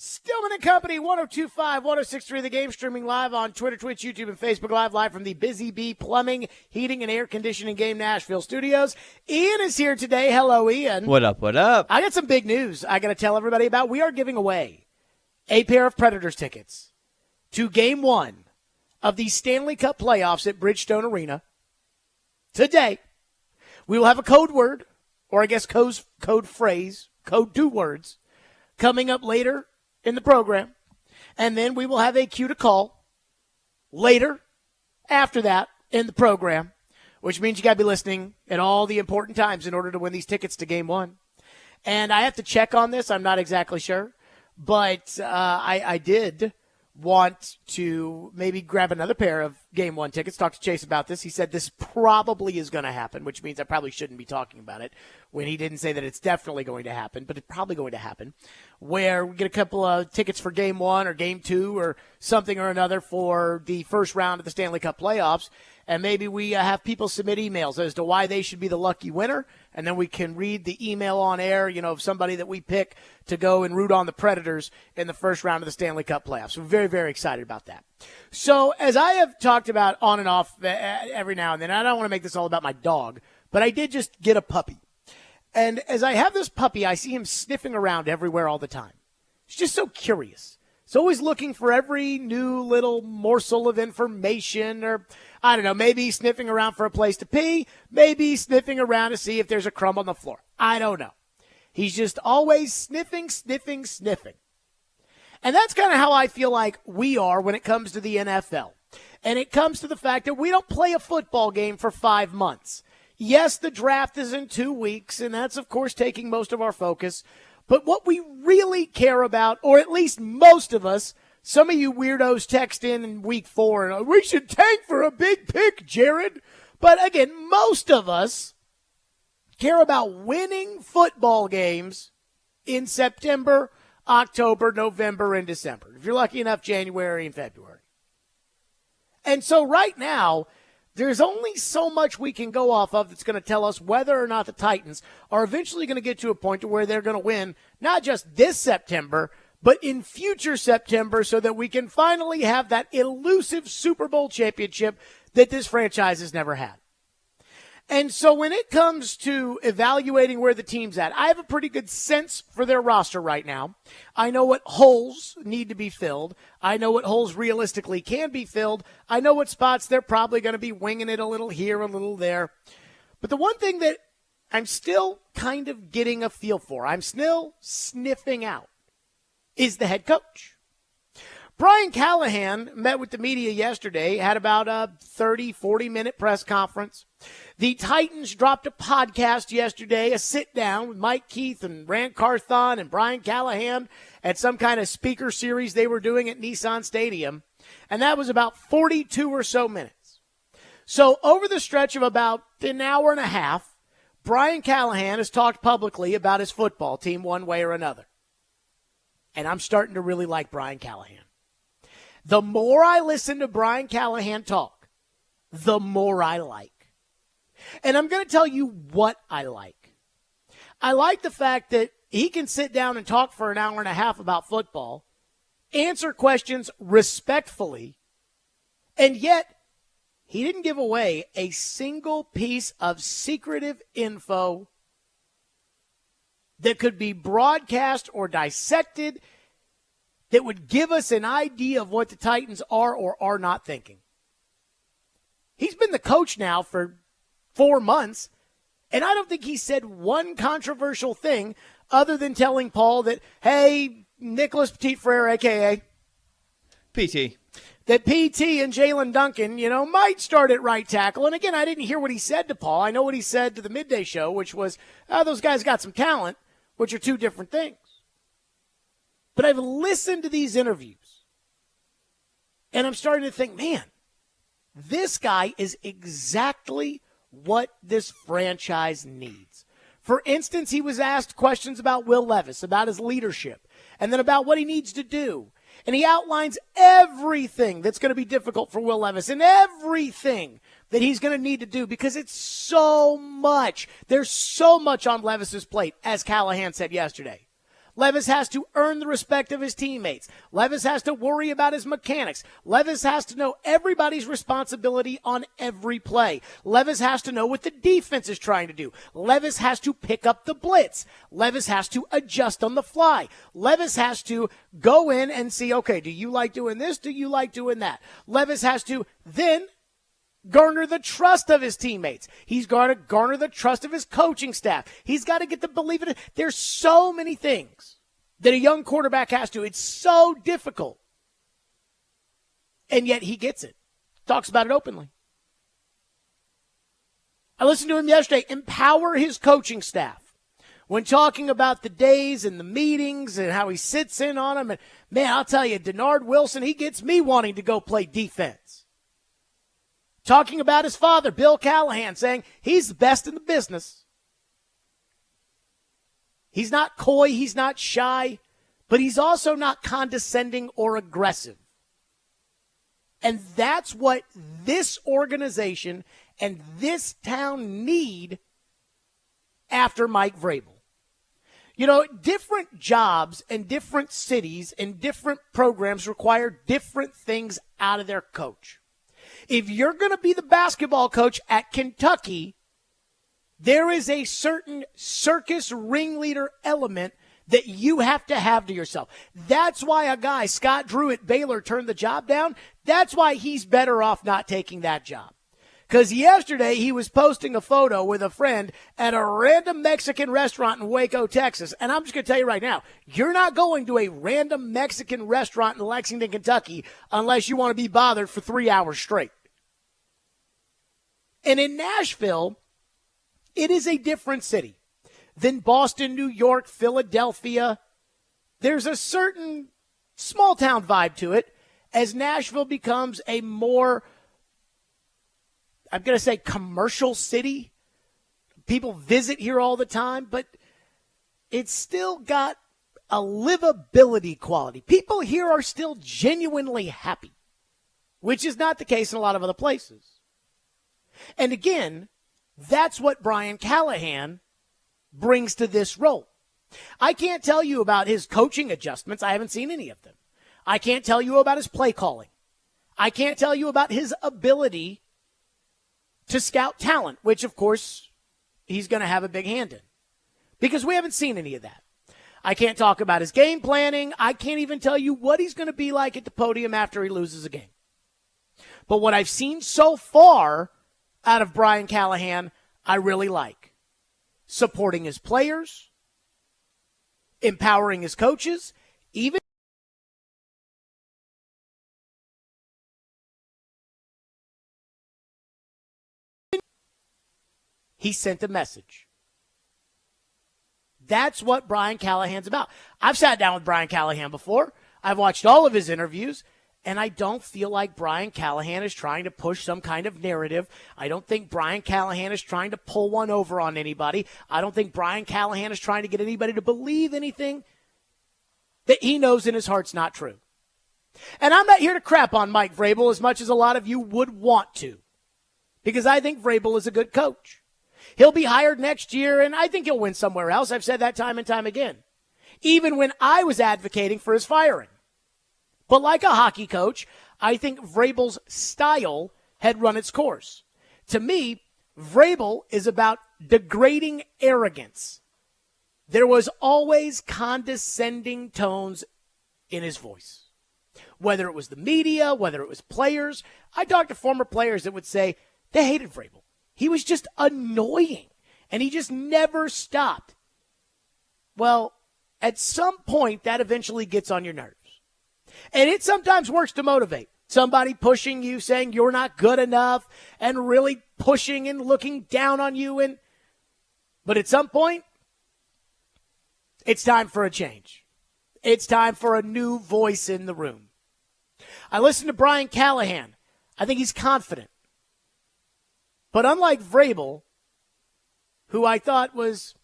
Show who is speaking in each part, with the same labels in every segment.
Speaker 1: Stillman and Company, 102.5, 106.3 The Game, streaming live on Twitter, Twitch, YouTube, and Facebook live from the Busy Bee Plumbing, Heating, and Air Conditioning Game Nashville studios. Ian is here today. Hello, Ian.
Speaker 2: What up, what up?
Speaker 1: I got some big news I got to tell everybody about. We are giving away a pair of Predators tickets to Game 1 of the Stanley Cup playoffs at Bridgestone Arena today. We will have a code word, or I guess code phrase, code 2 words, coming up later in the program, and then we will have a cue to call later after that in the program, which means you got to be listening at all the important times in order to win these tickets to Game 1. And I have to check on this. I'm not exactly sure, but I did want to maybe grab another pair of Game 1 tickets. Talk to Chase about this. He said this probably is going to happen, which means I probably shouldn't be talking about it when he didn't say that it's definitely going to happen, but it's probably going to happen, where we get a couple of tickets for Game 1 or Game 2 or something or another for the first round of the Stanley Cup playoffs, and maybe we have people submit emails as to why they should be the lucky winner, and then we can read the email on air, of somebody that we pick to go and root on the Predators in the first round of the Stanley Cup playoffs. We're very, very excited about that. So as I have talked about on and off every now and then, I don't want to make this all about my dog, but I did just get a puppy. And as I have this puppy, I see him sniffing around everywhere all the time. He's just so curious. He's always looking for every new little morsel of information, or I don't know, maybe he's sniffing around for a place to pee, maybe he's sniffing around to see if there's a crumb on the floor. I don't know. He's just always sniffing. And that's kind of how I feel like we are when it comes to the NFL. And it comes to the fact that we don't play a football game for 5 months. Yes, the draft is in 2 weeks, and that's, of course, taking most of our focus. But what we really care about, or at least most of us, some of you weirdos text in week 4, and we should tank for a big pick, Jared. But again, most of us care about winning football games in September, October, November, and December. If you're lucky enough, January and February. And so right now, there's only so much we can go off of that's going to tell us whether or not the Titans are eventually going to get to a point to where they're going to win, not just this September, but in future September, so that we can finally have that elusive Super Bowl championship that this franchise has never had. And so when it comes to evaluating where the team's at, I have a pretty good sense for their roster right now. I know what holes need to be filled. I know what holes realistically can be filled. I know what spots they're probably going to be winging it a little here, a little there. But the one thing that I'm still kind of getting a feel for, I'm still sniffing out, is the head coach. Brian Callahan met with the media yesterday, had about a 30, 40-minute press conference. The Titans dropped a podcast yesterday, a sit-down with Mike Keith and Rand Carthon and Brian Callahan at some kind of speaker series they were doing at Nissan Stadium, and that was about 42 or so minutes. So over the stretch of about an hour and a half, Brian Callahan has talked publicly about his football team one way or another. And I'm starting to really like Brian Callahan. The more I listen to Brian Callahan talk, the more I like. And I'm going to tell you what I like. I like the fact that he can sit down and talk for an hour and a half about football, answer questions respectfully, and yet he didn't give away a single piece of secretive info that could be broadcast or dissected that would give us an idea of what the Titans are or are not thinking. He's been the coach now for 4 months, and I don't think he said one controversial thing other than telling Paul that, hey, Nicholas Petit-Frere, a.k.a.
Speaker 2: PT.
Speaker 1: That PT and Jalen Duncan, might start at right tackle. And again, I didn't hear what he said to Paul. I know what he said to the midday show, which was, those guys got some talent, which are two different things. But I've listened to these interviews, and I'm starting to think, man, this guy is exactly what this franchise needs. For instance, he was asked questions about Will Levis, about his leadership, and then about what he needs to do. And he outlines everything that's going to be difficult for Will Levis and everything that he's going to need to do, because it's so much. There's so much on Levis's plate, as Callahan said yesterday. Levis has to earn the respect of his teammates. Levis has to worry about his mechanics. Levis has to know everybody's responsibility on every play. Levis has to know what the defense is trying to do. Levis has to pick up the blitz. Levis has to adjust on the fly. Levis has to go in and see, okay, do you like doing this? Do you like doing that? Levis has to then garner the trust of his teammates. He's got to garner the trust of his coaching staff. He's got to get to believe it. There's so many things that a young quarterback has to. It's so difficult. And yet he gets it. Talks about it openly. I listened to him yesterday empower his coaching staff when talking about the days and the meetings and how he sits in on them. And man, I'll tell you, Denard Wilson, he gets me wanting to go play defense. Talking about his father, Bill Callahan, saying he's the best in the business. He's not coy, he's not shy, but he's also not condescending or aggressive. And that's what this organization and this town need after Mike Vrabel. You know, different jobs and different cities and different programs require different things out of their coach. If you're going to be the basketball coach at Kentucky, there is a certain circus ringleader element that you have to yourself. That's why a guy, Scott Drew at Baylor, turned the job down. That's why he's better off not taking that job. Because yesterday he was posting a photo with a friend at a random Mexican restaurant in Waco, Texas. And I'm just going to tell you right now, you're not going to a random Mexican restaurant in Lexington, Kentucky, unless you want to be bothered for 3 hours straight. And in Nashville, it is a different city than Boston, New York, Philadelphia. There's a certain small town vibe to it as Nashville becomes a more, I'm going to say, commercial city. People visit here all the time, but it's still got a livability quality. People here are still genuinely happy, which is not the case in a lot of other places. And again, that's what Brian Callahan brings to this role. I can't tell you about his coaching adjustments. I haven't seen any of them. I can't tell you about his play calling. I can't tell you about his ability to scout talent, which, of course, he's going to have a big hand in, because we haven't seen any of that. I can't talk about his game planning. I can't even tell you what he's going to be like at the podium after he loses a game. But what I've seen so far out of Brian Callahan, I really like. Supporting his players, empowering his coaches, even he sent a message. That's what Brian Callahan's about. I've sat down with Brian Callahan before. I've watched all of his interviews, and I don't feel like Brian Callahan is trying to push some kind of narrative. I don't think Brian Callahan is trying to pull one over on anybody. I don't think Brian Callahan is trying to get anybody to believe anything that he knows in his heart's not true. And I'm not here to crap on Mike Vrabel as much as a lot of you would want to, because I think Vrabel is a good coach. He'll be hired next year, and I think he'll win somewhere else. I've said that time and time again, even when I was advocating for his firing. But like a hockey coach, I think Vrabel's style had run its course. To me, Vrabel is about degrading arrogance. There was always condescending tones in his voice. Whether it was the media, whether it was players. I talked to former players that would say they hated Vrabel. He was just annoying, and he just never stopped. Well, at some point, that eventually gets on your nerves. And it sometimes works to motivate. Somebody pushing you, saying you're not good enough, and really pushing and looking down on you. But at some point, it's time for a change. It's time for a new voice in the room. I listened to Brian Callahan. I think he's confident. But unlike Vrabel, who I thought was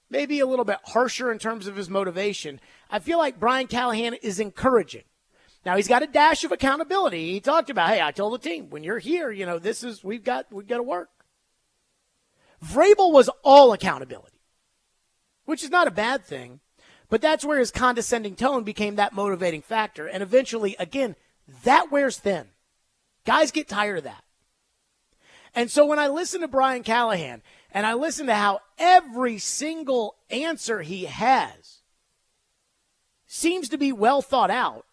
Speaker 1: maybe a little bit harsher in terms of his motivation, I feel like Brian Callahan is encouraging. Now, he's got a dash of accountability. He talked about, hey, I told the team, when you're here, we've got to work. Vrabel was all accountability, which is not a bad thing. But that's where his condescending tone became that motivating factor. And eventually, again, that wears thin. Guys get tired of that. And so when I listen to Brian Callahan and I listen to how every single answer he has seems to be well thought out,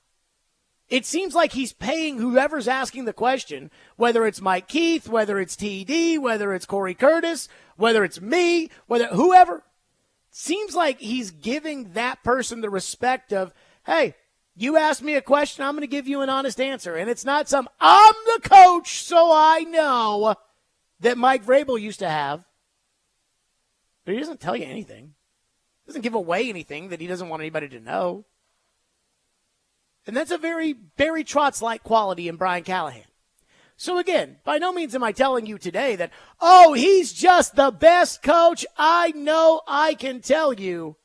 Speaker 1: it seems like he's paying whoever's asking the question, whether it's Mike Keith, whether it's TD, whether it's Corey Curtis, whether it's me, whether whoever. Seems like he's giving that person the respect of, hey, you asked me a question, I'm going to give you an honest answer. And it's not some, I'm the coach, so I know, that Mike Vrabel used to have. But he doesn't tell you anything. He doesn't give away anything that he doesn't want anybody to know. And that's a very Barry Trotz-like quality in Brian Callahan. So again, by no means am I telling you today that, oh, he's just the best coach I know I can tell you.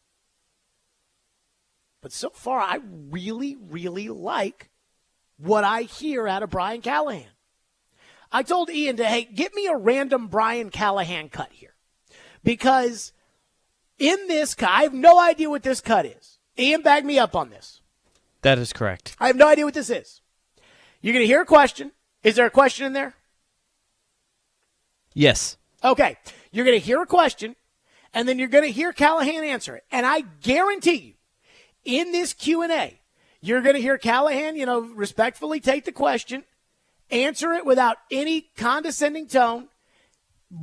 Speaker 1: But so far, I really, really like what I hear out of Brian Callahan. I told Ian to, hey, get me a random Brian Callahan cut here. Because in this cut, I have no idea what this cut is. Ian, back me up on this.
Speaker 2: That is correct.
Speaker 1: I have no idea what this is. You're going to hear a question. Is there a question in there?
Speaker 2: Yes.
Speaker 1: Okay. You're going to hear a question, and then you're going to hear Callahan answer it. And I guarantee you, in this Q&A, you're going to hear Callahan, respectfully take the question, answer it without any condescending tone,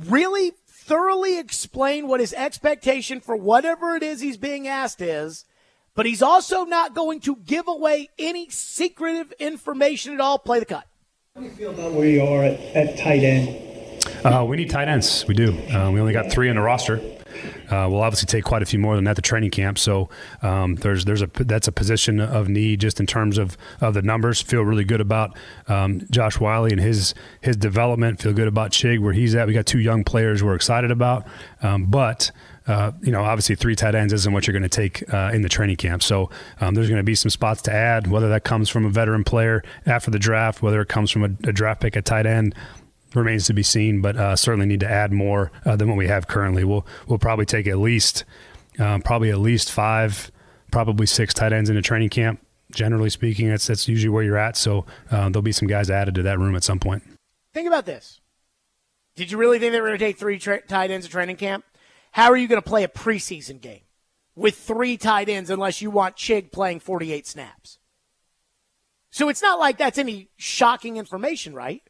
Speaker 1: really thoroughly explain what his expectation for whatever it is he's being asked is, but he's also not going to give away any secretive information at all. Play the cut.
Speaker 3: How do you feel about where you are at tight end?
Speaker 4: We need tight ends. We do. We only got 3 on the roster. We'll obviously take quite a few more than that to training camp. So that's a position of need just in terms of the numbers. Feel really good about Josh Wiley and his development. Feel good about Chig where he's at. We got 2 young players we're excited about. But obviously 3 tight ends isn't what you're going to take in the training camp. So there's going to be some spots to add, whether that comes from a veteran player after the draft, whether it comes from a draft pick at tight end. Remains to be seen, but certainly need to add more than what we have currently. We'll probably take at least 5, probably 6 tight ends in a training camp. Generally speaking, that's usually where you're at. So there'll be some guys added to that room at some point.
Speaker 1: Think about this. Did you really think they were going to take 3 tight ends at training camp? How are you going to play a preseason game with 3 tight ends unless you want Chig playing 48 snaps? So it's not like that's any shocking information, right?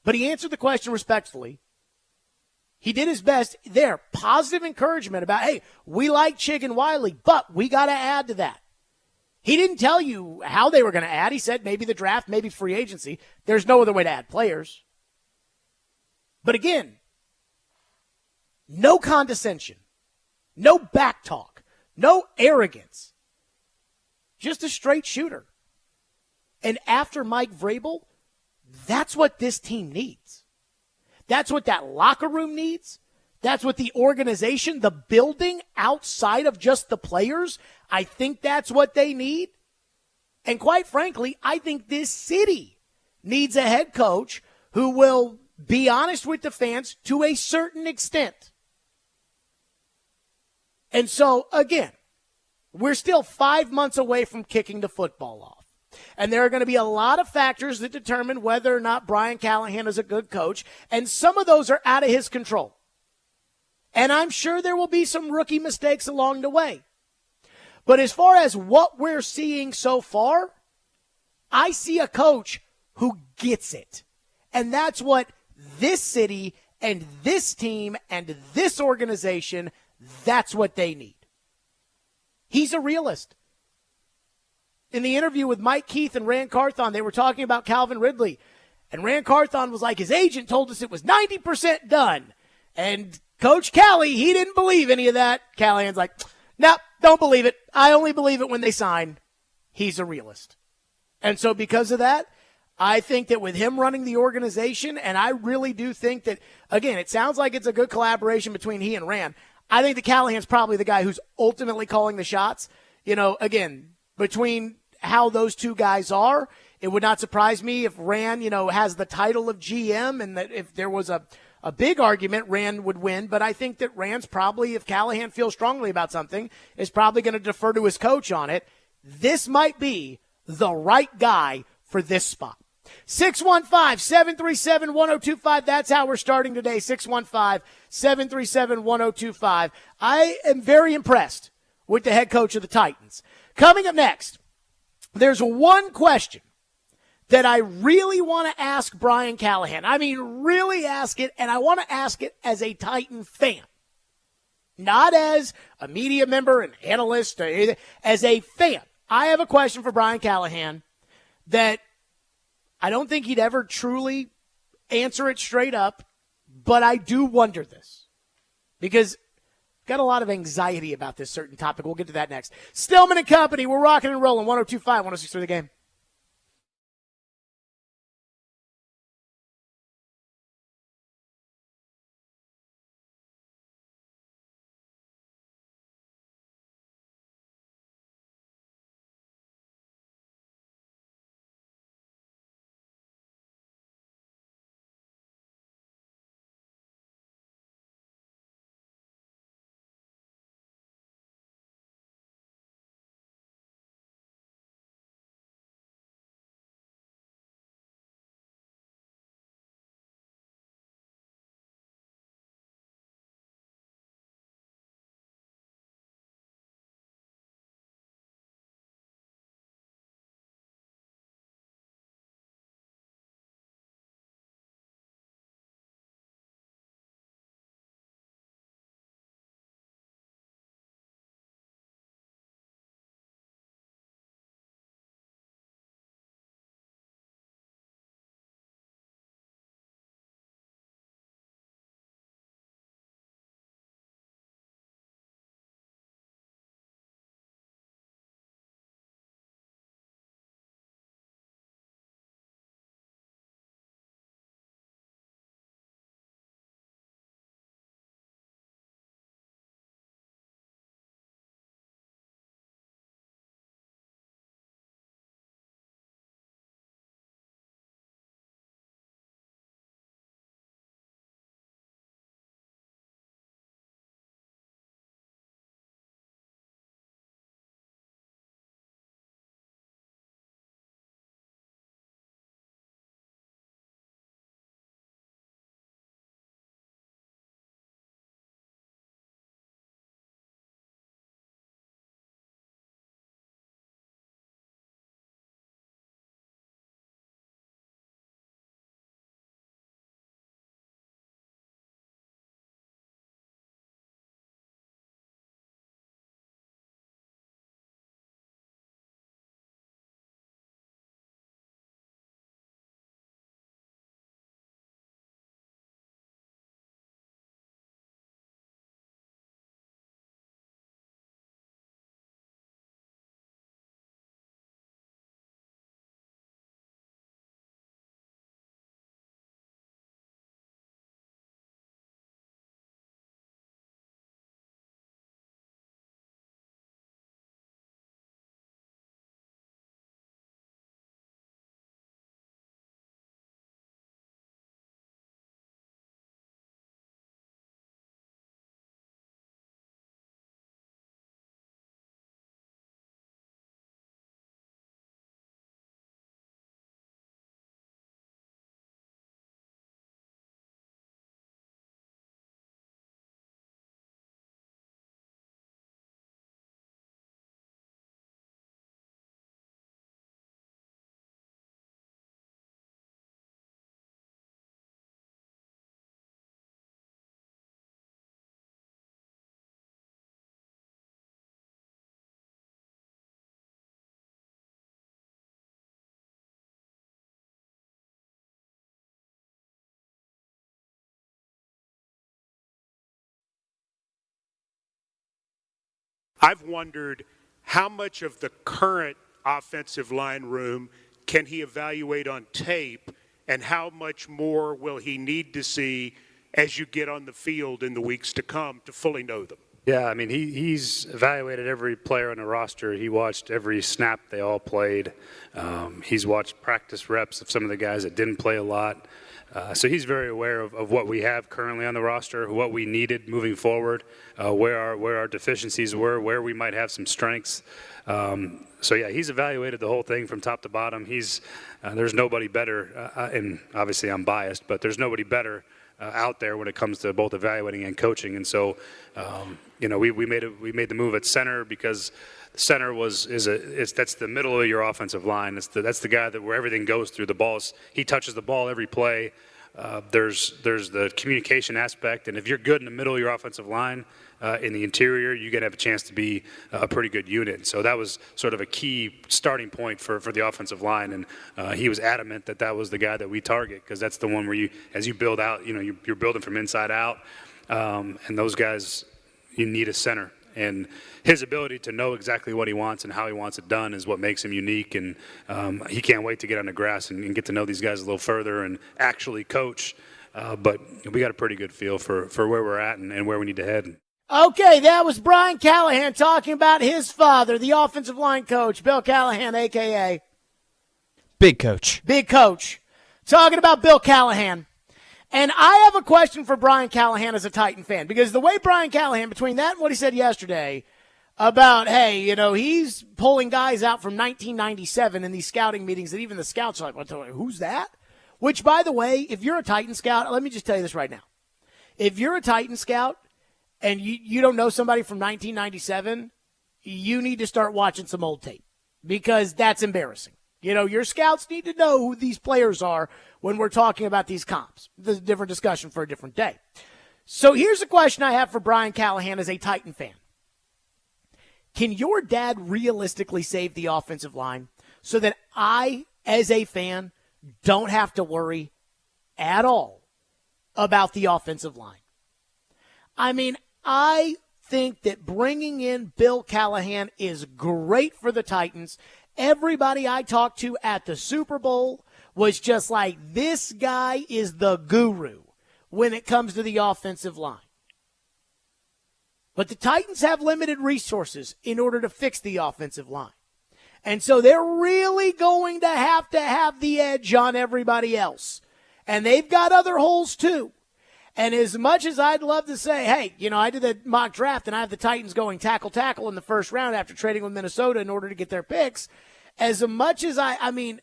Speaker 1: But he answered the question respectfully. He did his best there. Positive encouragement about, hey, we like Chig and Wiley, but we got to add to that. He didn't tell you how they were going to add. He said maybe the draft, maybe free agency. There's no other way to add players. But again, no condescension, no back talk, no arrogance. Just a straight shooter. And after Mike Vrabel, that's what this team needs. That's what that locker room needs. That's what the organization, the building outside of just the players, I think that's what they need. And quite frankly, I think this city needs a head coach who will be honest with the fans to a certain extent. And so, again, we're still 5 months away from kicking the football off. And there are going to be a lot of factors that determine whether or not Brian Callahan is a good coach. And some of those are out of his control. And I'm sure there will be some rookie mistakes along the way. But as far as what we're seeing so far, I see a coach who gets it. And that's what this city and this team and this organization, that's what they need. He's a realist. In the interview with Mike Keith and Rand Carthon, they were talking about Calvin Ridley. And Rand Carthon was like, his agent told us it was 90% done. And Coach Callie, he didn't believe any of that. Callahan's like, nope, don't believe it. I only believe it when they sign. He's a realist. And so because of that, I think that with him running the organization, and I really do think that, again, it sounds like it's a good collaboration between he and Rand. I think that Callahan's probably the guy who's ultimately calling the shots. Again, between how those two guys are, it would not surprise me if Rand, has the title of GM and that if there was a a big argument Rand would win, but I think that Rand's probably, if Callahan feels strongly about something, is probably going to defer to his coach on it. This might be the right guy for this spot. 615-737-1025. That's how we're starting today. 615-737-1025. I am very impressed with the head coach of the Titans. Coming up next, there's one question that I really want to ask Brian Callahan. I mean, really ask it, and I want to ask it as a Titan fan. Not as a media member, an analyst, as a fan. I have a question for Brian Callahan that I don't think he'd ever truly answer it straight up, but I do wonder this because I've got a lot of anxiety about this certain topic. We'll get to that next. Stillman and Company, we're rocking and rolling. 102.5, 106.3 The Game.
Speaker 5: I've wondered how much of the current offensive line room can he evaluate on tape, and how much more will he need to see as you get on the field in the weeks to come to fully know them?
Speaker 6: Yeah, I mean, he's evaluated every player on the roster. He watched every snap they all played. He's watched practice reps of some of the guys that didn't play a lot. So he's very aware of what we have currently on the roster, what we needed moving forward, where our deficiencies were, where we might have some strengths. So yeah, he's evaluated the whole thing from top to bottom. There's nobody better, and obviously I'm biased, but there's nobody better out there when it comes to both evaluating and coaching. And so, we made the move at center because center that's the middle of your offensive line. That's the guy where everything goes through. He touches the ball every play. There's the communication aspect, and if you're good in the middle of your offensive line, in the interior, you're going to have a chance to be a pretty good unit. So that was sort of a key starting point for the offensive line, and he was adamant that was the guy that we target because that's the one where as you build out, you're building from inside out, and those guys, you need a center. And his ability to know exactly what he wants and how he wants it done is what makes him unique. And he can't wait to get on the grass and get to know these guys a little further and actually coach. But we got a pretty good feel for where we're at and where we need to head.
Speaker 1: Okay, that was Brian Callahan talking about his father, the offensive line coach, Bill Callahan, a.k.a.
Speaker 2: Big Coach.
Speaker 1: Big Coach. Talking about Bill Callahan. And I have a question for Brian Callahan as a Titan fan, because the way Brian Callahan, between that and what he said yesterday about, hey, he's pulling guys out from 1997 in these scouting meetings that even the scouts are like, who's that? Which, by the way, if you're a Titan scout, let me just tell you this right now. If you're a Titan scout and you don't know somebody from 1997, you need to start watching some old tape because that's embarrassing. Your scouts need to know who these players are when we're talking about these comps. There's a different discussion for a different day. So here's a question I have for Brian Callahan as a Titan fan. Can your dad realistically save the offensive line so that I, as a fan, don't have to worry at all about the offensive line? I mean, I think that bringing in Bill Callahan is great for the Titans. Everybody I talked to at the Super Bowl was just like, this guy is the guru when it comes to the offensive line. But the Titans have limited resources in order to fix the offensive line. And so they're really going to have the edge on everybody else. And they've got other holes too. And as much as I'd love to say, hey, I did the mock draft and I have the Titans going tackle in the first round after trading with Minnesota in order to get their picks, as much as I mean,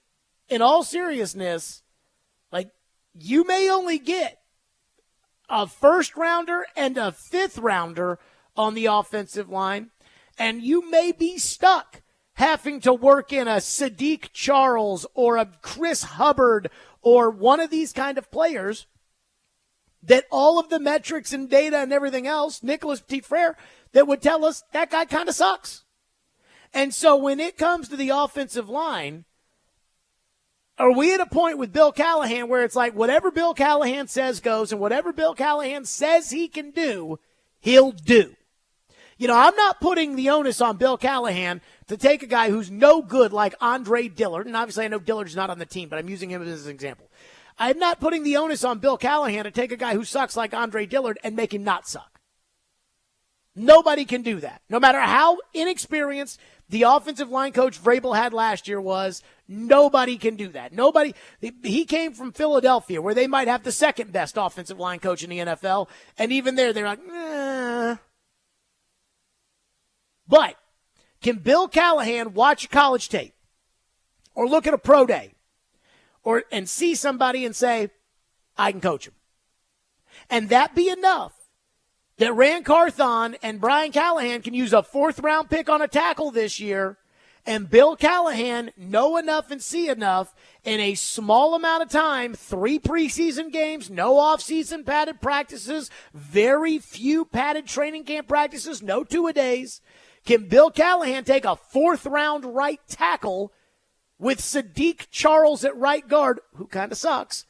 Speaker 1: in all seriousness, like, you may only get a first rounder and a fifth rounder on the offensive line, and you may be stuck having to work in a Sadiq Charles or a Chris Hubbard or one of these kind of players that all of the metrics and data and everything else, Nicholas Petit-Frere, that would tell us that guy kind of sucks. And so when it comes to the offensive line, are we at a point with Bill Callahan where it's like whatever Bill Callahan says goes and whatever Bill Callahan says he can do, he'll do? I'm not putting the onus on Bill Callahan to take a guy who's no good like Andre Dillard, and obviously I know Dillard's not on the team, but I'm using him as an example. I'm not putting the onus on Bill Callahan to take a guy who sucks like Andre Dillard and make him not suck. Nobody can do that. No matter how inexperienced the offensive line coach Vrabel had last year was, nobody can do that. He came from Philadelphia, where they might have the second best offensive line coach in the NFL, and even there, they're like, eh. But can Bill Callahan watch college tape or look at a pro day and see somebody and say, I can coach him? And that be enough that Ran Carthon and Brian Callahan can use a fourth-round pick on a tackle this year, and Bill Callahan know enough and see enough in a small amount of time, 3 preseason games, no off-season padded practices, very few padded training camp practices, no two-a-days. Can Bill Callahan take a fourth-round right tackle with Sadiq Charles at right guard, who kind of sucks,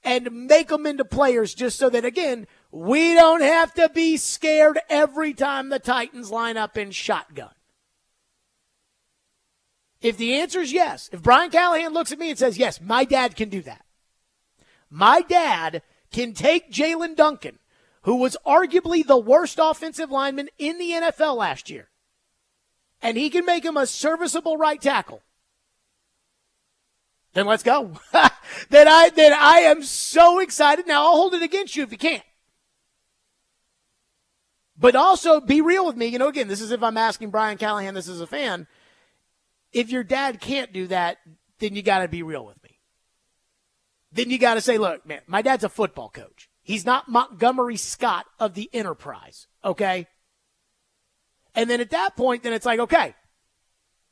Speaker 1: and make them into players just so that, again, we don't have to be scared every time the Titans line up in shotgun? If the answer is yes, if Brian Callahan looks at me and says, yes, my dad can do that. My dad can take Jalen Duncan, who was arguably the worst offensive lineman in the NFL last year, and he can make him a serviceable right tackle, then let's go. that I am so excited. Now, I'll hold it against you if you can't. But also, be real with me. You know, again, this is if I'm asking Brian Callahan this as a fan. If your dad can't do that, then you got to be real with me. Then you got to say, look, man, my dad's a football coach. He's not Montgomery Scott of the Enterprise, okay? And then at that point, then it's like, okay,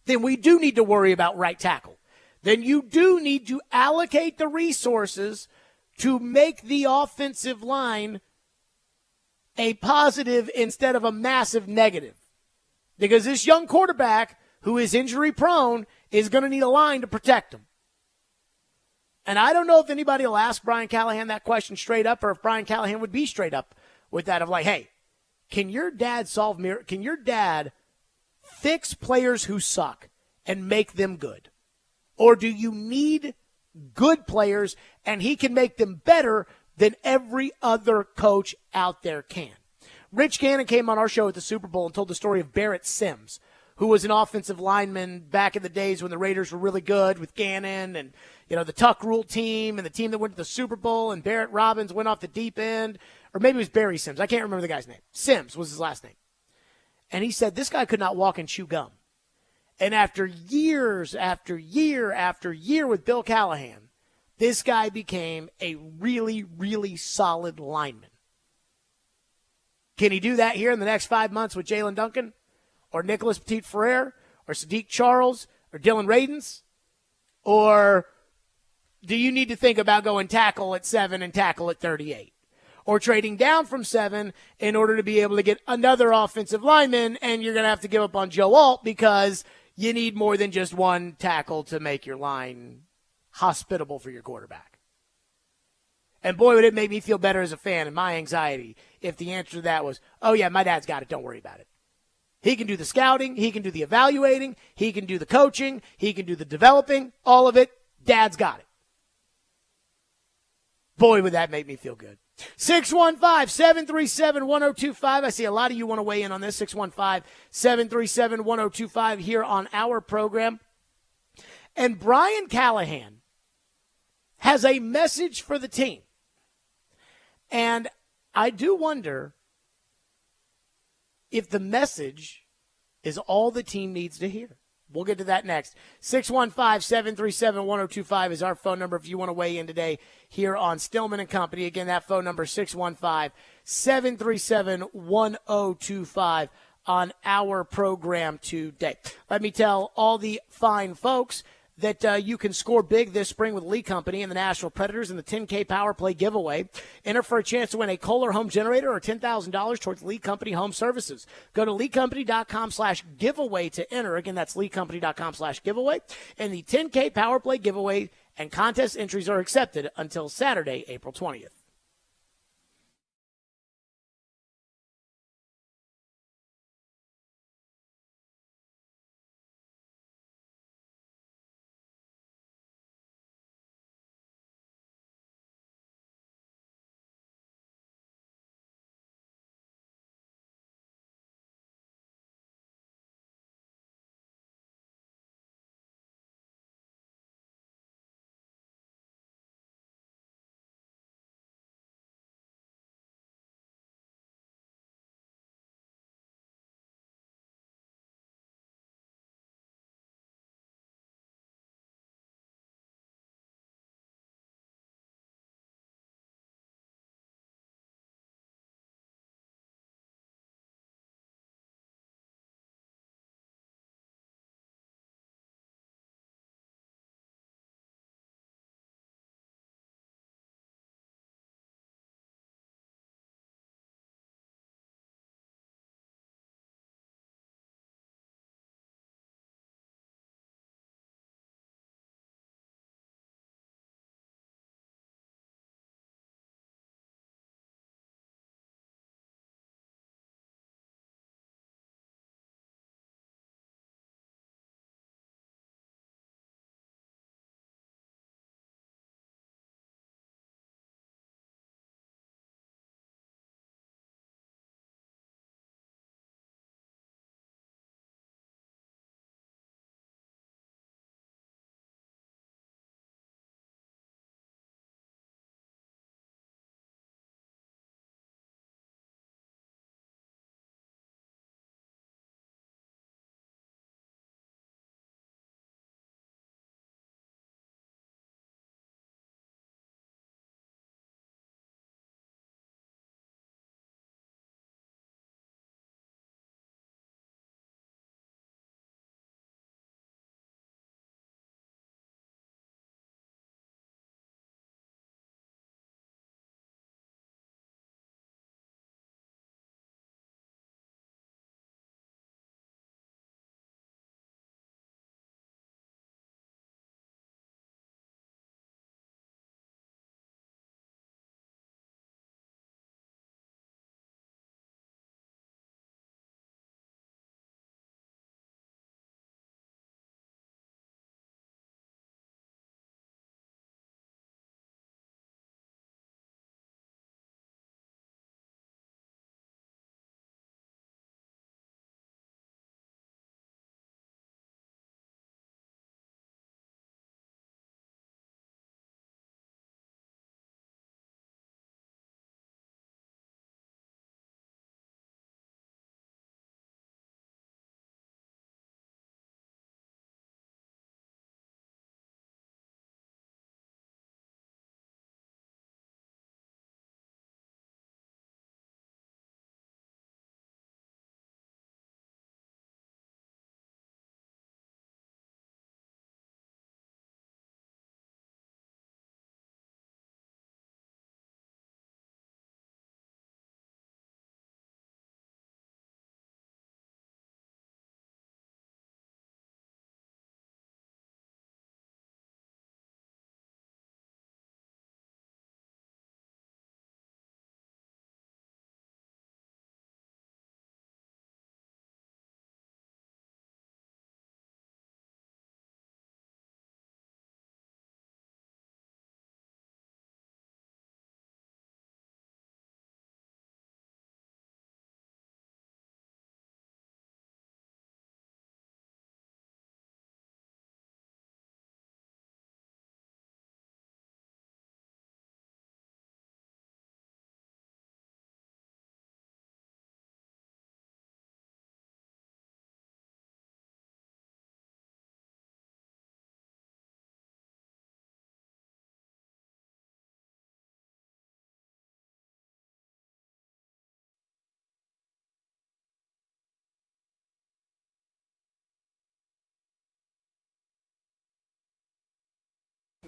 Speaker 1: then we do need to worry about right tackle. Then you do need to allocate the resources to make the offensive line a positive instead of a massive negative. Because this young quarterback who is injury prone is going to need a line to protect him. And I don't know if anybody will ask Brian Callahan that question straight up or if Brian Callahan would be straight up with that of like, hey, can your dad fix players who suck and make them good? Or do you need good players and he can make them better than every other coach out there can? Rich Gannon came on our show at the Super Bowl and told the story of Barrett Sims, who was an offensive lineman back in the days when the Raiders were really good with Gannon and, you know, the Tuck Rule team and the team that went to the Super Bowl, and Barrett Robbins went off the deep end. Or maybe it was Barry Sims. I can't remember the guy's name. Sims was his last name. And he said this guy could not walk and chew gum. And after years after year after year with Bill Callahan, this guy became a really, really solid lineman. Can he do that here in the next 5 months with Jalen Duncan or Nicholas Petit-Frere or Sadiq Charles or Dylan Radins? Or do you need to think about going tackle at 7 and tackle at 38? Or trading down from 7 in order to be able to get another offensive lineman, and you're going to have to give up on Joe Alt because you need more than just one tackle to make your line hospitable for your quarterback. And boy, would it make me feel better as a fan and my anxiety if the answer to that was, oh yeah, my dad's got it, don't worry about it. He can do the scouting, he can do the evaluating, he can do the coaching, he can do the developing, all of it, dad's got it. Boy, would that make me feel good. 615-737-1025. I see a lot of you want to weigh in on this. 615-737-1025 here on our program. And Brian Callahan has a message for the team. And I do wonder if the message is all the team needs to hear. We'll get to that next. 615-737-1025 is our phone number if you want to weigh in today here on Stillman and Company. Again, that phone number, 615-737-1025 on our program today. Let me tell all the fine folks that you can score big this spring with Lee Company and the Nashville Predators in the 10K Power Play giveaway. Enter for a chance to win a Kohler home generator or $10,000 towards Lee Company Home Services. Go to leecompany.com/giveaway to enter. Again, that's leecompany.com/giveaway. And the 10K Power Play giveaway and contest entries are accepted until Saturday, April 20th.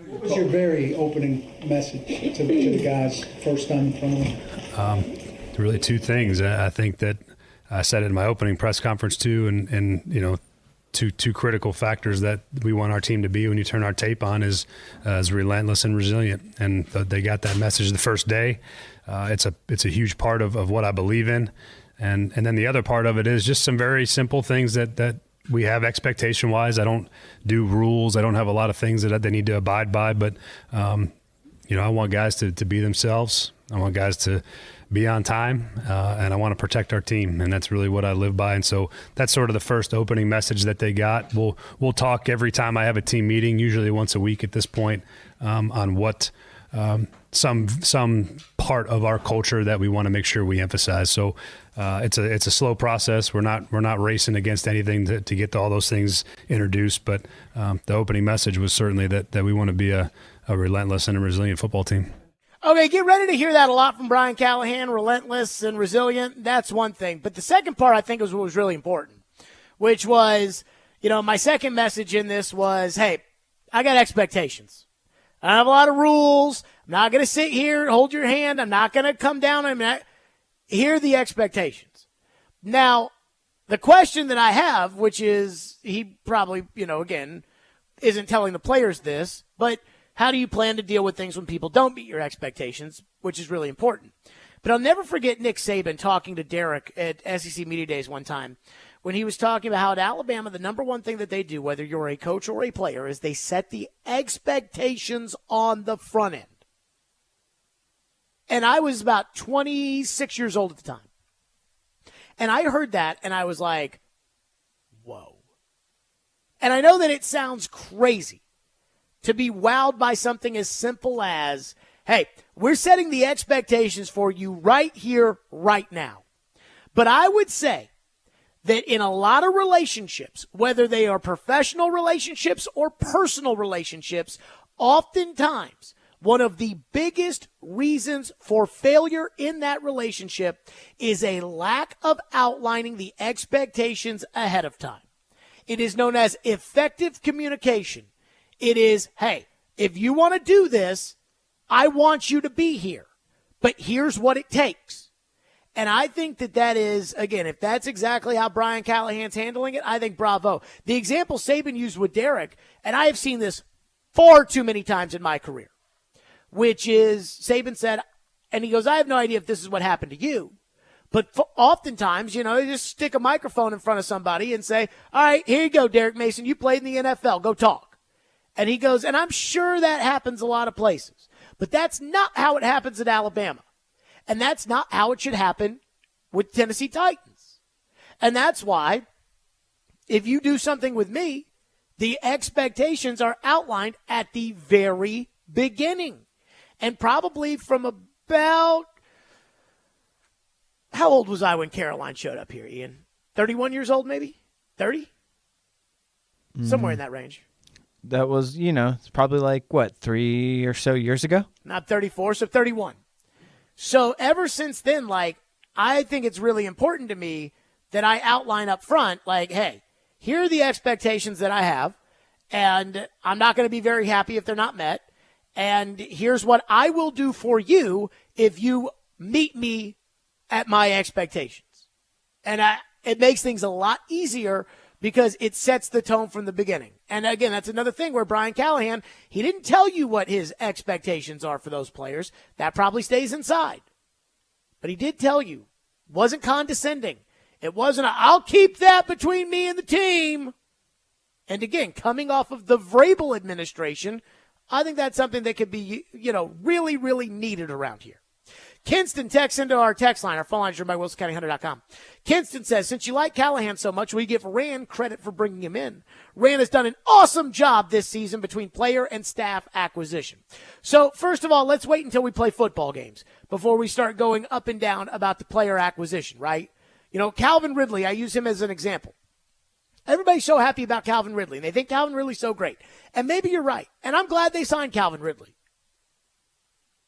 Speaker 3: What was your very opening message to the guys first time in front of them?
Speaker 4: Really two things. I think that I said it in my opening press conference too, and you know, two critical factors that we want our team to be when you turn our tape on is relentless and resilient. And they got that message the first day. It's a huge part of what I believe in. And then the other part of it is just some very simple things that we have expectation wise. I don't do rules. I don't have a lot of things that they need to abide by, but you know, I want guys to be themselves. I want guys to be on time, and I want to protect our team, and that's really what I live by. And so that's sort of the first opening message that they got. We'll talk every time I have a team meeting, usually once a week at this point, on what some part of our culture that we want to make sure we emphasize. So it's a slow process. We're not racing against anything to get all those things introduced, but the opening message was certainly that we want to be a relentless and a resilient football team.
Speaker 1: Okay, get ready to hear that a lot from Brian Callahan, relentless and resilient. That's one thing. But the second part, I think, was what was really important, which was, you know, my second message in this was, hey, I got expectations. I have a lot of rules. I'm not going to sit here and hold your hand. I'm not going to come down. Here are the expectations. Now, the question that I have, which is, he probably, you know, again, isn't telling the players this, but how do you plan to deal with things when people don't meet your expectations, which is really important. But I'll never forget Nick Saban talking to Derek at SEC Media Days one time when he was talking about how at Alabama, the number one thing that they do, whether you're a coach or a player, is they set the expectations on the front end. And I was about 26 years old at the time. And I heard that, and I was like, whoa. And I know that it sounds crazy to be wowed by something as simple as, hey, we're setting the expectations for you right here, right now. But I would say that in a lot of relationships, whether they are professional relationships or personal relationships, oftentimes one of the biggest reasons for failure in that relationship is a lack of outlining the expectations ahead of time. It is known as effective communication. It is, hey, if you want to do this, I want you to be here, but here's what it takes. And I think that is, again, if that's exactly how Brian Callahan's handling it, I think bravo. The example Saban used with Derek, and I have seen this far too many times in my career, which is Saban said, and he goes, I have no idea if this is what happened to you, but oftentimes, you know, they just stick a microphone in front of somebody and say, all right, here you go, Derek Mason, you played in the NFL, go talk. And he goes, and I'm sure that happens a lot of places, but that's not how it happens at Alabama. And that's not how it should happen with Tennessee Titans. And that's why if you do something with me, the expectations are outlined at the very beginning. And probably from about, how old was I when Caroline showed up here, Ian? 31 years old, maybe? 30? Somewhere in that range.
Speaker 2: That was, you know, it's probably like, what, 3 or so years ago?
Speaker 1: Not 34, so 31. So ever since then, like, I think it's really important to me that I outline up front, like, hey, here are the expectations that I have, and I'm not going to be very happy if they're not met, and here's what I will do for you if you meet me at my expectations. And it makes things a lot easier because it sets the tone from the beginning. And again, that's another thing where Brian Callahan, he didn't tell you what his expectations are for those players. That probably stays inside. But he did tell you. Wasn't condescending. It wasn't I'll keep that between me and the team. And again, coming off of the Vrabel administration, I think that's something that could be, you know, really, really needed around here. Kinston texts into our text line. Our phone line is by WilsonCountyHunter.com. Kinston says, since you like Callahan so much, we give Rand credit for bringing him in. Rand has done an awesome job this season between player and staff acquisition. So, first of all, let's wait until we play football games before we start going up and down about the player acquisition, right? You know, Calvin Ridley, I use him as an example. Everybody's so happy about Calvin Ridley, and they think Calvin Ridley's so great. And maybe you're right, and I'm glad they signed Calvin Ridley.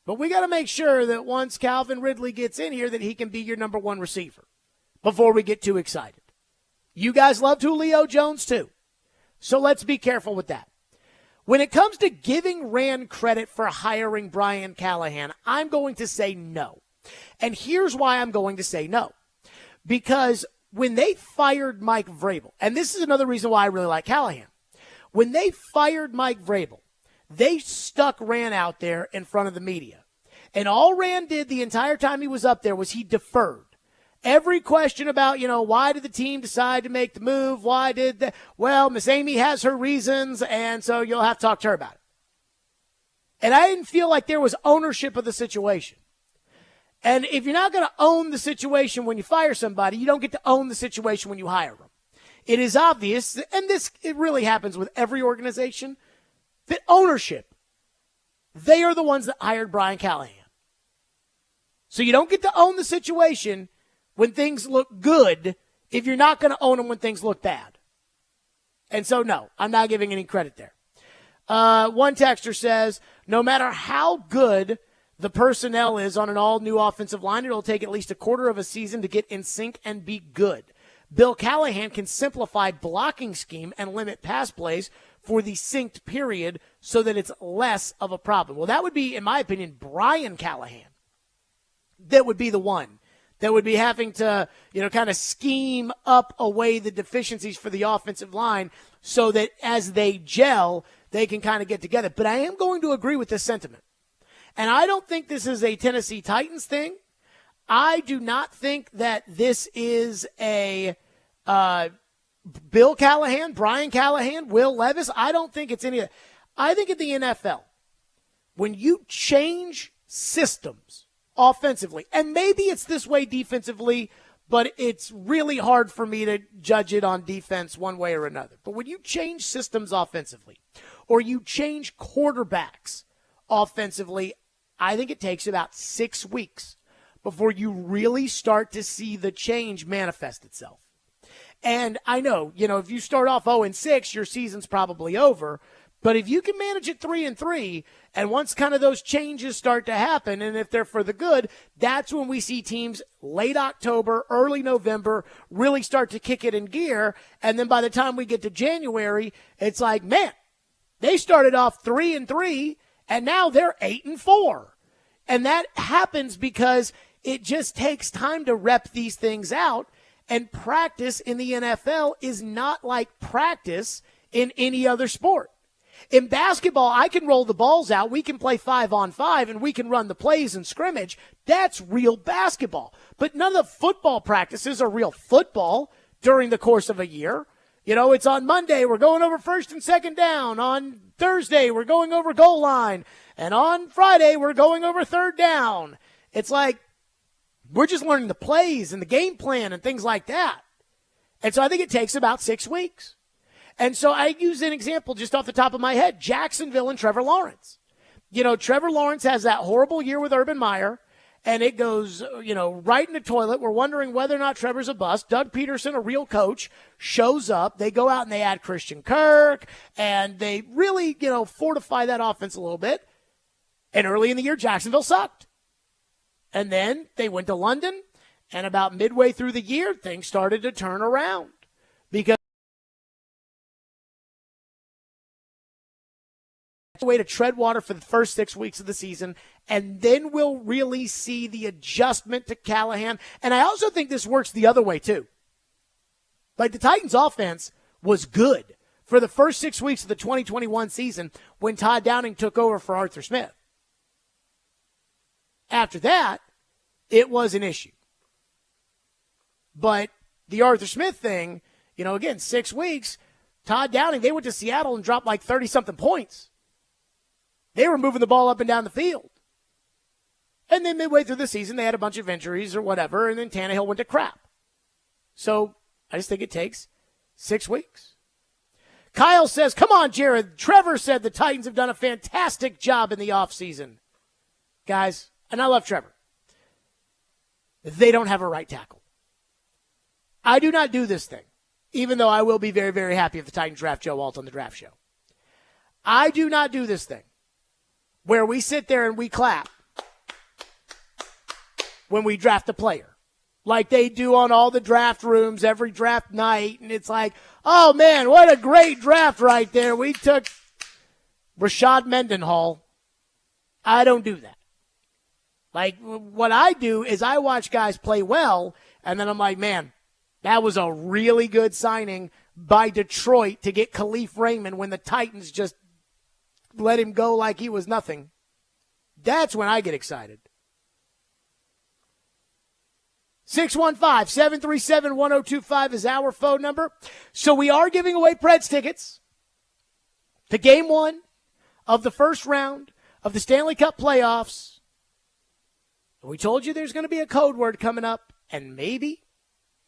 Speaker 1: But we got to make sure that once Calvin Ridley gets in here that he can be your number one receiver before we get too excited. You guys loved Julio Jones too. So let's be careful with that. When it comes to giving Rand credit for hiring Brian Callahan, I'm going to say no. And here's why I'm going to say no. Because when they fired Mike Vrabel, and this is another reason why I really like Callahan, when they fired Mike Vrabel, they stuck Rand out there in front of the media. And all Rand did the entire time he was up there was he deferred. Every question about, why did the team decide to make the move? Why did that? Well, Miss Amy has her reasons, and so you'll have to talk to her about it. And I didn't feel like there was ownership of the situation. And if you're not going to own the situation when you fire somebody, you don't get to own the situation when you hire them. It is obvious, and it really happens with every organization, that ownership, they are the ones that hired Brian Callahan. So you don't get to own the situation when things look good if you're not going to own them when things look bad. And so, no, I'm not giving any credit there. One texter says, no matter how good the personnel is on an all-new offensive line, it'll take at least a quarter of a season to get in sync and be good. Bill Callahan can simplify blocking scheme and limit pass plays for the synced period so that it's less of a problem. Well, that would be, in my opinion, Brian Callahan. That would be the one that would be having to, kind of scheme up away the deficiencies for the offensive line so that as they gel, they can kind of get together. But I am going to agree with this sentiment. And I don't think this is a Tennessee Titans thing. I do not think that this is a Bill Callahan, Brian Callahan, Will Levis. I don't think it's any of that. I think in the NFL, when you change systems offensively, and maybe it's this way defensively, but it's really hard for me to judge it on defense one way or another. But when you change systems offensively, or you change quarterbacks offensively, I think it takes about 6 weeks before you really start to see the change manifest itself. And I know, if you start off 0-6, your season's probably over. But if you can manage it 3-3, and once kind of those changes start to happen, and if they're for the good, that's when we see teams late October, early November really start to kick it in gear. And then by the time we get to January, it's like, man, they started off 3-3, and now they're 8-4. And that happens because it just takes time to rep these things out. And practice in the NFL is not like practice in any other sport. In basketball, I can roll the balls out. We can play 5-on-5, and we can run the plays in scrimmage. That's real basketball. But none of the football practices are real football during the course of a year. It's on Monday, we're going over first and second down. On Thursday, we're going over goal line. And on Friday, we're going over third down. It's like we're just learning the plays and the game plan and things like that. And so I think it takes about 6 weeks. And so I use an example just off the top of my head, Jacksonville and Trevor Lawrence. Trevor Lawrence has that horrible year with Urban Meyer, and it goes, right in the toilet. We're wondering whether or not Trevor's a bust. Doug Peterson, a real coach, shows up. They go out and they add Christian Kirk, and they really, fortify that offense a little bit. And early in the year, Jacksonville sucked. And then they went to London, and about midway through the year, things started to turn around because way to tread water for the first 6 weeks of the season, and then we'll really see the adjustment to Callahan. And I also think this works the other way too. Like the Titans offense was good for the first 6 weeks of the 2021 season when Todd Downing took over for Arthur Smith. After that, it was an issue. But the Arthur Smith thing, again, 6 weeks, Todd Downing, they went to Seattle and dropped like 30-something points. They were moving the ball up and down the field. And then midway through the season, they had a bunch of injuries or whatever, and then Tannehill went to crap. So I just think it takes 6 weeks. Kyle says, come on, Jared. Trevor said the Titans have done a fantastic job in the offseason. Guys, and I love Trevor. They don't have a right tackle. I do not do this thing, even though I will be very, very happy if the Titans draft Joe Alt on the draft show. I do not do this thing where we sit there and we clap when we draft a player like they do on all the draft rooms every draft night. And it's like, oh, man, what a great draft right there. We took Rashad Mendenhall, I don't do that. Like, what I do is I watch guys play well, and then I'm like, man, that was a really good signing by Detroit to get Khalif Raymond when the Titans just let him go like he was nothing. That's when I get excited. 615-737-1025 is our phone number. So we are giving away Preds tickets to Game 1 of the first round of the Stanley Cup playoffs. We told you there's going to be a code word coming up, and maybe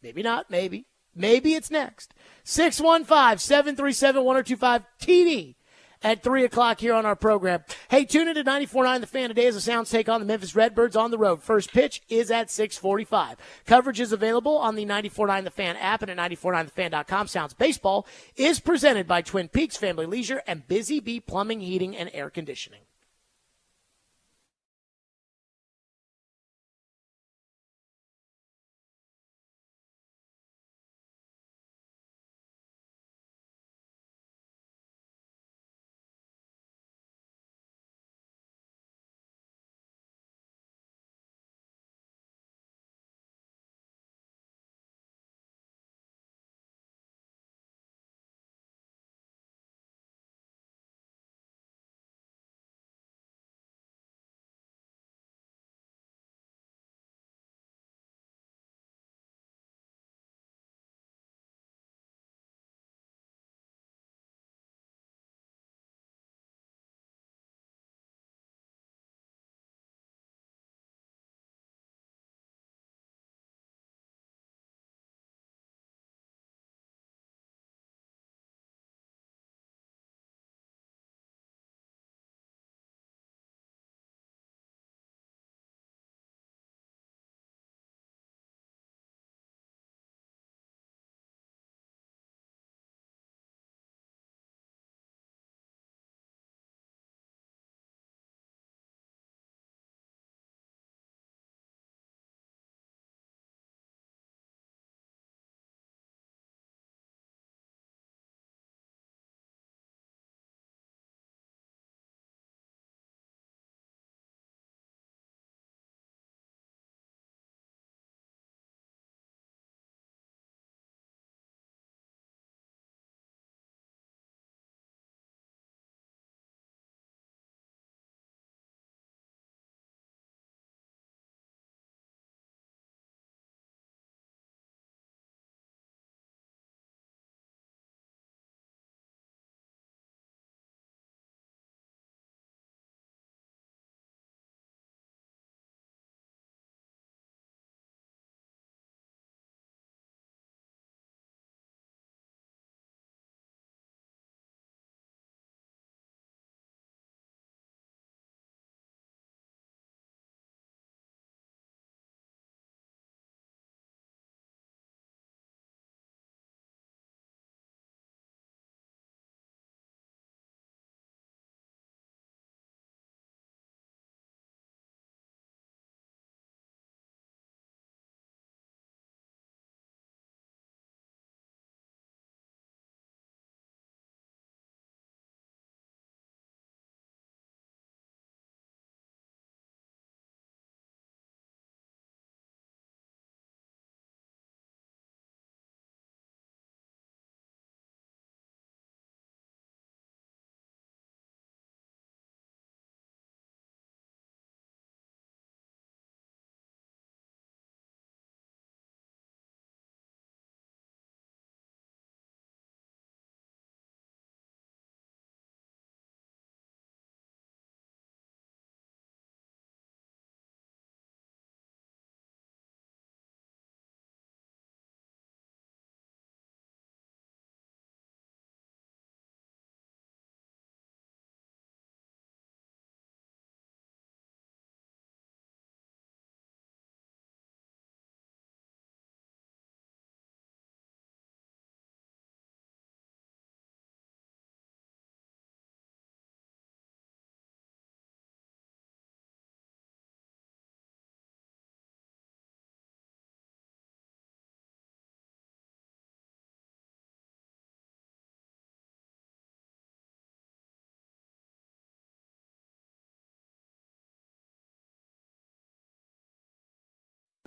Speaker 1: it's next. 615-737-1025 TD at 3 o'clock here on our program. Hey, tune in to 94.9 The Fan today as the Sounds take on the Memphis Redbirds on the road. First pitch is at 6:45. Coverage is available on the 94.9 The Fan app and at 949thefan.com. Sounds Baseball is presented by Twin Peaks Family Leisure and Busy Bee Plumbing, Heating, and Air Conditioning.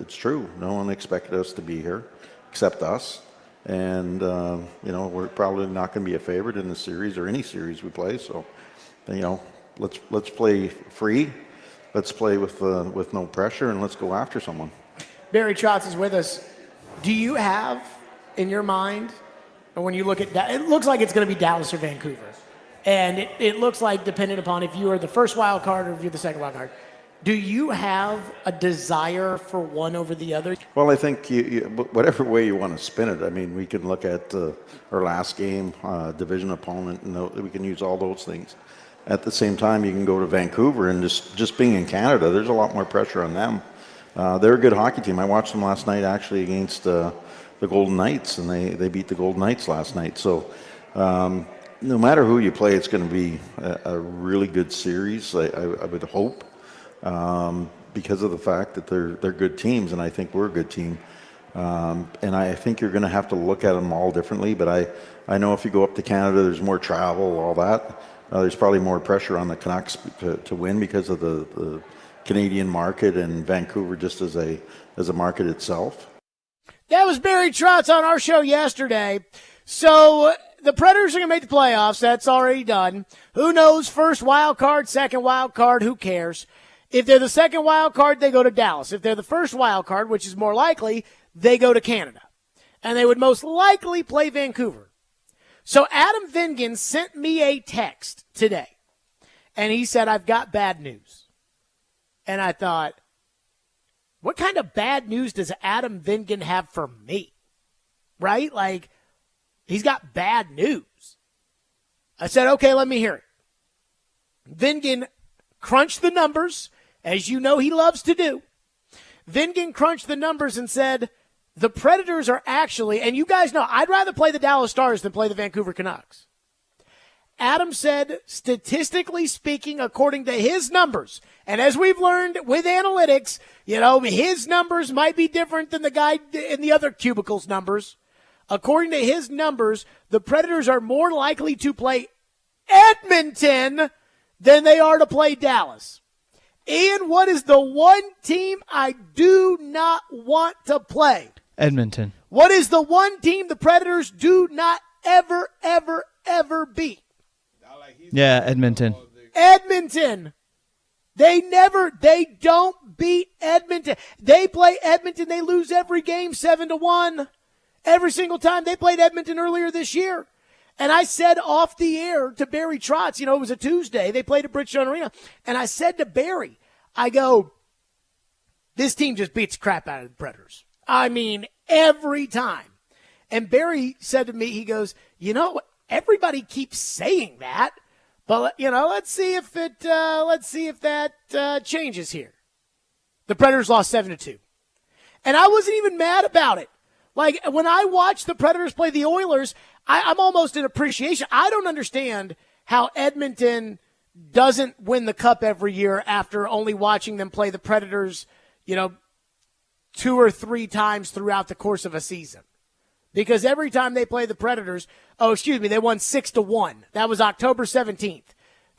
Speaker 7: it's true. No one expected us to be here except us. And, we're probably not going to be a favorite in the series or any series we play. So, let's play free. Let's play with no pressure, and let's go after someone.
Speaker 1: Barry Trotz is with us. Do you have in your mind, and when you look at that, it looks like it's going to be Dallas or Vancouver. And it looks like, depending upon if you are the first wild card or if you're the second wild card, do you have a desire for one over the other?
Speaker 7: Well, I think whatever way you want to spin it. I mean, we can look at our last game, division opponent, and we can use all those things. At the same time, you can go to Vancouver, and just being in Canada, there's a lot more pressure on them. They're a good hockey team. I watched them last night actually against the Golden Knights, and they beat the Golden Knights last night. So no matter who you play, it's going to be a really good series, I would hope. Because of the fact that they're good teams, and I think we're a good team. And I think you're going to have to look at them all differently. But I know if you go up to Canada, there's more travel, all that. There's probably more pressure on the Canucks to win because of the Canadian market and Vancouver just as a market itself.
Speaker 1: That was Barry Trotz on our show yesterday. So the Predators are going to make the playoffs. That's already done. Who knows? First wild card, second wild card, who cares? If they're the second wild card, they go to Dallas. If they're the first wild card, which is more likely, they go to Canada. And they would most likely play Vancouver. So Adam Vingan sent me a text today. And he said, I've got bad news. And I thought, what kind of bad news does Adam Vingan have for me? Right? Like, he's got bad news. I said, okay, let me hear it. Vingan crunched the numbers, as you know he loves to do. Vingan crunched the numbers and said, the Predators are actually, and you guys know, I'd rather play the Dallas Stars than play the Vancouver Canucks. Adam said, statistically speaking, according to his numbers, and as we've learned with analytics, his numbers might be different than the guy in the other cubicle's numbers. According to his numbers, the Predators are more likely to play Edmonton than they are to play Dallas. And what is the one team I do not want to play?
Speaker 2: Edmonton.
Speaker 1: What is the one team the Predators do not ever, ever, ever beat?
Speaker 2: Yeah, Edmonton.
Speaker 1: Edmonton. They don't beat Edmonton. They play Edmonton. They lose every game 7-1. Every single time they played Edmonton earlier this year. And I said off the air to Barry Trotz, it was a Tuesday. They played at Bridgestone Arena. And I said to Barry, I go, this team just beats the crap out of the Predators. I mean, every time. And Barry said to me, he goes, everybody keeps saying that. But, let's see if that changes here. The Predators lost 7-2. And I wasn't even mad about it. Like, when I watch the Predators play the Oilers, I'm almost in appreciation. I don't understand how Edmonton doesn't win the Cup every year after only watching them play the Predators, 2 or 3 times throughout the course of a season. Because every time they play the Predators, they won 6-1. That was October 17th.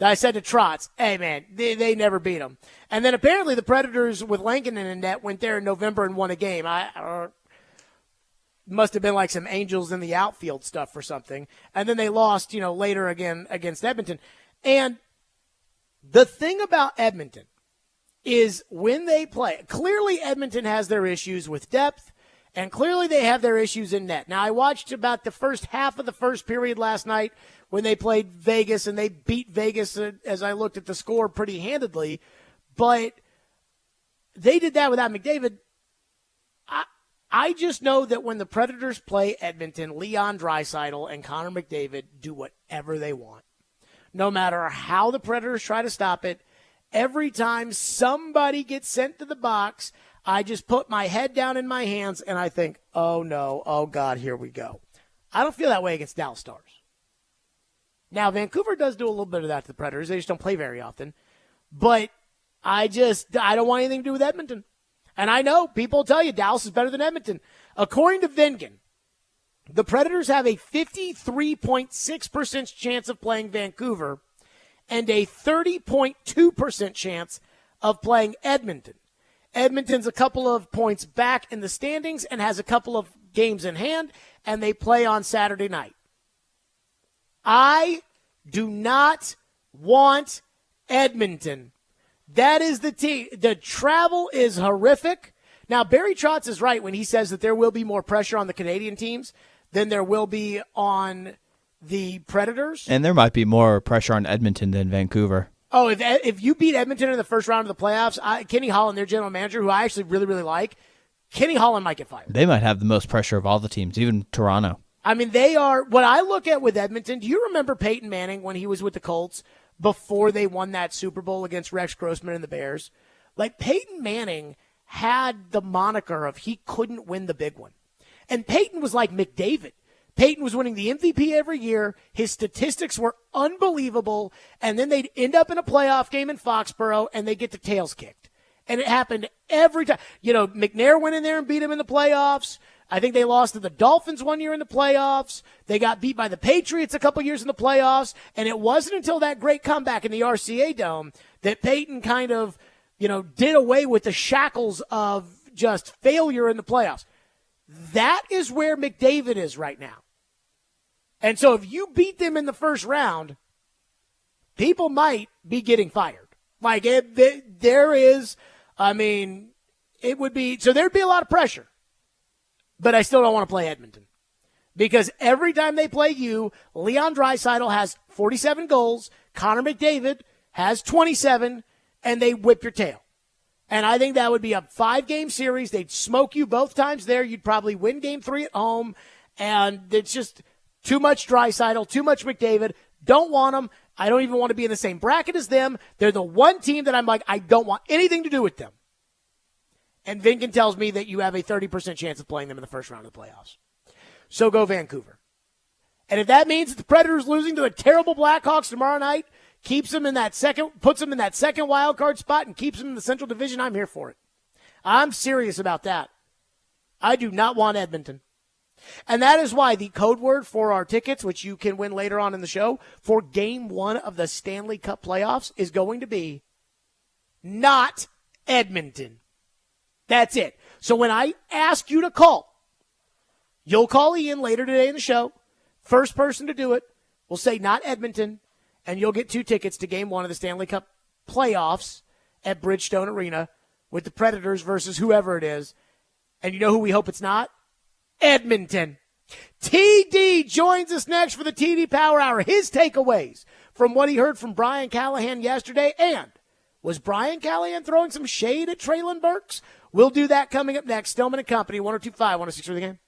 Speaker 1: I said to Trotz, hey, man, they never beat them. And then apparently the Predators with Lankinen in net went there in November and won a game. Must have been like some angels in the outfield stuff or something. And then they lost, later again against Edmonton. And the thing about Edmonton is when they play, clearly Edmonton has their issues with depth, and clearly they have their issues in net. Now, I watched about the first half of the first period last night when they played Vegas, and they beat Vegas, as I looked at the score, pretty handedly. But they did that without McDavid. I just know that when the Predators play Edmonton, Leon Draisaitl and Connor McDavid do whatever they want. No matter how the Predators try to stop it, every time somebody gets sent to the box, I just put my head down in my hands and I think, oh no, oh God, here we go. I don't feel that way against Dallas Stars. Now, Vancouver does do a little bit of that to the Predators. They just don't play very often. But I don't want anything to do with Edmonton. And I know people tell you Dallas is better than Edmonton. According to Vingan, the Predators have a 53.6% chance of playing Vancouver and a 30.2% chance of playing Edmonton. Edmonton's a couple of points back in the standings and has a couple of games in hand, and they play on Saturday night. I do not want Edmonton. That is the team. The travel is horrific. Now, Barry Trotz is right when he says that there will be more pressure on the Canadian teams than there will be on the Predators.
Speaker 2: And there might be more pressure on Edmonton than Vancouver.
Speaker 1: Oh, if you beat Edmonton in the first round of the playoffs, Kenny Holland, their general manager, who I actually really, really like, Kenny Holland might get fired.
Speaker 2: They might have the most pressure of all the teams, even Toronto.
Speaker 1: I mean, they are – what I look at with Edmonton, do you remember Peyton Manning when he was with the Colts before they won that Super Bowl against Rex Grossman and the Bears? Like, Peyton Manning had the moniker of he couldn't win the big one. And Peyton was like McDavid. Peyton was winning the MVP every year. His statistics were unbelievable. And then they'd end up in a playoff game in Foxborough, and they'd get their tails kicked. And it happened every time. You know, McNair went in there and beat him in the playoffs. I think they lost to the Dolphins one year in the playoffs. They got beat by the Patriots a couple years in the playoffs. And it wasn't until that great comeback in the RCA Dome that Peyton kind of, you know, did away with the shackles of just failure in the playoffs. That is where McDavid is right now. And so if you beat them in the first round, people might be getting fired. Like, there is, I mean, it would be, so there'd be a lot of pressure. But I still don't want to play Edmonton. Because every time they play you, Leon Draisaitl has 47 goals, Connor McDavid has 27, and they whip your tail. And I think that would be a 5-game series. They'd smoke you both times there. You'd probably win game 3 at home. And it's just too much Draisaitl, too much McDavid. Don't want them. I don't even want to be in the same bracket as them. They're the one team that I'm like, I don't want anything to do with them. And Vinkin tells me that you have a 30% chance of playing them in the first round of the playoffs. So go Vancouver. And if that means that the Predators losing to the terrible Blackhawks tomorrow night puts them in that second wild card spot and keeps them in the Central Division, I'm here for it. I'm serious about that. I do not want Edmonton. And that is why the code word for our tickets, which you can win later on in the show, for Game 1 of the Stanley Cup playoffs is going to be not Edmonton. That's it. So when I ask you to call, you'll call Ian later today in the show. First person to do it will say not Edmonton, and you'll get 2 tickets to Game 1 of the Stanley Cup playoffs at Bridgestone Arena with the Predators versus whoever it is. And you know who we hope it's not? Edmonton. TD joins us next for the TD Power Hour. His takeaways from what he heard from Brian Callahan yesterday. And was Brian Callahan throwing some shade at Traylon Burks? We'll do that coming up next. Stillman and Company, 102.5, 106 for the game.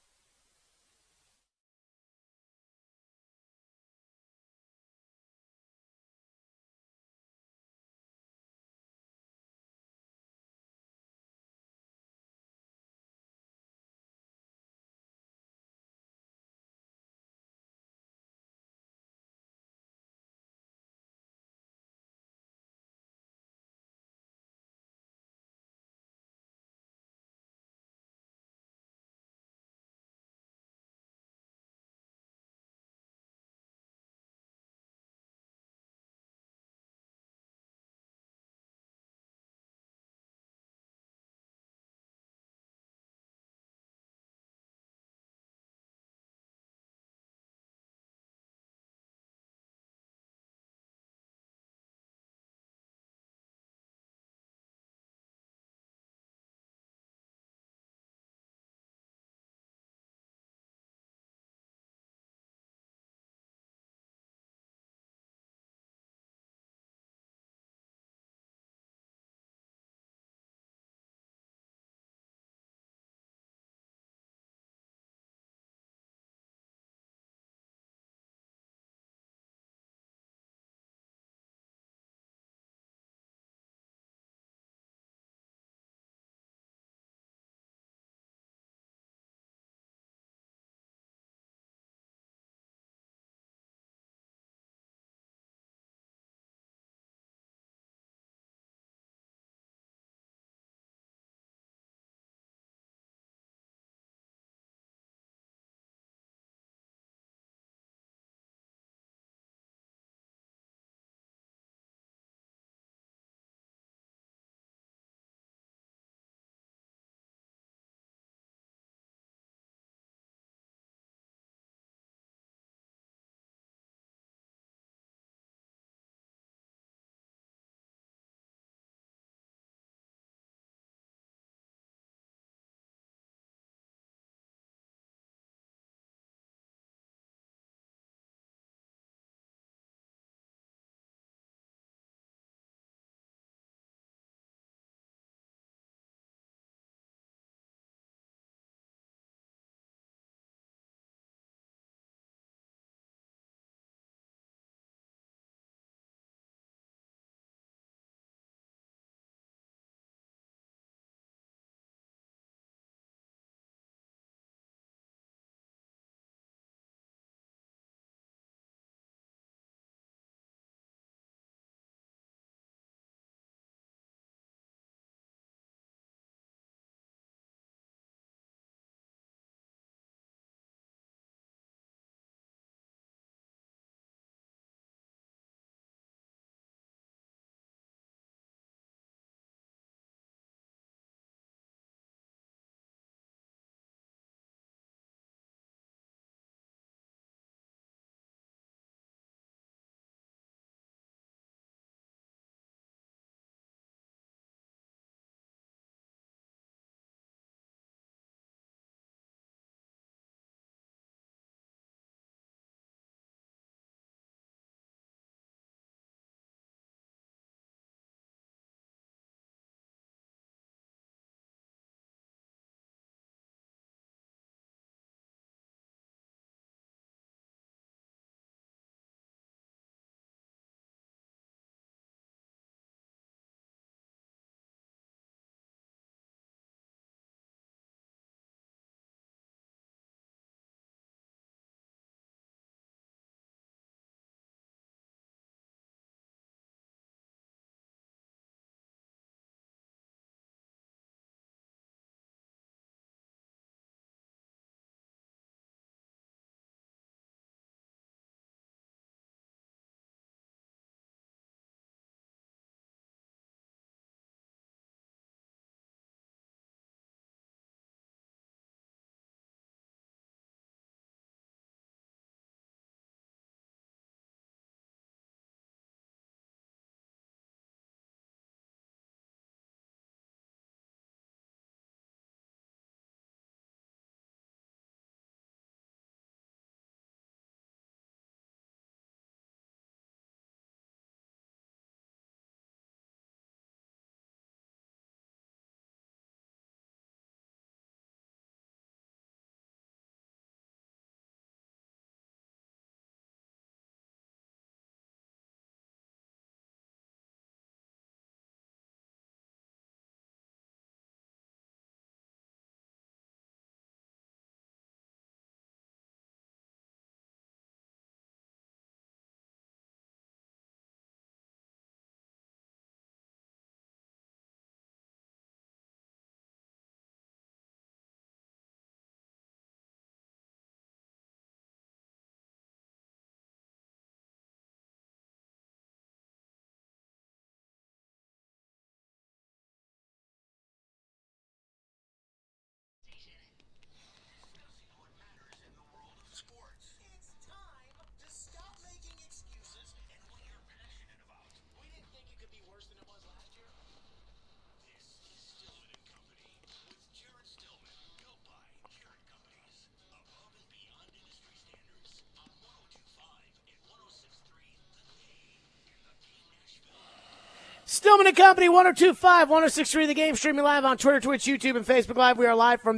Speaker 1: Stillman and Company, 102.5, 106.3 The Game, streaming live on Twitter, Twitch, YouTube, and Facebook Live. We are live from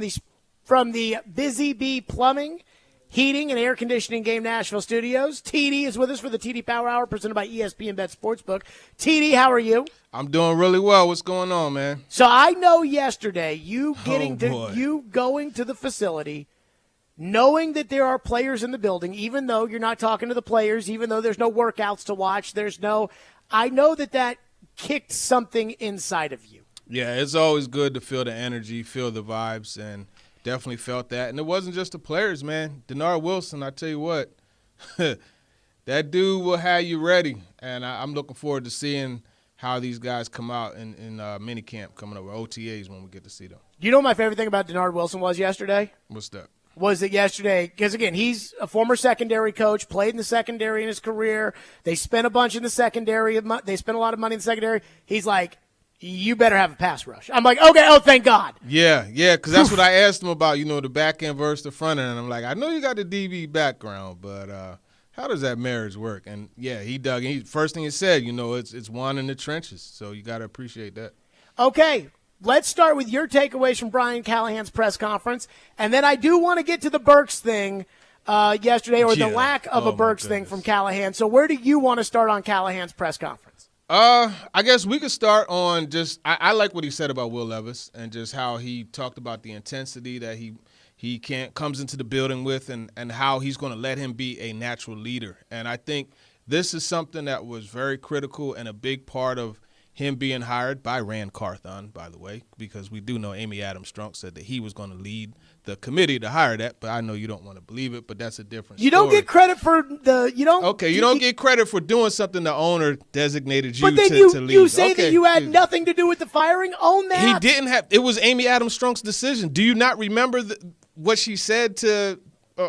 Speaker 1: the Busy Bee Plumbing, Heating, and Air Conditioning Game Nashville studios. TD is with us for the TD Power Hour presented by ESPN Bet Sportsbook. TD, how are you?
Speaker 8: I'm doing really well. What's going on, man?
Speaker 1: So I know yesterday you going to the facility, knowing that there are players in the building, even though you're not talking to the players, even though there's no workouts to watch, I know that kicked something inside of you.
Speaker 8: Yeah, it's always good to feel the energy, feel the vibes, and definitely felt that. And it wasn't just the players, man. Denard Wilson, I tell you what, that dude will have you ready. And I'm looking forward to seeing how these guys come out in minicamp coming up, or OTAs when we get to see them.
Speaker 1: You know what my favorite thing about Denard Wilson was yesterday?
Speaker 8: What's that?
Speaker 1: Was it yesterday? Because, again, he's a former secondary coach, played in the secondary in his career. They spent a bunch in the secondary. They spent a lot of money in the secondary. He's like, you better have a pass rush. I'm like, okay, thank God.
Speaker 8: Yeah, because that's what I asked him about, the back end versus the front end. And I'm like, I know you got the DB background, but how does that marriage work? And, yeah, he dug in. First thing he said, it's one in the trenches. So you got to appreciate that.
Speaker 1: Okay. Let's start with your takeaways from Brian Callahan's press conference, and then I do want to get to the Burks thing yesterday, or the lack of a Burks thing from Callahan. So where do you want to start on Callahan's press conference?
Speaker 8: I guess we could start on just I like what he said about Will Levis and just how he talked about the intensity that he comes into the building with and how he's going to let him be a natural leader. And I think this is something that was very critical and a big part of him being hired by Rand Carthon, by the way, because we do know Amy Adams-Strunk said that he was going to lead the committee to hire that, but I know you don't want to believe it, but that's a different story.
Speaker 1: You don't get credit for you don't get
Speaker 8: credit for doing something the owner designated you
Speaker 1: but then
Speaker 8: to lead.
Speaker 1: You say that you had nothing to do with the firing? Own that.
Speaker 8: He didn't have – it was Amy Adams-Strunk's decision. Do you not remember what she said to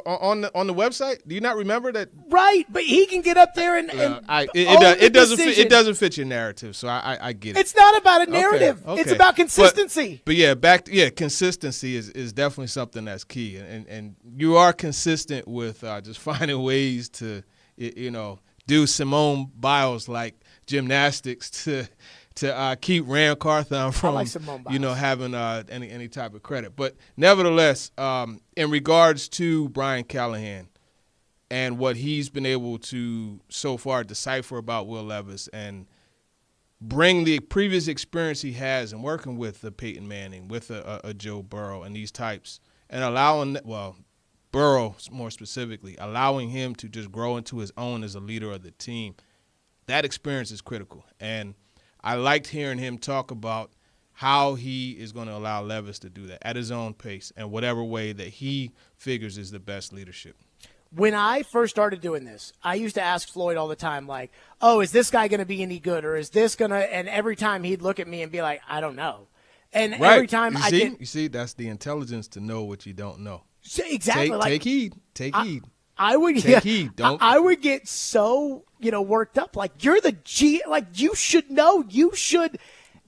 Speaker 8: on the website? Do you not remember that?
Speaker 1: Right, but he can get up there and
Speaker 8: it doesn't fit your narrative, so I get it.
Speaker 1: It's not about a narrative.
Speaker 8: Okay.
Speaker 1: It's about consistency.
Speaker 8: But consistency is definitely something that's key, and you are consistent with just finding ways to do Simone Biles like gymnastics to keep Rand Carthon from having any type of credit. But nevertheless, in regards to Brian Callahan and what he's been able to so far decipher about Will Levis and bring the previous experience he has in working with Peyton Manning, with a Joe Burrow and these types, and Burrow more specifically, allowing him to just grow into his own as a leader of the team, that experience is critical. And I liked hearing him talk about how he is going to allow Levis to do that at his own pace and whatever way that he figures is the best leadership.
Speaker 1: When I first started doing this, I used to ask Floyd all the time, like, is this guy going to be any good, or is this going to – and every time he'd look at me and be like, I don't know. And every time
Speaker 8: you see, that's the intelligence to know what you don't know.
Speaker 1: Exactly.
Speaker 8: Take heed. Take heed.
Speaker 1: I would
Speaker 8: take heed.
Speaker 1: I would get so worked up. Like, you're the G. Like, you should know. You should.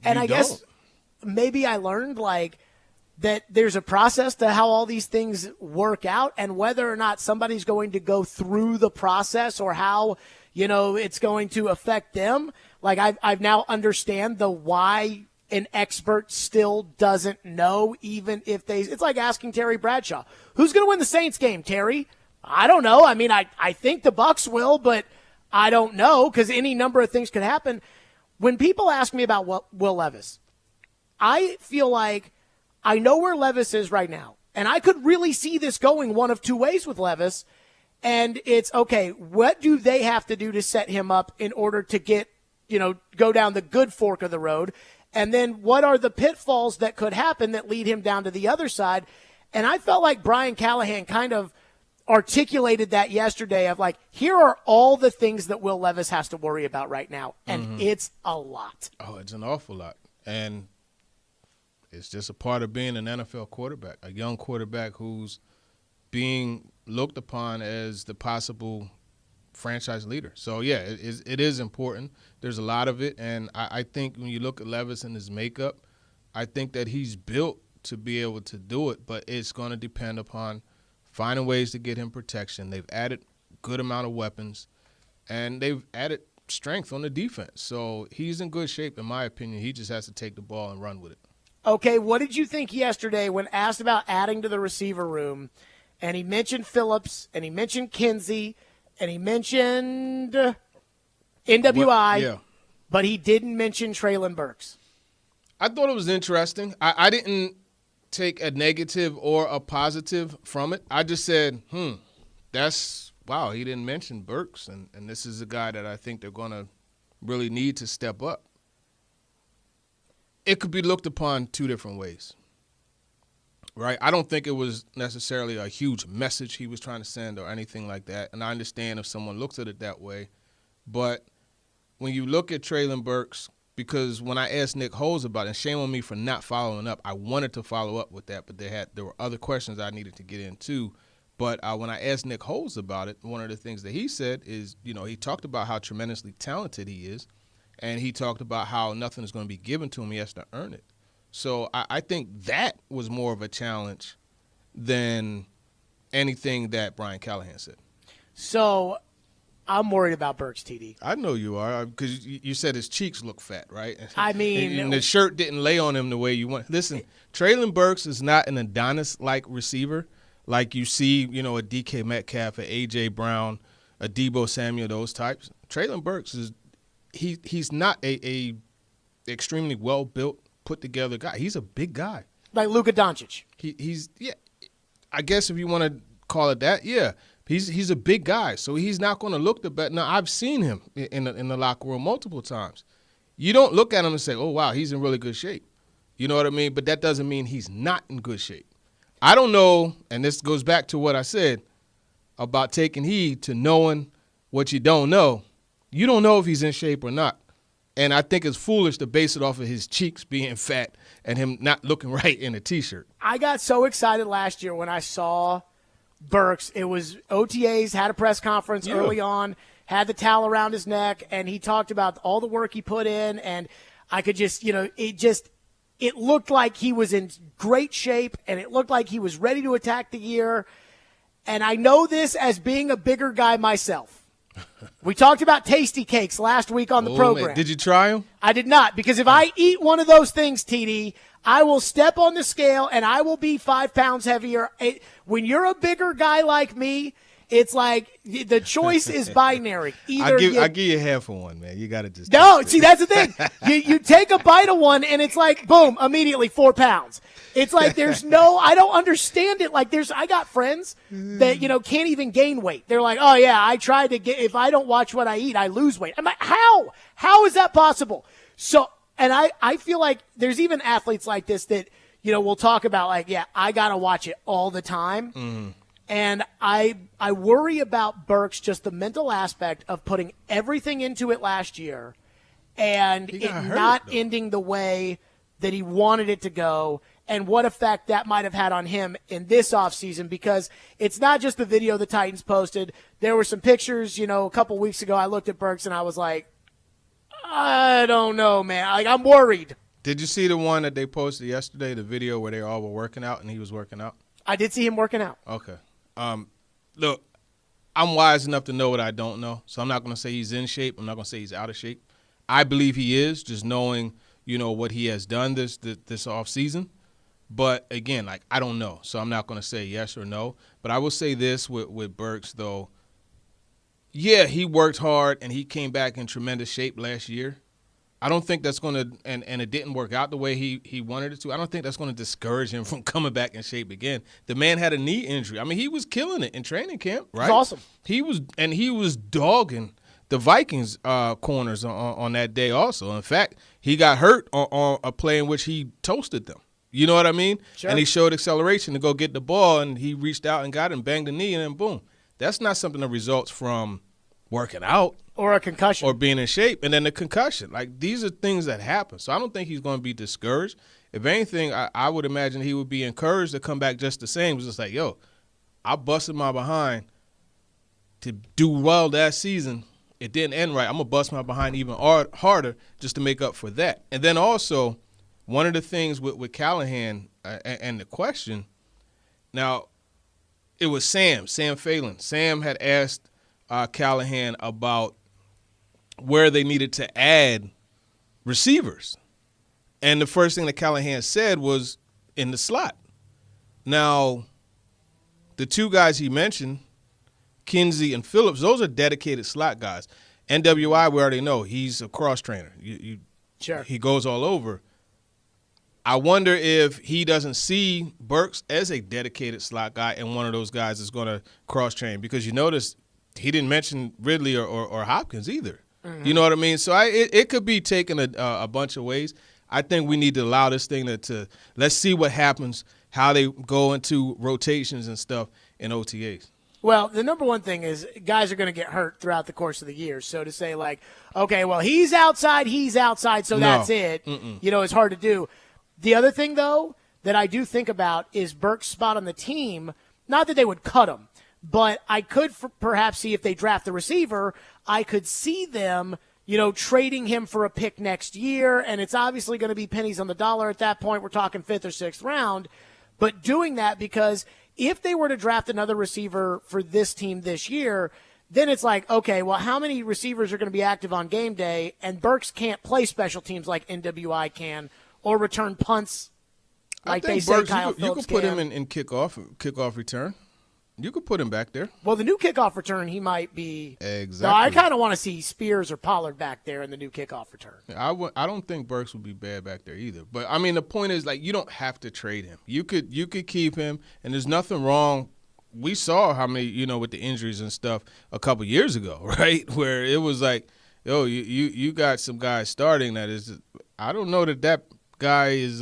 Speaker 1: And I guess maybe I learned that there's a process to how all these things work out, and whether or not somebody's going to go through the process or how it's going to affect them. Like, I've now understand the why an expert still doesn't know, even if it's like asking Terry Bradshaw, who's going to win the Saints game, Terry? I don't know. I mean, I think the Bucs will, but I don't know because any number of things could happen. When people ask me about Will Levis, I feel like I know where Levis is right now, and I could really see this going one of two ways with Levis, and it's, okay, what do they have to do to set him up in order to get, go down the good fork of the road, and then what are the pitfalls that could happen that lead him down to the other side? And I felt like Brian Callahan kind of articulated that yesterday of like, here are all the things that Will Levis has to worry about right now, and it's a lot.
Speaker 8: Oh, it's an awful lot. And it's just a part of being an NFL quarterback, a young quarterback who's being looked upon as the possible franchise leader. So, yeah, it is important. There's a lot of it, and I think when you look at Levis and his makeup, I think that he's built to be able to do it, but it's going to depend upon finding ways to get him protection. They've added a good amount of weapons, and they've added strength on the defense. So he's in good shape, in my opinion. He just has to take the ball and run with it.
Speaker 1: Okay, what did you think yesterday when asked about adding to the receiver room? And he mentioned Phillips, and he mentioned Kinsey, and he mentioned NWI, but he didn't mention Treylon Burks.
Speaker 8: I thought it was interesting. I didn't take a negative or a positive from it. I just said, wow, he didn't mention Burks, and this is a guy that I think they're going to really need to step up. It could be looked upon two different ways, right? I don't think it was necessarily a huge message he was trying to send or anything like that, and I understand if someone looks at it that way. But when you look at Treylon Burks, because when I asked Nick Holes about it, and shame on me for not following up, I wanted to follow up with that, but there were other questions I needed to get into. But when I asked Nick Holes about it, one of the things that he said is, he talked about how tremendously talented he is, and he talked about how nothing is going to be given to him. He has to earn it. So I think that was more of a challenge than anything that Brian Callahan said.
Speaker 1: So I'm worried about Burks, TD.
Speaker 8: I know you are, because you said his cheeks look fat, right?
Speaker 1: I mean,
Speaker 8: and the shirt didn't lay on him the way you want. Listen, Treylon Burks is not an Adonis-like receiver like you see, a DK Metcalf, a A.J. Brown, a Debo Samuel, those types. Treylon Burks he's not a extremely well-built, put-together guy. He's a big guy.
Speaker 1: Like Luka Doncic.
Speaker 8: He's I guess if you want to call it that, yeah. He's a big guy, so he's not going to look the best. Now, I've seen him in the locker room multiple times. You don't look at him and say, oh, wow, he's in really good shape. You know what I mean? But that doesn't mean he's not in good shape. I don't know, and this goes back to what I said about taking heed to knowing what you don't know. You don't know if he's in shape or not. And I think it's foolish to base it off of his cheeks being fat and him not looking right in a T-shirt.
Speaker 1: I got so excited last year when I saw Burks. It was OTAs, had a press conference early on, had the towel around his neck, and he talked about all the work he put in, and I could just, it looked like he was in great shape, and it looked like he was ready to attack the year. And I know this as being a bigger guy myself. We talked about tasty cakes last week on the program.
Speaker 8: Man. Did you try them?
Speaker 1: I did not, because if I eat one of those things, TD, I will step on the scale and I will be 5 pounds heavier. When you're a bigger guy like me, it's like the choice is binary.
Speaker 8: I'll give you half of one, man. You got to just.
Speaker 1: No, see, that's the thing. You take a bite of one and it's like, boom, immediately 4 pounds. It's like I don't understand it. Like I got friends that, can't even gain weight. They're like, oh yeah, I tried to if I don't watch what I eat, I lose weight. I'm like, how? How is that possible? So, and I feel like there's even athletes like this that, we'll talk about like, yeah, I got to watch it all the time. Mm-hmm. And I worry about Burks, just the mental aspect of putting everything into it last year and it not ending the way that he wanted it to go, and what effect that might have had on him in this offseason, because it's not just the video the Titans posted. There were some pictures, a couple weeks ago. I looked at Burks and I was like, I don't know, man. Like, I'm worried.
Speaker 8: Did you see the one that they posted yesterday, the video where they all were working out and he was working out?
Speaker 1: I did see him working out.
Speaker 8: Okay. Look, I'm wise enough to know what I don't know, so I'm not going to say he's in shape. I'm not going to say he's out of shape. I believe he is, just knowing, what he has done this offseason. But, again, I don't know, so I'm not going to say yes or no. But I will say this with Burks, though. Yeah, he worked hard, and he came back in tremendous shape last year. I don't think that's going to – and it didn't work out the way he wanted it to. I don't think that's going to discourage him from coming back in shape again. The man had a knee injury. I mean, he was killing it in training camp, right?
Speaker 1: It's awesome.
Speaker 8: He was dogging the Vikings corners on that day also. In fact, he got hurt on a play in which he toasted them. You know what I mean?
Speaker 1: Sure.
Speaker 8: And he showed acceleration to go get the ball, and he reached out and got it and banged the knee, and then boom. That's not something that results from working out.
Speaker 1: Or a concussion.
Speaker 8: Or being in shape. And then the concussion. These are things that happen. So I don't think he's going to be discouraged. If anything, I would imagine he would be encouraged to come back just the same. It's just like, yo, I busted my behind to do well that season. It didn't end right. I'm going to bust my behind even harder just to make up for that. And then also, one of the things with Callahan and the question, now, it was Sam Phelan. Sam had asked Callahan about where they needed to add receivers. And the first thing that Callahan said was in the slot. Now, the two guys he mentioned, Kinsey and Phillips, those are dedicated slot guys. NWI, we already know, he's a cross trainer.
Speaker 1: Sure.
Speaker 8: He goes all over. I wonder if he doesn't see Burks as a dedicated slot guy and one of those guys is going to cross train, because you notice he didn't mention Ridley or Hopkins either. Mm-hmm. You know what I mean? So it could be taken a bunch of ways. I think we need to allow this thing to let's see what happens, how they go into rotations and stuff in OTAs.
Speaker 1: Well, the number one thing is guys are going to get hurt throughout the course of the year. So to say, like, okay, well, he's outside, so that's it. Mm-mm. You know, it's hard to do. The other thing, though, that I do think about is Burke's spot on the team. Not that they would cut him, but I could perhaps see if they draft the receiver, I could see them, you know, trading him for a pick next year. And it's obviously going to be pennies on the dollar at that point. We're talking 5th or 6th round. But doing that, because if they were to draft another receiver for this team this year, then it's like, okay, well, how many receivers are going to be active on game day? And Burks can't play special teams like NWI can, or return punts like they say Kyle Phillips can.
Speaker 8: You could put him in kickoff return. You could put him back there.
Speaker 1: Well, the new kickoff return, he might be.
Speaker 8: Exactly.
Speaker 1: No, I kind of want to see Spears or Pollard back there in the new kickoff return.
Speaker 8: I don't think Burks would be bad back there either. But, I mean, the point is, like, you don't have to trade him. You could keep him, and there's nothing wrong. We saw how many, you know, with the injuries and stuff a couple years ago, right, where it was like, yo, you got some guys starting that is – I don't know that guy is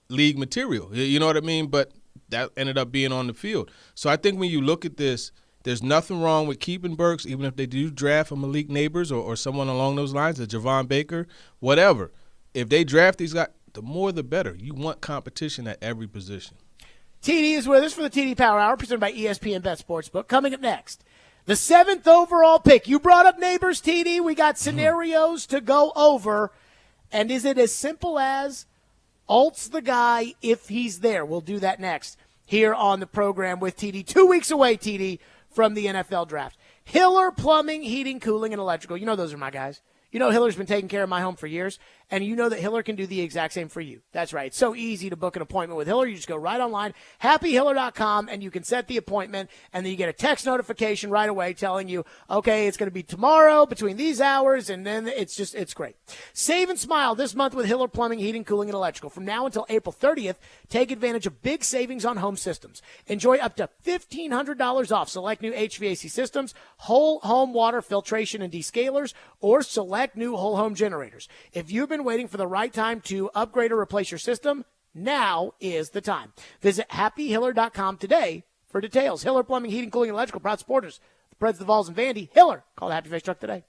Speaker 8: league material. You know what I mean? But that ended up being on the field. So I think when you look at this, there's nothing wrong with keeping Burks, even if they do draft a Malik Neighbors or someone along those lines, a Javon Baker, whatever. If they draft these guys, the more the better. You want competition at every position.
Speaker 1: TD is with us for the TD Power Hour, presented by ESPN Bet Sportsbook. Coming up next, the 7th overall pick. You brought up Neighbors, TD. We got scenarios to go over. And is it as simple as Alt's the guy if he's there? We'll do that next here on the program with TD. 2 weeks away, TD, from the NFL draft. Hiller Plumbing, Heating, Cooling, and Electrical. You know those are my guys. You know Hiller's been taking care of my home for years, and you know that Hiller can do the exact same for you. That's right. It's so easy to book an appointment with Hiller. You just go right online, happyhiller.com, and you can set the appointment, and then you get a text notification right away telling you, okay, it's going to be tomorrow between these hours, and then it's great. Save and smile this month with Hiller Plumbing, Heating, Cooling, and Electrical. From now until April 30th, take advantage of big savings on home systems. Enjoy up to $1,500 off select new HVAC systems, whole home water filtration and descalers, or select new whole home generators. If you've been waiting for the right time to upgrade or replace your system, now is the time. Visit happyhiller.com today for details. Hiller Plumbing, Heating, Cooling, and Electrical, proud supporters. The Preds, the Vols, and Vandy. Hiller. Call the Happy Face Truck today.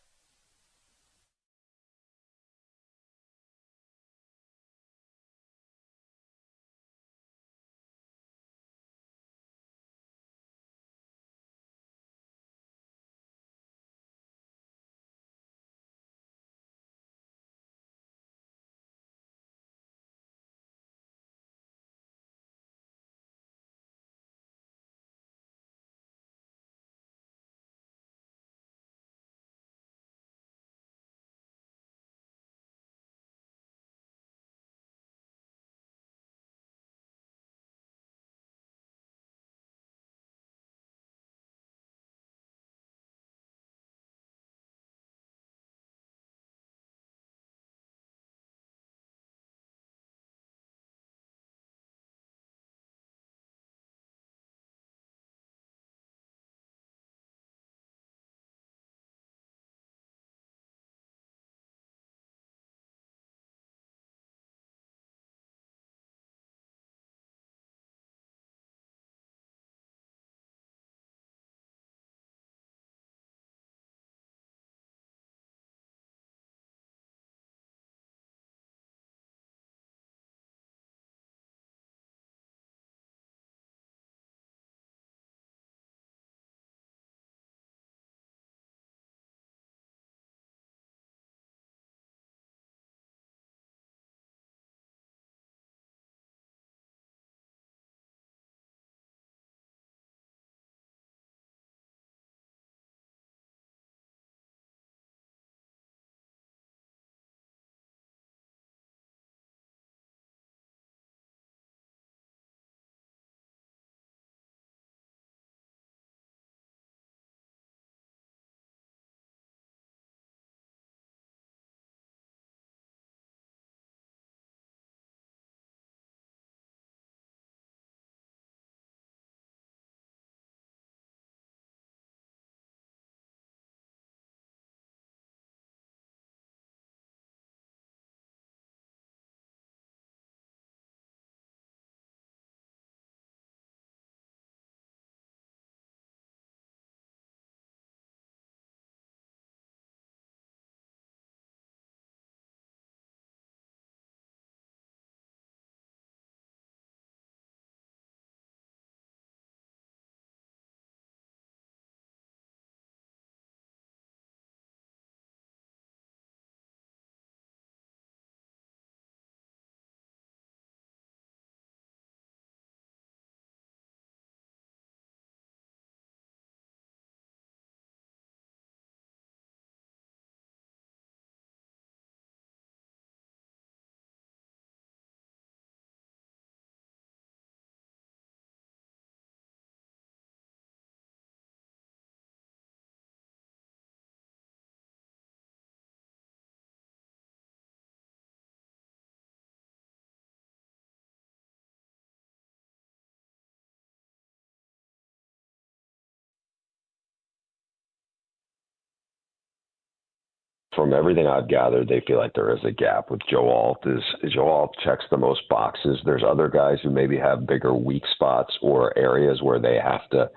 Speaker 9: from everything I've gathered, they feel like there is a gap with Joe Alt. Joe Alt checks the most boxes. There's other guys who maybe have bigger weak spots or areas where they have to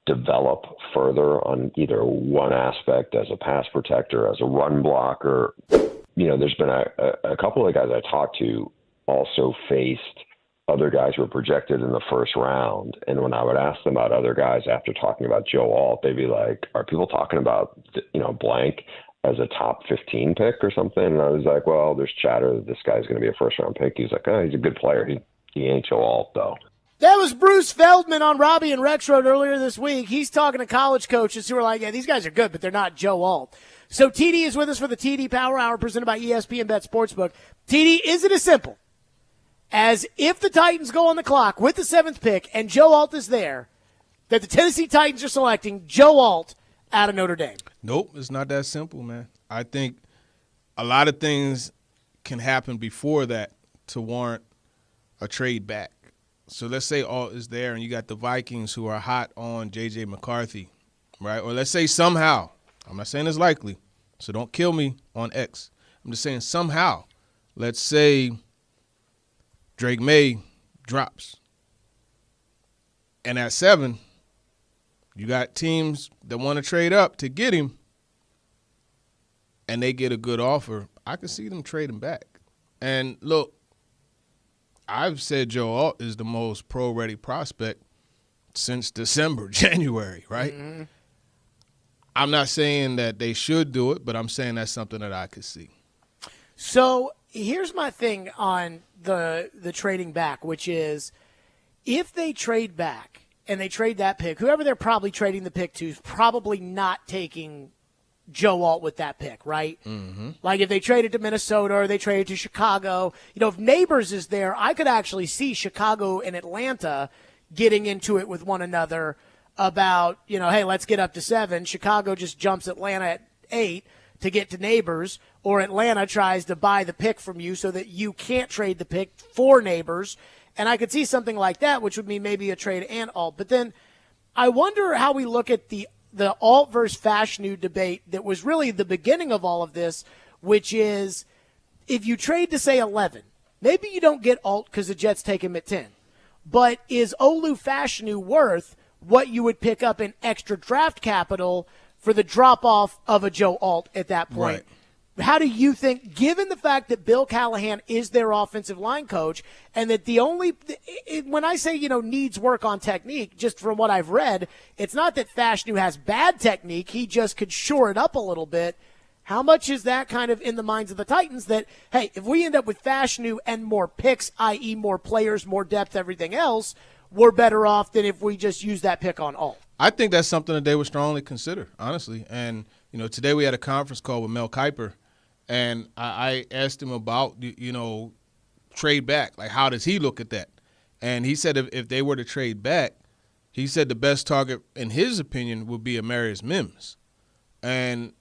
Speaker 9: develop further on either one aspect as a pass protector, as a run blocker. There's been a couple of guys I talked to also faced other guys who were projected in the first round. And when I would ask them about other guys after talking about Joe Alt, they'd be like, are people talking about, blank as a top 15 pick or something? And I was like, well, there's chatter that this guy's going to be a first round pick. He's like, oh, he's a good player. He ain't Joe Alt, though.
Speaker 1: That was Bruce Feldman on Robbie and Rexroad earlier this week. He's talking to college coaches who are like, yeah, these guys are good, but they're not Joe Alt. So TD is with us for the TD Power Hour presented by ESPN Bet Sportsbook. TD, is it as simple as if the Titans go on the clock with the 7th pick and Joe Alt is there, that the Tennessee Titans are selecting Joe Alt out of Notre Dame?
Speaker 8: Nope, it's not that simple, man. I think a lot of things can happen before that to warrant a trade back. So let's say Alt is there and you got the Vikings who are hot on JJ McCarthy, right? Or let's say somehow, I'm not saying it's likely, so don't kill me on X. I'm just saying somehow, let's say Drake May drops. And at 7, you got teams that want to trade up to get him, and they get a good offer. I can see them trading back. And look, I've said Joe Alt is the most pro-ready prospect since December, January, right? Mm-hmm. I'm not saying that they should do it, but I'm saying that's something that I could see.
Speaker 1: So here's my thing on the trading back, which is if they trade back and they trade that pick, whoever they're probably trading the pick to is probably not taking Joe Alt with that pick, right? Mm-hmm. Like if they traded to Minnesota or they traded to Chicago, if Neighbors is there, I could actually see Chicago and Atlanta getting into it with one another about, hey, let's get up to 7. Chicago just jumps Atlanta at 8 to get to Neighbors, or Atlanta tries to buy the pick from you so that you can't trade the pick for Neighbors. And I could see something like that, which would mean maybe a trade and Alt. But then I wonder how we look at the Alt versus Fashanu debate that was really the beginning of all of this, which is if you trade to, say, 11, maybe you don't get Alt because the Jets take him at 10. But is Olu Fashanu worth what you would pick up in extra draft capital for the drop-off of a Joe Alt at that point? Right. How do you think, given the fact that Bill Callahan is their offensive line coach, and that when I say, needs work on technique, just from what I've read, it's not that Fashanu has bad technique, he just could shore it up a little bit. How much is that kind of in the minds of the Titans that, hey, if we end up with Fashanu and more picks, i.e. more players, more depth, everything else, we're better off than if we just use that pick on Alt?
Speaker 8: I think that's something that they would strongly consider, honestly. And, today we had a conference call with Mel Kiper, and I asked him about, trade back. Like, how does he look at that? And he said if they were to trade back, he said the best target, in his opinion, would be Amarius Mims. And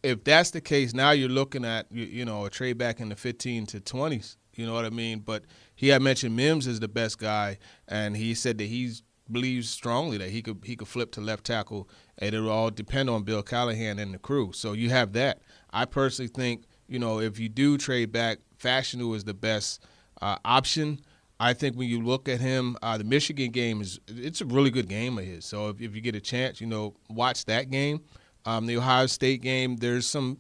Speaker 8: if that's the case, now you're looking at, a trade back in the 15 to 20s. You know what I mean? But he had mentioned Mims is the best guy, and he said that he believes strongly that he could flip to left tackle, and it'll all depend on Bill Callahan and the crew. So you have that. I personally think, if you do trade back, Fashanu is the best option. I think when you look at him, the Michigan game it's a really good game of his. So if you get a chance, watch that game. The Ohio State game, there's some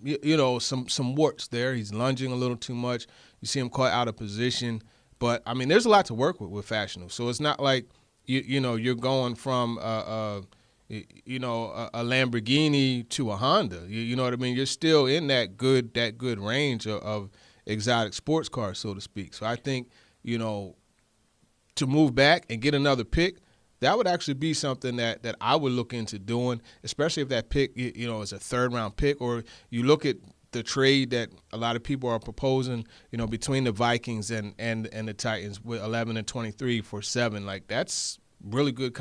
Speaker 8: warts there. He's lunging a little too much. You see him caught out of position. But, there's a lot to work with Fashanu. So it's not like, you're going from a Lamborghini to a Honda. You know what I mean? You're still in that good range of exotic sports cars, so to speak. So I think, to move back and get another pick, that would actually be something that I would look into doing, especially if that pick, is a third-round pick, or you look at the trade that a lot of people are proposing, between the Vikings and the Titans with 11 and 23 for 7. Like, that's really good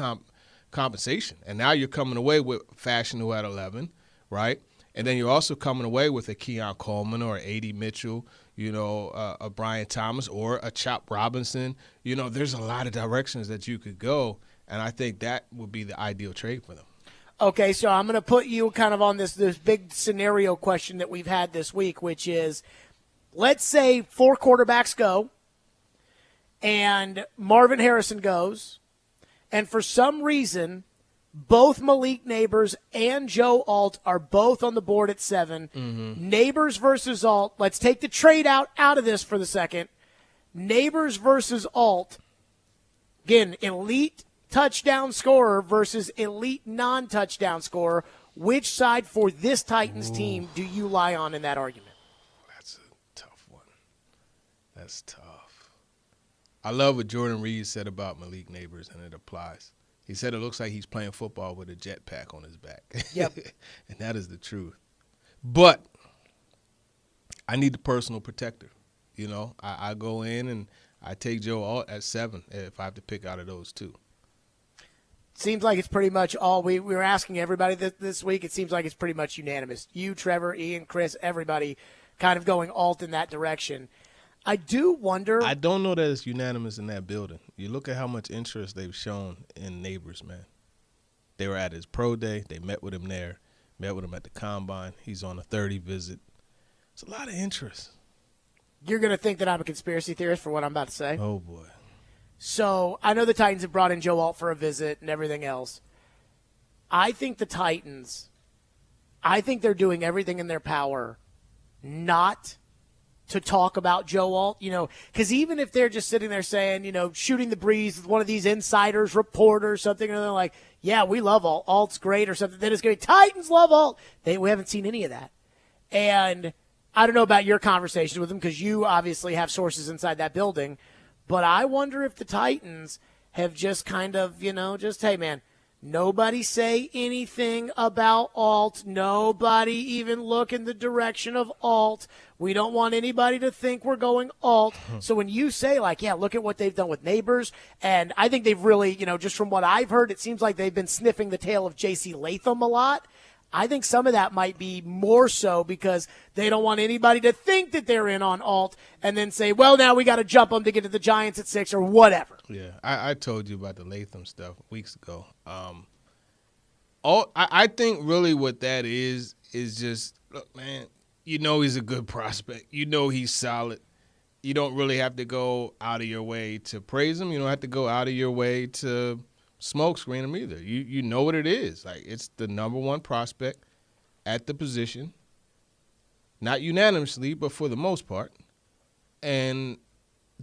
Speaker 8: compensation. And now you're coming away with Fashanu at 11, right? And then you're also coming away with a Keon Coleman or A.D. Mitchell, a Brian Thomas or a Chop Robinson. There's a lot of directions that you could go. And I think that would be the ideal trade for them.
Speaker 1: Okay, so I'm going to put you kind of on this big scenario question that we've had this week, which is, let's say 4 quarterbacks go, and Marvin Harrison goes, and for some reason, both Malik Neighbors and Joe Alt are both on the board at 7.
Speaker 8: Mm-hmm.
Speaker 1: Neighbors versus Alt. Let's take the trade out of this for the second. Neighbors versus Alt. Again, elite touchdown scorer versus elite non-touchdown scorer. Which side for this Titans team do you lie on in that argument?
Speaker 8: That's a tough one. That's tough. I love what Jordan Reed said about Malik Neighbors, and it applies. He said it looks like he's playing football with a jetpack on his back.
Speaker 1: Yep.
Speaker 8: And that is the truth. But I need the personal protector. You know, I go in and I take Joe Alt at 7 if I have to pick out of those two.
Speaker 1: Seems like it's pretty much all we were asking everybody this week. It seems like it's pretty much unanimous. You, Trevor, Ian, Chris, everybody kind of going Alt in that direction. I do wonder.
Speaker 8: I don't know that it's unanimous in that building. You look at how much interest they've shown in Neighbors, man. They were at his pro day. They met with him there, met with him at the combine. He's on a 30 visit. It's a lot of interest.
Speaker 1: You're going to think that I'm a conspiracy theorist for what I'm about to say.
Speaker 8: Oh, boy.
Speaker 1: So I know the Titans have brought in Joe Alt for a visit and everything else. I think the Titans, they're doing everything in their power not to talk about Joe Alt, because even if they're just sitting there saying, shooting the breeze with one of these insiders, reporters, something, and they're like, yeah, we love Alt. Alt's great or something. Then it's going to be Titans love Alt. We haven't seen any of that. And I don't know about your conversations with them because you obviously have sources inside that building. But I wonder if the Titans have just kind of, hey, man, nobody say anything about Alt. Nobody even look in the direction of Alt. We don't want anybody to think we're going Alt. So when you say, look at what they've done with Neighbors, and I think they've really, just from what I've heard, it seems like they've been sniffing the tail of J.C. Latham a lot. I think some of that might be more so because they don't want anybody to think that they're in on Alt and then say, well, now we got to jump them to get to the Giants at 6 or whatever.
Speaker 8: Yeah, I told you about the Latham stuff weeks ago. I think really what that is just, look, man, he's a good prospect. He's solid. You don't really have to go out of your way to praise him. You don't have to go out of your way to smoke screen him either. You know what it is. It's the number one prospect at the position, not unanimously, but for the most part. And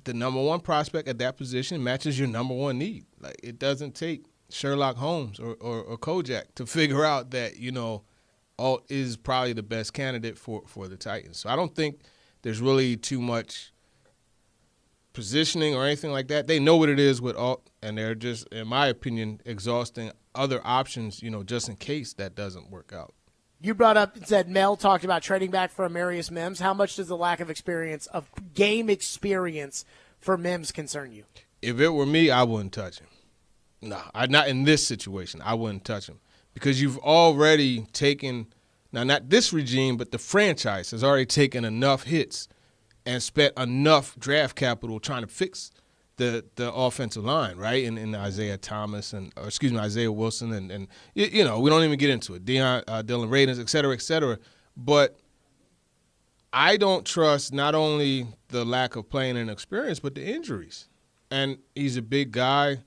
Speaker 8: the number one prospect at that position matches your number one need. It doesn't take Sherlock Holmes or Kojak to figure out that, Alt is probably the best candidate for the Titans. So I don't think there's really too much positioning or anything like that. They know what it is with Alt, and they're just, in my opinion, exhausting other options, just in case that doesn't work out.
Speaker 1: You brought up and said Mel talked about trading back for Amarius Mims. How much does the lack of game experience for Mims concern you?
Speaker 8: If it were me, I wouldn't touch him. No, not in this situation. I wouldn't touch him because you've already taken, now not this regime, but the franchise has already taken enough hits and spent enough draft capital trying to fix the offensive line, right? And Isaiah Wilson, and we don't even get into it. Dylan Radins, et cetera, but I don't trust not only the lack of playing and experience, but the injuries. And he's a big guy.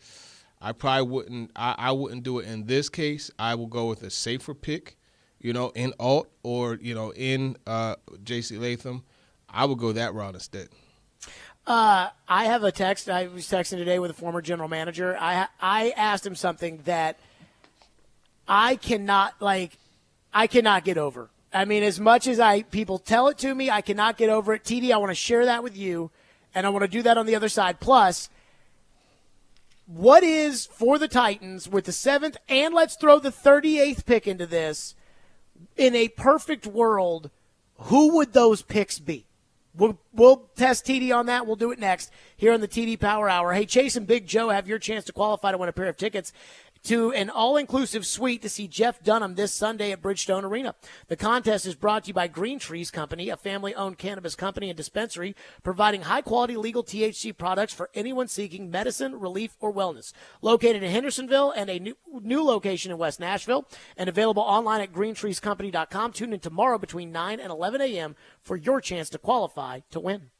Speaker 8: I probably wouldn't. I wouldn't do it in this case. I will go with a safer pick, in Alt or in J.C. Latham. I would go that route instead.
Speaker 1: I have a text. I was texting today with a former general manager. I asked him something that I cannot get over. I mean, as much as people tell it to me, I cannot get over it. TD, I want to share that with you, and I want to do that on the other side. Plus, what is for the Titans with the 7th, and let's throw the 38th pick into this, in a perfect world, who would those picks be? We'll test TD on that. We'll do it next here on the TD Power Hour. Hey, Chase and Big Joe have your chance to qualify to win a pair of tickets to an all-inclusive suite to see Jeff Dunham this Sunday at Bridgestone Arena. The contest is brought to you by Green Trees Company, a family-owned cannabis company and dispensary providing high-quality legal THC products for anyone seeking medicine, relief, or wellness. Located in Hendersonville and a new location in West Nashville, and available online at greentreescompany.com. Tune in tomorrow between 9 and 11 a.m. for your chance to qualify to win.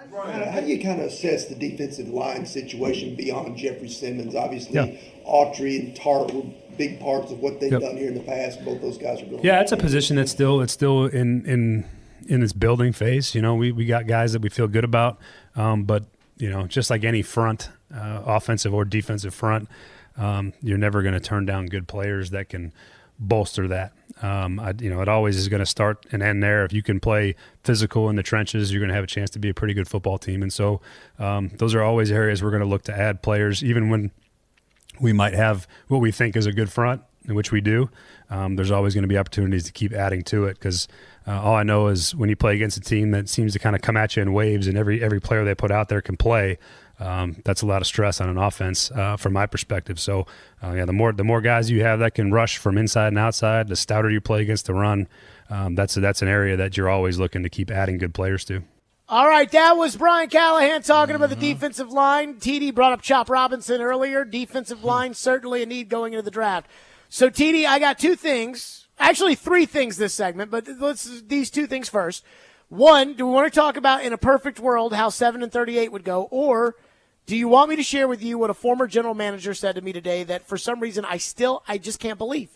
Speaker 10: How do you kind of assess the defensive line situation beyond Jeffrey Simmons? Obviously, Autry and Tart were big parts of what they've done here in the past. Both those guys are going.
Speaker 4: Yeah, it's a position that's still in its building phase. You know, we got guys that we feel good about, but you know, just like any front, offensive or defensive front, you're never going to turn down good players that can bolster that. It always is going to start and end there. If you can play physical in the trenches, you're going to have a chance to be a pretty good football team. And so those are always areas we're going to look to add players, even when we might have what we think is a good front, which we do. There's always going to be opportunities to keep adding to it, because all I know is when you play against a team that seems to kind of come at you in waves and every player they put out there can play, that's a lot of stress on an offense from my perspective. So, the more guys you have that can rush from inside and outside, the stouter you play against the run, that's an area that you're always looking to keep adding good players to.
Speaker 1: All right, that was Brian Callahan talking about the defensive line. TD brought up Chop Robinson earlier. Defensive line, certainly a need going into the draft. So, TD, I got two things. Actually, three things this segment, but these two things first. One, do we want to talk about, in a perfect world, how 7-38 would go, or do you want me to share with you what a former general manager said to me today that for some reason I just can't believe?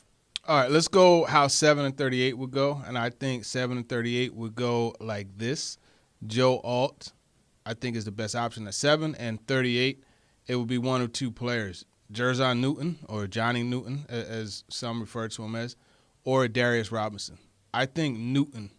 Speaker 8: All right, let's go how 7-38 would go, and I think 7-38 would go like this. Joe Alt, I think, is the best option at 7, and 38, it would be one of two players, Jerzon Newton, or Johnny Newton, as some refer to him as, or Darius Robinson. I think Newton,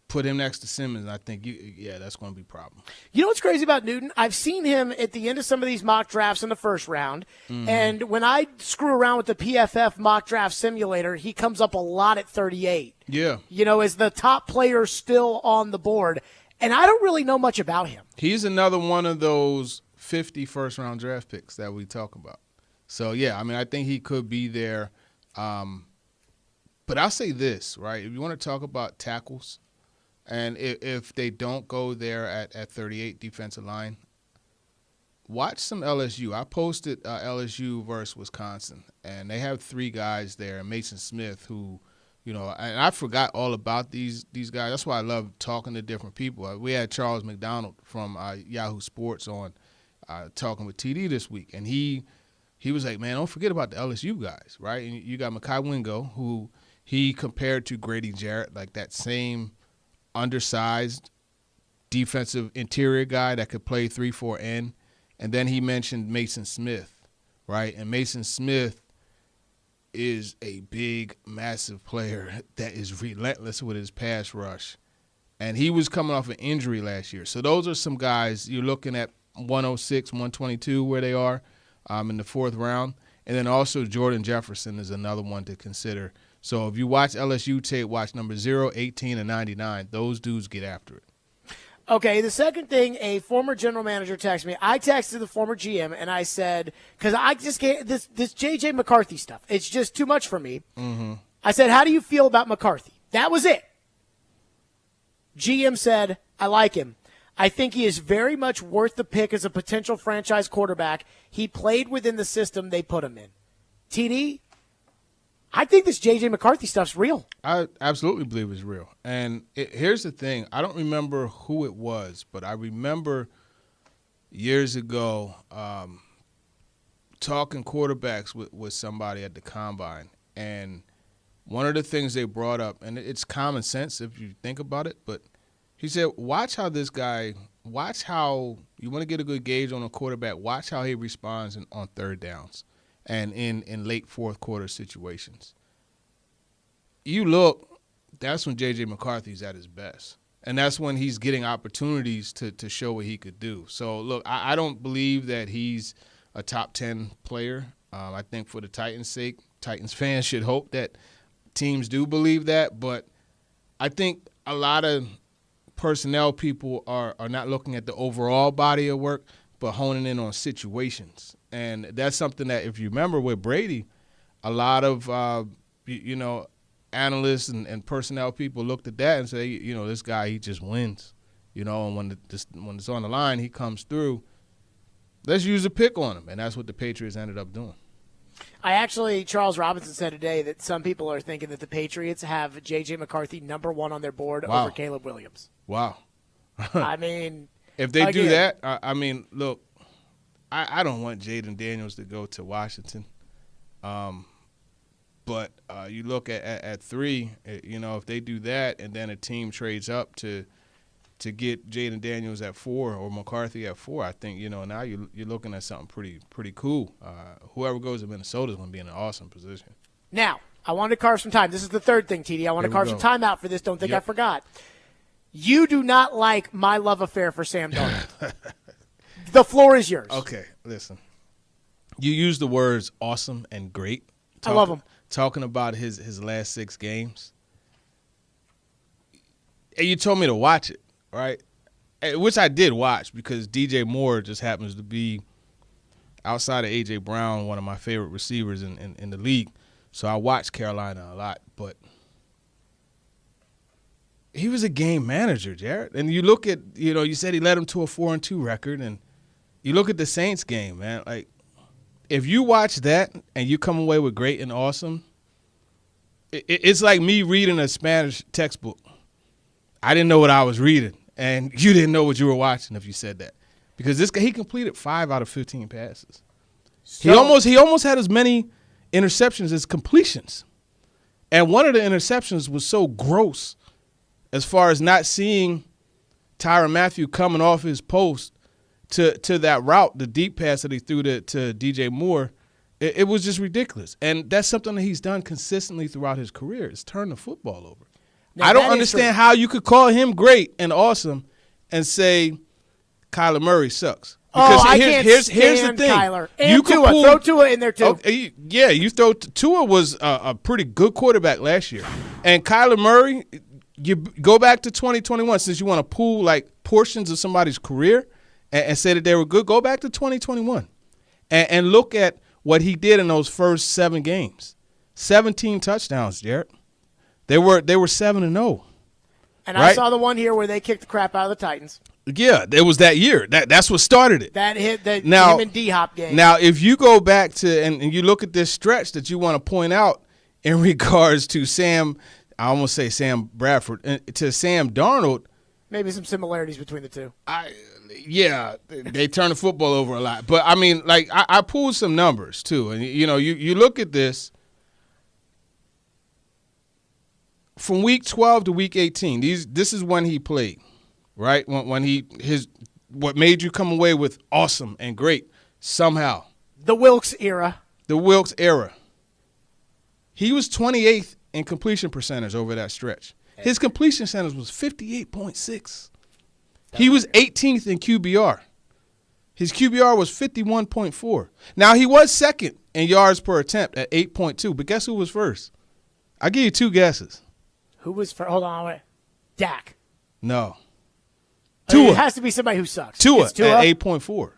Speaker 8: put him next to Simmons, and I think, that's going to be a problem.
Speaker 1: You know what's crazy about Newton? I've seen him at the end of some of these mock drafts in the first round, and when I screw around with the PFF mock draft simulator, he comes up a lot at 38.
Speaker 8: Yeah.
Speaker 1: You know, as the top player still on the board, and I don't really know much about him.
Speaker 8: He's another one of those 50 first-round draft picks that we talk about. So, I think he could be there. But I'll say this, right? If you want to talk about tackles, and if they don't go there at 38 defensive line, watch some LSU. I posted LSU versus Wisconsin, and they have three guys there. Mason Smith, who, and I forgot all about these guys. That's why I love talking to different people. We had Charles McDonald from Yahoo Sports on talking with TD this week, and he was like, man, don't forget about the LSU guys, right? And you got Mekhi Wingo, who he compared to Grady Jarrett, like that same undersized defensive interior guy that could play 3-4 end. And then he mentioned Mason Smith, right? And Mason Smith is a big, massive player that is relentless with his pass rush. And he was coming off an injury last year. So those are some guys you're looking at 106, 122 where they are in the fourth round. And then also Jordan Jefferson is another one to consider. So if you watch LSU tape, watch number 0, 18, and 99. Those dudes get after it.
Speaker 1: Okay, the second thing, a former general manager texted me. I texted the former GM, and I said, because I just can't, this JJ McCarthy stuff, it's just too much for me. I said, how do you feel about McCarthy? That was it. GM said, I like him. I think he is very much worth the pick as a potential franchise quarterback. He played within the system they put him in. TD, I think this J.J. McCarthy stuff's real.
Speaker 8: I absolutely believe it's real. And here's the thing. I don't remember who it was, but I remember years ago talking quarterbacks with somebody at the Combine. And one of the things they brought up, and it's common sense if you think about it, but he said, watch how you want to get a good gauge on a quarterback, watch how he responds on third downs and in late fourth quarter situations. You look, that's when J.J. McCarthy's at his best. And that's when he's getting opportunities to show what he could do. So, look, I don't believe that he's a top 10 player. I think for the Titans' sake, Titans fans should hope that teams do believe that. But I think a lot of personnel people are not looking at the overall body of work, but honing in on situations. And that's something that, if you remember with Brady, a lot of, analysts and personnel people looked at that and say, this guy, he just wins. And when it's on the line, he comes through. Let's use a pick on him. And that's what the Patriots ended up doing.
Speaker 1: Charles Robinson said today that some people are thinking that the Patriots have J.J. McCarthy number one on their board over Caleb Williams.
Speaker 8: Wow.
Speaker 1: I mean,
Speaker 8: if they do that, look, I don't want Jaden Daniels to go to Washington. But you look at 3, if they do that and then a team trades up to get Jaden Daniels at 4 or McCarthy at 4, I think, now you're looking at something pretty cool. Whoever goes to Minnesota is going to be in an awesome position.
Speaker 1: Now, I wanted to carve some time. This is the third thing, TD. I want to carve some time out for this. Don't think I forgot. You do not like my love affair for Sam Darnold. The floor is yours.
Speaker 8: Okay, listen. You use the words awesome and great.
Speaker 1: I love him.
Speaker 8: Talking about his last 6 games. And you told me to watch it, right? Which I did watch because DJ Moore just happens to be, outside of A.J. Brown, one of my favorite receivers in the league. So I watched Carolina a lot. But he was a game manager, Jared. And you look at, you said he led him to a 4-2 record. And you look at the Saints game, man. Like, if you watch that and you come away with great and awesome, it's like me reading a Spanish textbook. I didn't know what I was reading, and you didn't know what you were watching if you said that. Because this guy, he completed 5 out of 15 passes. So, he almost had as many interceptions as completions. And one of the interceptions was so gross as far as not seeing Tyrann Mathieu coming off his post to that route, the deep pass that he threw to DJ Moore. It was just ridiculous. And that's something that he's done consistently throughout his career, is turn the football over. Now, I don't understand how you could call him great and awesome and say Kyler Murray sucks. Because here's the thing.
Speaker 1: Kyler. And Tua. Throw Tua in there, too.
Speaker 8: You throw Tua was a pretty good quarterback last year. And Kyler Murray, you go back to 2021, since you want to pool like portions of somebody's career and say that they were good, go back to 2021 and look at what he did in those first 7 games. 17 touchdowns, Jared. They were 7-0.
Speaker 1: And right? I saw the one here where they kicked the crap out of the Titans.
Speaker 8: Yeah, it was that year. That's what started it.
Speaker 1: That hit him and D-Hop game.
Speaker 8: Now, if you go back to and you look at this stretch that you want to point out in regards to Sam, I almost say Sam Bradford, to Sam Darnold.
Speaker 1: Maybe some similarities between the two.
Speaker 8: Yeah, they turn the football over a lot. But, I mean, like, I pulled some numbers, too. And, you look at this. From week 12 to week 18, this is when he played, right? When what made you come away with awesome and great somehow.
Speaker 1: The Wilkes era.
Speaker 8: He was 28th in completion percentage over that stretch. His completion percentage was 58.6. He was 18th in QBR. His QBR was 51.4. Now, he was second in yards per attempt at 8.2, but guess who was first? I'll give you 2 guesses.
Speaker 1: Who was first? Hold on, wait. Dak.
Speaker 8: No.
Speaker 1: Tua. It has to be somebody who sucks.
Speaker 8: Tua at 8.4.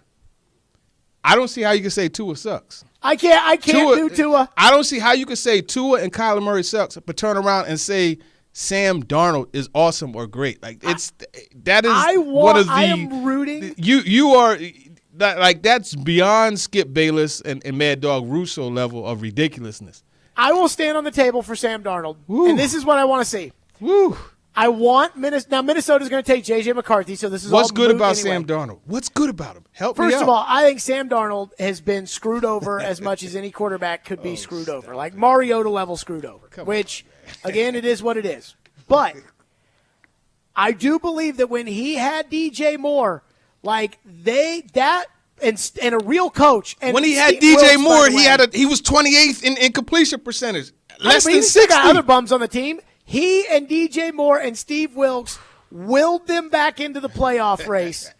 Speaker 8: I don't see how you can say Tua sucks.
Speaker 1: I can't do Tua.
Speaker 8: I don't see how you can say Tua and Kyler Murray sucks, but turn around and say Sam Darnold is awesome or great. Like
Speaker 1: I am rooting.
Speaker 8: You are like that's beyond Skip Bayless and Mad Dog Russo level of ridiculousness.
Speaker 1: I will stand on the table for Sam Darnold,
Speaker 8: Woo.
Speaker 1: and this is what I want to see.
Speaker 8: Woo.
Speaker 1: I want Minnesota's going to take JJ McCarthy, so this is
Speaker 8: what's
Speaker 1: all
Speaker 8: good about
Speaker 1: anyway.
Speaker 8: Sam Darnold? What's good about him? Help
Speaker 1: me out.
Speaker 8: First
Speaker 1: of all, I think Sam Darnold has been screwed over as much as any quarterback could be screwed over, like Mariota level screwed over. Which, again, it is what it is. But I do believe that when he had DJ Moore, like and a real coach. And
Speaker 8: when he had DJ Moore, he was 28th in completion percentage, less than 60.
Speaker 1: Got other bums on the team. He and DJ Moore and Steve Wilkes willed them back into the playoff race.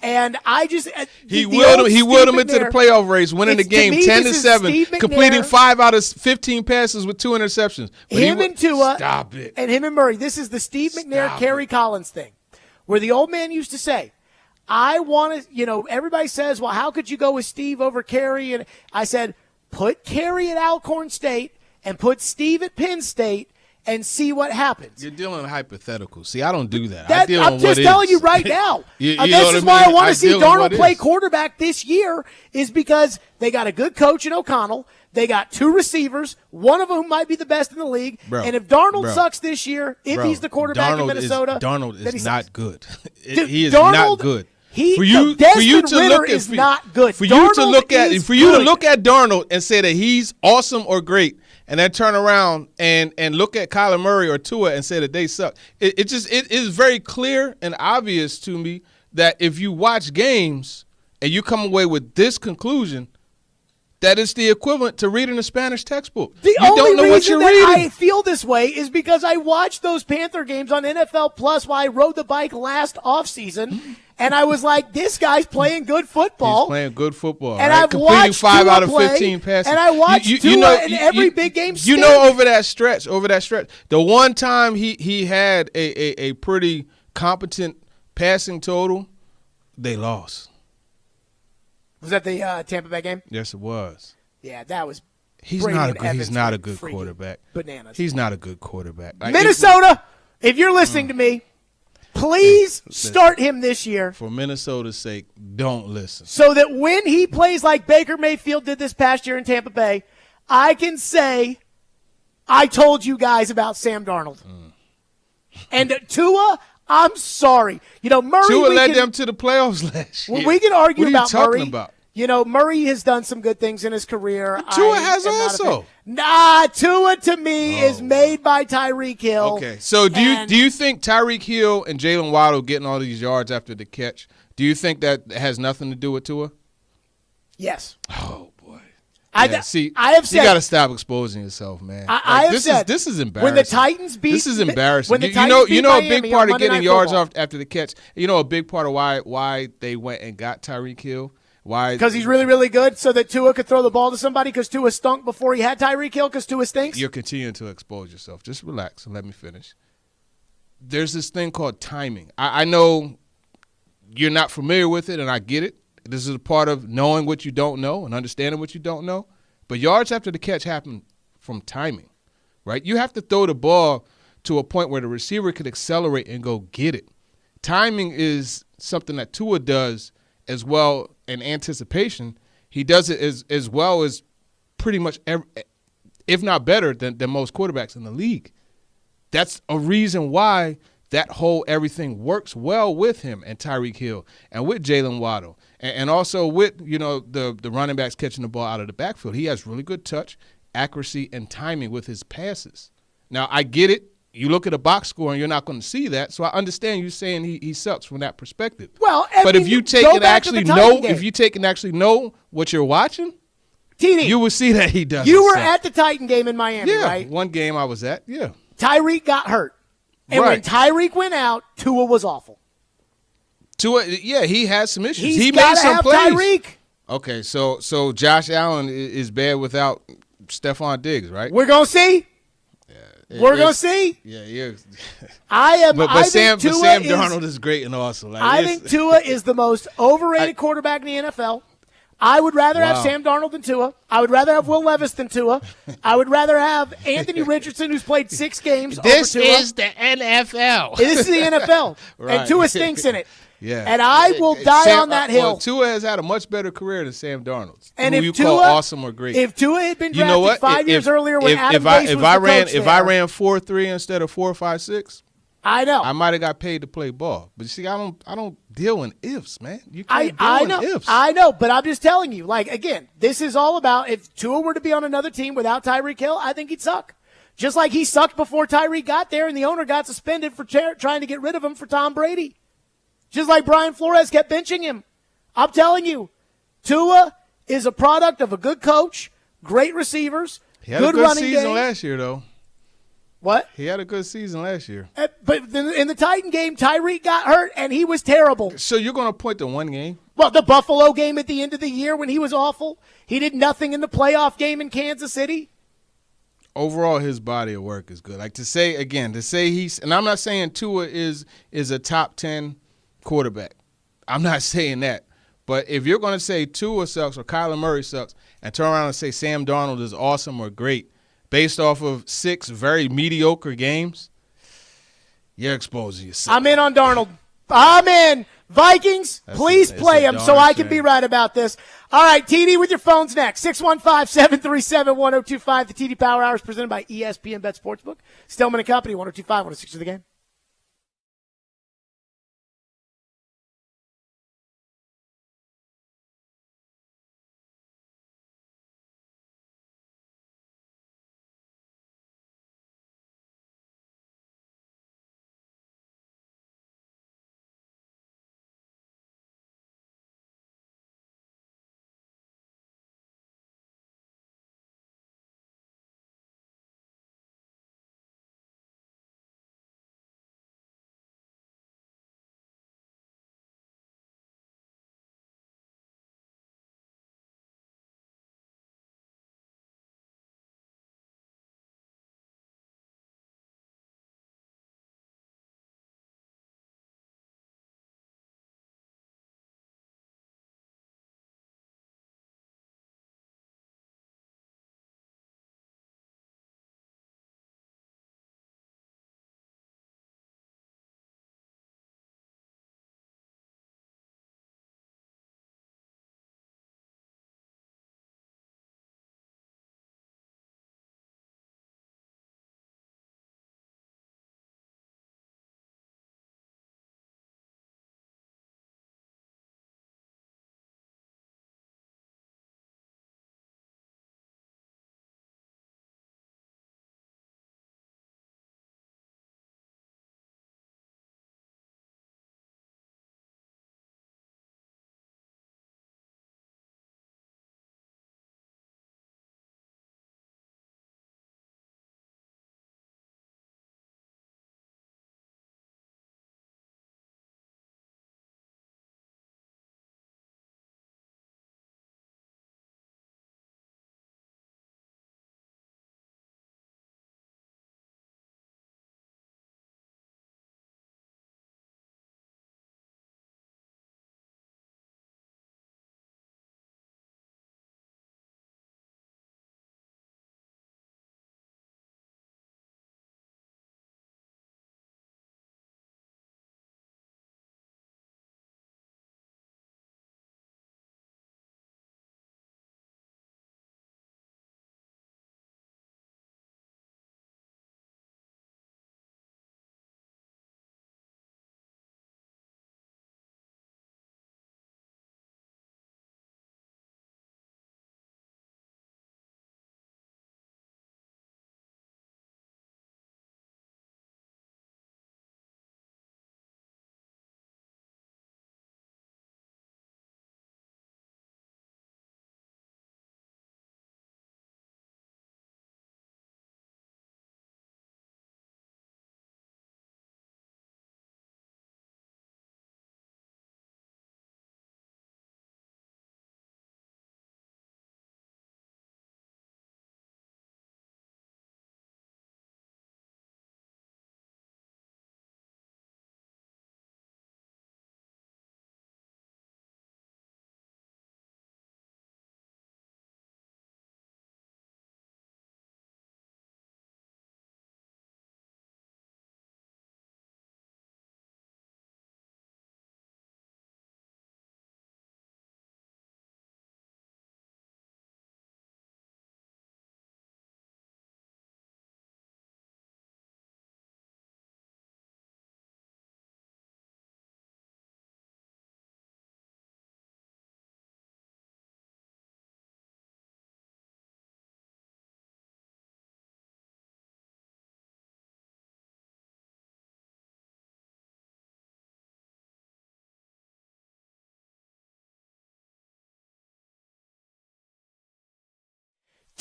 Speaker 1: And I just
Speaker 8: he willed them into the playoff race, winning the game 10-7, completing 5 out of 15 passes with 2 interceptions. But
Speaker 1: and Tua,
Speaker 8: stop it,
Speaker 1: and him and Murray. This is the Steve McNair, Kerry Collins thing, where the old man used to say, "I want to." Everybody says, "Well, how could you go with Steve over Kerry?" And I said, "Put Kerry at Alcorn State and put Steve at Penn State." And see what happens.
Speaker 8: You're dealing in hypotheticals. See, I don't do that.
Speaker 1: I'm just telling you right now. This is why I want to see Darnold play quarterback this year is because they got a good coach in O'Connell. They got 2 receivers, one of whom might be the best in the league. And if Darnold sucks this year, if he's the quarterback in Minnesota.
Speaker 8: Darnold is not good.
Speaker 1: Dude,
Speaker 8: he is
Speaker 1: Darnold,
Speaker 8: not good.
Speaker 1: Desmond Ridder is not good.
Speaker 8: For you to look at Darnold and say that he's awesome or great, and then turn around and look at Kyler Murray or Tua and say that they suck. It is very clear and obvious to me that if you watch games and you come away with this conclusion, that is the equivalent to reading a Spanish textbook.
Speaker 1: The only reason that I feel this way is because I watched those Panther games on NFL Plus while I rode the bike last offseason, and I was like, this guy's playing good football.
Speaker 8: He's playing good football.
Speaker 1: And
Speaker 8: right?
Speaker 1: I've
Speaker 8: completing
Speaker 1: watched
Speaker 8: 5
Speaker 1: Tua
Speaker 8: out of
Speaker 1: play,
Speaker 8: 15 passes.
Speaker 1: And I watched Tua in every big game stint.
Speaker 8: You know, over that stretch, the one time he had a pretty competent passing total, they lost.
Speaker 1: Was that the Tampa Bay game?
Speaker 8: Yes, it was.
Speaker 1: Yeah, that was.
Speaker 8: He's not a good quarterback.
Speaker 1: Bananas.
Speaker 8: He's not a good quarterback.
Speaker 1: Minnesota, if you're listening to me, please start him this year.
Speaker 8: For Minnesota's sake, don't listen.
Speaker 1: So that when he plays like Baker Mayfield did this past year in Tampa Bay, I can say, I told you guys about Sam Darnold. And Tua, I'm sorry. You know, Murray.
Speaker 8: Tua led them to the playoffs last year.
Speaker 1: We can argue about Murray.
Speaker 8: What are you talking about?
Speaker 1: You know, Murray has done some good things in his career.
Speaker 8: Tua has also.
Speaker 1: Tua to me is made by Tyreek Hill.
Speaker 8: Okay, so do you think Tyreek Hill and Jalen Waddle getting all these yards after the catch, do you think that has nothing to do with Tua?
Speaker 1: Yes.
Speaker 8: Oh, boy.
Speaker 1: I have said
Speaker 8: you got to stop exposing yourself, man. This is embarrassing.
Speaker 1: When the Titans beat,
Speaker 8: this is embarrassing.
Speaker 1: When the Titans
Speaker 8: you know a
Speaker 1: Miami
Speaker 8: big part of getting yards
Speaker 1: off
Speaker 8: after the catch. You know a big part of why they went and got Tyreek Hill. Why?
Speaker 1: Because he's really, really good, so that Tua could throw the ball to somebody. Because Tua stunk before he had Tyreek Hill. Because Tua stinks.
Speaker 8: You're continuing to expose yourself. Just relax and let me finish. There's this thing called timing. I know you're not familiar with it, and I get it. This is a part of knowing what you don't know and understanding what you don't know. But yards after the catch happen from timing, right? You have to throw the ball to a point where the receiver could accelerate and go get it. Timing is something that Tua does as well in anticipation. He does it as well as pretty much if not better than most quarterbacks in the league. That's a reason why that whole everything works well with him and Tyreek Hill and with Jalen Waddle and also with, you know, the running backs catching the ball out of the backfield. He has really good touch, accuracy, and timing with his passes. Now, I get it. You look at a box score and you're not going to see that. So I understand you saying he sucks from that perspective.
Speaker 1: Well,
Speaker 8: but if you take and actually know what you're watching,
Speaker 1: Teeny,
Speaker 8: you will see that he does.
Speaker 1: You were at the Titan game in Miami, right?
Speaker 8: One game I was at, yeah.
Speaker 1: Tyreek got hurt. And when Tyreek went out, Tua was awful.
Speaker 8: Tua, yeah, he has some issues.
Speaker 1: He
Speaker 8: made some
Speaker 1: have
Speaker 8: plays.
Speaker 1: Tyreek.
Speaker 8: Okay, so Josh Allen is bad without Stephon Diggs, right?
Speaker 1: We're going to see. We're going to see.
Speaker 8: Yeah.
Speaker 1: But
Speaker 8: Sam Darnold is great and awesome. Like,
Speaker 1: I think Tua is the most overrated quarterback in the NFL. I would rather have Sam Darnold than Tua. I would rather have Will Levis than Tua. I would rather have Anthony Richardson, who's played 6 games.
Speaker 8: This
Speaker 1: over Tua.
Speaker 8: is the NFL.
Speaker 1: This is the NFL.
Speaker 8: Right.
Speaker 1: And Tua stinks in it.
Speaker 8: Yeah.
Speaker 1: And I will die on that hill.
Speaker 8: Well, Tua has had a much better career than Sam Darnold.
Speaker 1: And
Speaker 8: who
Speaker 1: if
Speaker 8: you
Speaker 1: Tua,
Speaker 8: call awesome or great.
Speaker 1: If Tua had been drafted 5 years earlier when Adam Gase was the coach
Speaker 8: if I ran 4.3 instead of 4.56,
Speaker 1: I know
Speaker 8: I might have got paid to play ball. But you see, I don't deal in ifs, man. You can't
Speaker 1: I
Speaker 8: deal
Speaker 1: know,
Speaker 8: in ifs.
Speaker 1: I know, but I'm just telling you. Like again, this is all about if Tua were to be on another team without Tyreek Hill, I think he'd suck. Just like he sucked before Tyreek got there, and the owner got suspended for trying to get rid of him for Tom Brady. Just like Brian Flores kept benching him. I'm telling you, Tua is a product of a good coach, great receivers,
Speaker 8: he had
Speaker 1: good
Speaker 8: a good
Speaker 1: running
Speaker 8: season
Speaker 1: game.
Speaker 8: last year, though.
Speaker 1: What?
Speaker 8: He had a good season last year.
Speaker 1: But in the Titan game, Tyreek got hurt, and he was terrible.
Speaker 8: So you're going to point to one game?
Speaker 1: Well, the Buffalo game at the end of the year when he was awful. He did nothing in the playoff game in Kansas City.
Speaker 8: Overall, his body of work is good. Like to say he's, and I'm not saying Tua is a top 10 quarterback. I'm not saying that. But if you're going to say Tua sucks or Kyler Murray sucks and turn around and say Sam Darnold is awesome or great based off of 6 very mediocre games, you're exposing yourself.
Speaker 1: I'm in on Darnold. I'm in. Vikings, please play him so I can be right about this. All right, TD with your phones next. 615-737-1025. The TD Power Hour is presented by ESPN Bet Sportsbook. Stillman & Company, 102.5, 106 of the game.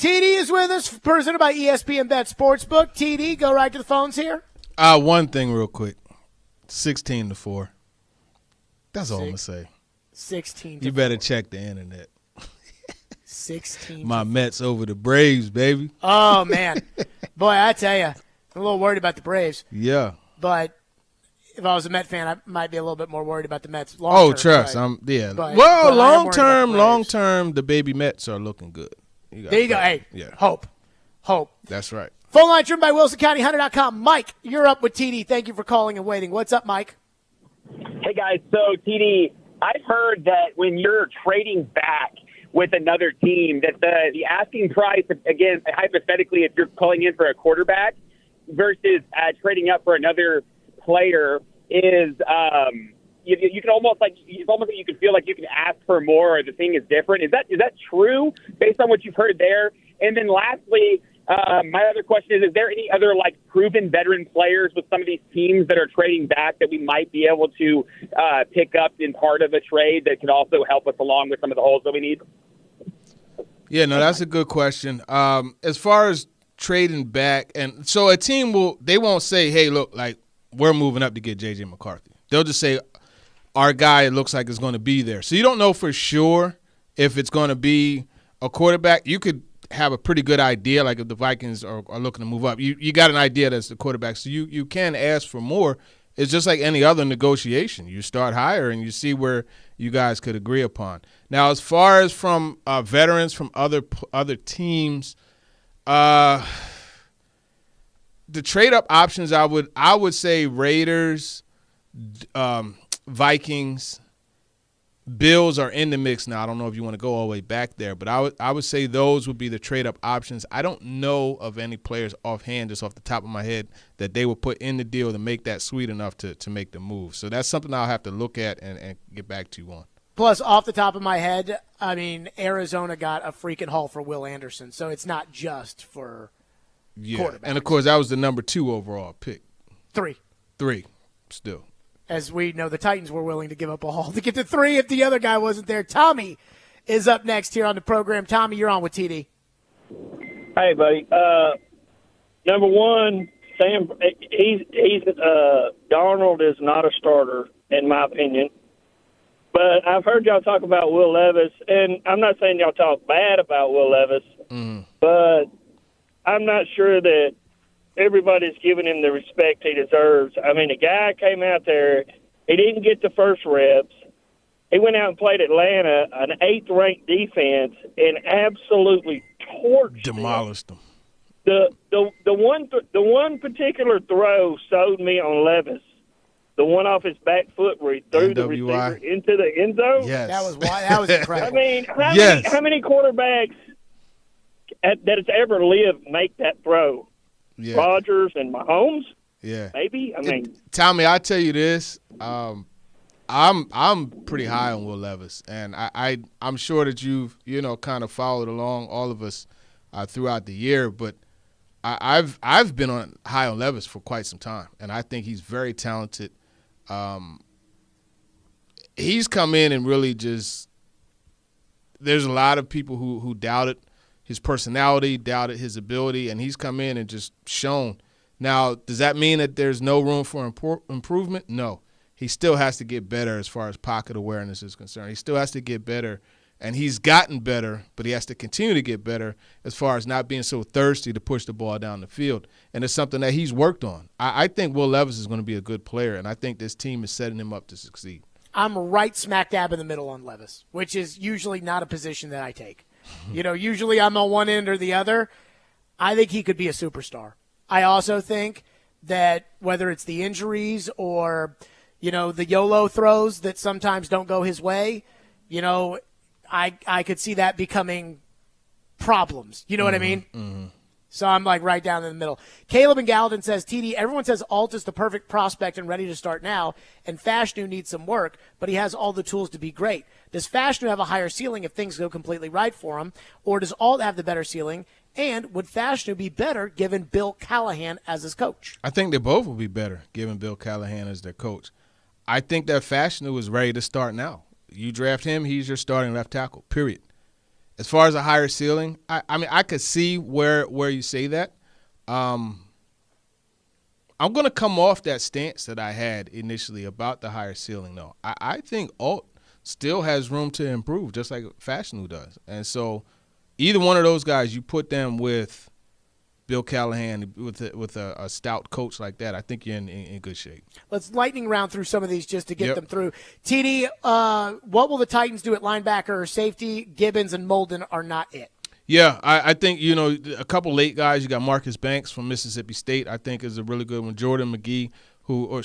Speaker 1: TD is with us, presented by ESPN Bet Sportsbook. TD, go right to the phones here.
Speaker 8: One thing real quick. 16-4. That's all I'm going to say.
Speaker 1: 16
Speaker 8: You better check the internet.
Speaker 1: 16.
Speaker 8: My Mets over the Braves, baby.
Speaker 1: Oh, man. Boy, I tell you, I'm a little worried about the Braves.
Speaker 8: Yeah.
Speaker 1: But if I was a Met fan, I might be a little bit more worried about the Mets long term.
Speaker 8: Trust.
Speaker 1: But,
Speaker 8: well,
Speaker 1: but
Speaker 8: long term, the baby Mets are looking good.
Speaker 1: There you go. Hey,
Speaker 8: yeah.
Speaker 1: Hope.
Speaker 8: That's right.
Speaker 1: Phone line driven by WilsonCountyHunter.com. Mike, you're up with TD. Thank you for calling and waiting. What's up, Mike?
Speaker 11: Hey, guys. So, TD, I've heard that when you're trading back with another team, that the asking price, again, hypothetically, if you're calling in for a quarterback versus trading up for another player is you can almost like you can feel like you can ask for more or the thing is different. Is that true based on what you've heard there? And then lastly, my other question is there any other like proven veteran players with some of these teams that are trading back that we might be able to pick up in part of a trade that could also help us along with some of the holes that we need?
Speaker 8: Yeah, no, that's a good question. As far as trading back, and so a team won't say, hey, look, like we're moving up to get JJ McCarthy. They'll just say our guy looks like is going to be there. So you don't know for sure if it's going to be a quarterback. You could have a pretty good idea, like if the Vikings are looking to move up. You got an idea that's the quarterback, so you can ask for more. It's just like any other negotiation. You start higher and you see where you guys could agree upon. Now, as far as from veterans from other teams, the trade-up options, I would say Raiders, Vikings, Bills are in the mix now. I don't know if you want to go all the way back there, but I would say those would be the trade-up options. I don't know of any players offhand, just off the top of my head, that they would put in the deal to make that sweet enough to make the move. So that's something I'll have to look at and get back to you on.
Speaker 1: Plus, off the top of my head, I mean, Arizona got a freaking haul for Will Anderson, so it's not just for quarterbacks.
Speaker 8: And, of course, that was the number 2 overall pick.
Speaker 1: 3
Speaker 8: still.
Speaker 1: As we know, the Titans were willing to give up a haul to get to 3 if the other guy wasn't there. Tommy is up next here on the program. Tommy, you're on with TD.
Speaker 12: Hey, buddy. Number one, Darnold is not a starter, in my opinion. But I've heard y'all talk about Will Levis, and I'm not saying y'all talk bad about Will Levis, but I'm not sure that everybody's giving him the respect he deserves. I mean, the guy came out there, he didn't get the first reps. He went out and played Atlanta, an 8th-ranked defense, and absolutely
Speaker 8: demolished them.
Speaker 12: The one particular throw sold me on Levis. The one off his back foot where he threw the receiver into the end zone.
Speaker 8: Yes.
Speaker 1: That was incredible.
Speaker 12: I mean, how many quarterbacks that has ever lived make that throw? Yeah. Rodgers and Mahomes?
Speaker 8: Yeah.
Speaker 12: Maybe? I mean,
Speaker 8: Tommy, I tell you this, I'm pretty high on Will Levis, and I'm sure that you've kind of followed along, all of us, throughout the year, but I've been high on Levis for quite some time, and I think he's very talented. He's come in and really just – there's a lot of people who doubted his personality, doubted his ability, and he's come in and just shown. Now, does that mean that there's no room for improvement? No. He still has to get better as far as pocket awareness is concerned. He still has to get better, and he's gotten better, but he has to continue to get better as far as not being so thirsty to push the ball down the field. And it's something that he's worked on. I think Will Levis is going to be a good player, and I think this team is setting him up to succeed.
Speaker 1: I'm right smack dab in the middle on Levis, which is usually not a position that I take. Usually I'm on one end or the other. I think he could be a superstar. I also think that whether it's the injuries or, the YOLO throws that sometimes don't go his way, I could see that becoming problems. You know what I mean? Mm-hmm. So I'm like right down in the middle. Caleb in Gallatin says, TD, everyone says Alt is the perfect prospect and ready to start now, and Fashanu needs some work, but he has all the tools to be great. Does Fashanu have a higher ceiling if things go completely right for him, or does Alt have the better ceiling? And would Fashanu be better given Bill Callahan as his coach?
Speaker 8: I think they both will be better given Bill Callahan as their coach. I think that Fashanu is ready to start now. You draft him, he's your starting left tackle, period. As far as a higher ceiling, I mean, I could see where you say that. I'm going to come off that stance that I had initially about the higher ceiling, though. I think Alt still has room to improve, just like Fashanu does. And so either one of those guys, you put them with Bill Callahan, with a stout coach like that, I think you're in good shape.
Speaker 1: Let's lightning round through some of these just to get them through. TD, what will the Titans do at linebacker or safety? Gibbons and Molden are not it.
Speaker 8: Yeah, I think, a couple late guys. You got Marcus Banks from Mississippi State, I think is a really good one. Jordan McGee, who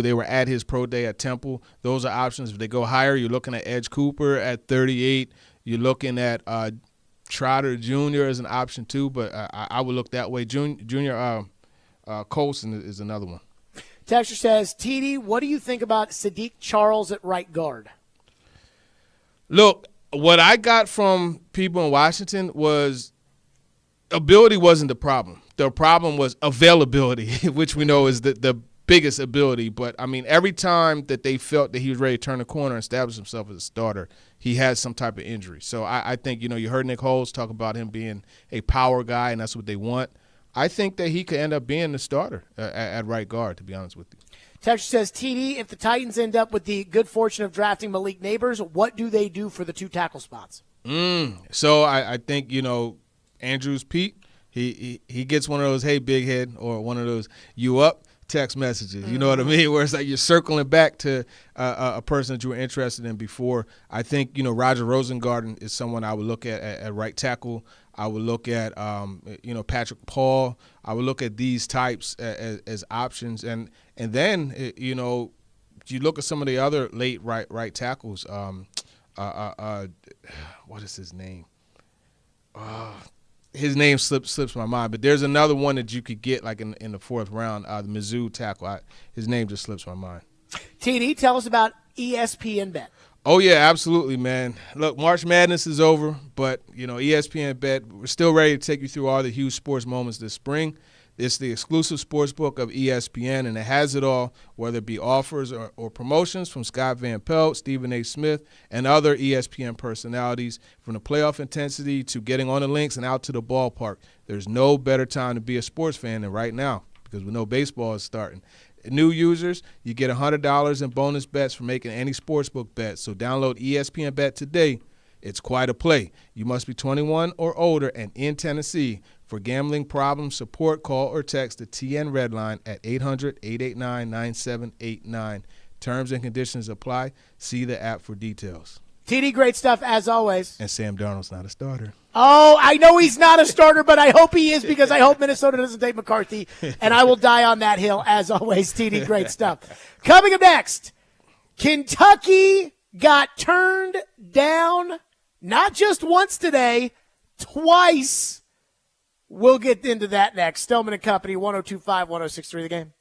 Speaker 8: they were at his pro day at Temple. Those are options. If they go higher, you're looking at Edge Cooper at 38. You're looking at Trotter Jr. as an option too, but I would look that way. Junior Colson is another one.
Speaker 1: Texture says, TD, what do you think about Sadiq Charles at right guard?
Speaker 8: Look, what I got from people in Washington was ability wasn't the problem. The problem was availability, which we know is the biggest ability. But, I mean, every time that they felt that he was ready to turn the corner and establish himself as a starter, he had some type of injury. So I think, you heard Nick Holes talk about him being a power guy, and that's what they want. I think that he could end up being the starter at right guard, to be honest with you.
Speaker 1: Texture says, TD, if the Titans end up with the good fortune of drafting Malik Neighbors, what do they do for the 2 tackle spots?
Speaker 8: So I think, Andrews Pete, he gets one of those, hey, big head, or one of those, you up text messages. You know what I mean? Where it's like you're circling back to a person that you were interested in before. I think, Roger Rosengarten is someone I would look at right tackle. I would look at, Patrick Paul. I would look at these types as options. And then, you look at some of the other late right tackles. What is his name? His name slips my mind. But there's another one that you could get like in the 4th round, the Mizzou tackle. His name just slips my mind.
Speaker 1: TD, tell us about ESPN Bet.
Speaker 8: Oh, yeah, absolutely, man. Look, March Madness is over, but, ESPN Bet, we're still ready to take you through all the huge sports moments this spring. It's the exclusive sports book of ESPN, and it has it all, whether it be offers or promotions from Scott Van Pelt, Stephen A. Smith, and other ESPN personalities. From the playoff intensity to getting on the links and out to the ballpark, there's no better time to be a sports fan than right now, because we know baseball is starting. New users, you get $100 in bonus bets for making any sportsbook bet. So download ESPN Bet today. It's quite a play. You must be 21 or older and in Tennessee. For gambling problem support, call or text the TN Red Line at 800-889-9789. Terms and conditions apply. See the app for details.
Speaker 1: TD, great stuff as always.
Speaker 8: And Sam Darnold's not a starter.
Speaker 1: Oh, I know he's not a starter, but I hope he is, because I hope Minnesota doesn't take McCarthy, and I will die on that hill as always. TD, great stuff. Coming up next, Kentucky got turned down not just once today, twice. We'll get into that next. Stillman and Company, 102.5, 106.3 The Game.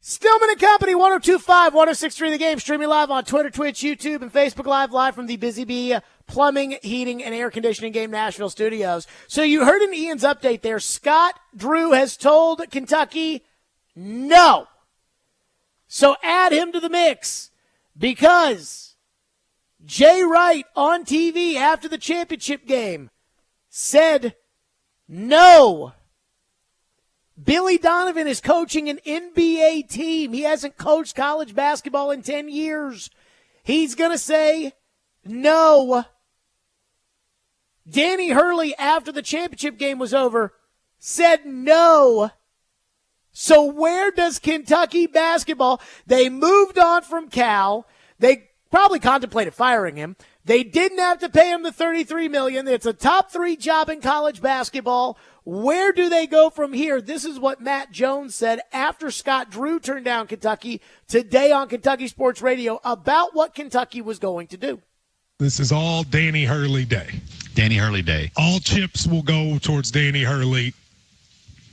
Speaker 1: Stillman and Company, 102.5, 106.3 The Game, streaming live on Twitter, Twitch, YouTube, and Facebook live from the Busy Bee Plumbing, Heating, and Air Conditioning Game Nashville studios. So you heard in Ian's update there, Scott Drew has told Kentucky no. So add him to the mix because Jay Wright on TV after the championship game said no. Billy Donovan is coaching an NBA team. He hasn't coached college basketball in 10 years. He's going to say no. Danny Hurley, after the championship game was over, said no. So where does Kentucky basketball? They moved on from Cal. They probably contemplated firing him. They didn't have to pay him the $33 million. It's a top 3 job in college basketball. Where do they go from here? This is what Matt Jones said after Scott Drew turned down Kentucky today on Kentucky Sports Radio about what Kentucky was going to do.
Speaker 13: This is all Danny Hurley day.
Speaker 14: Danny Hurley day.
Speaker 13: All chips will go towards Danny Hurley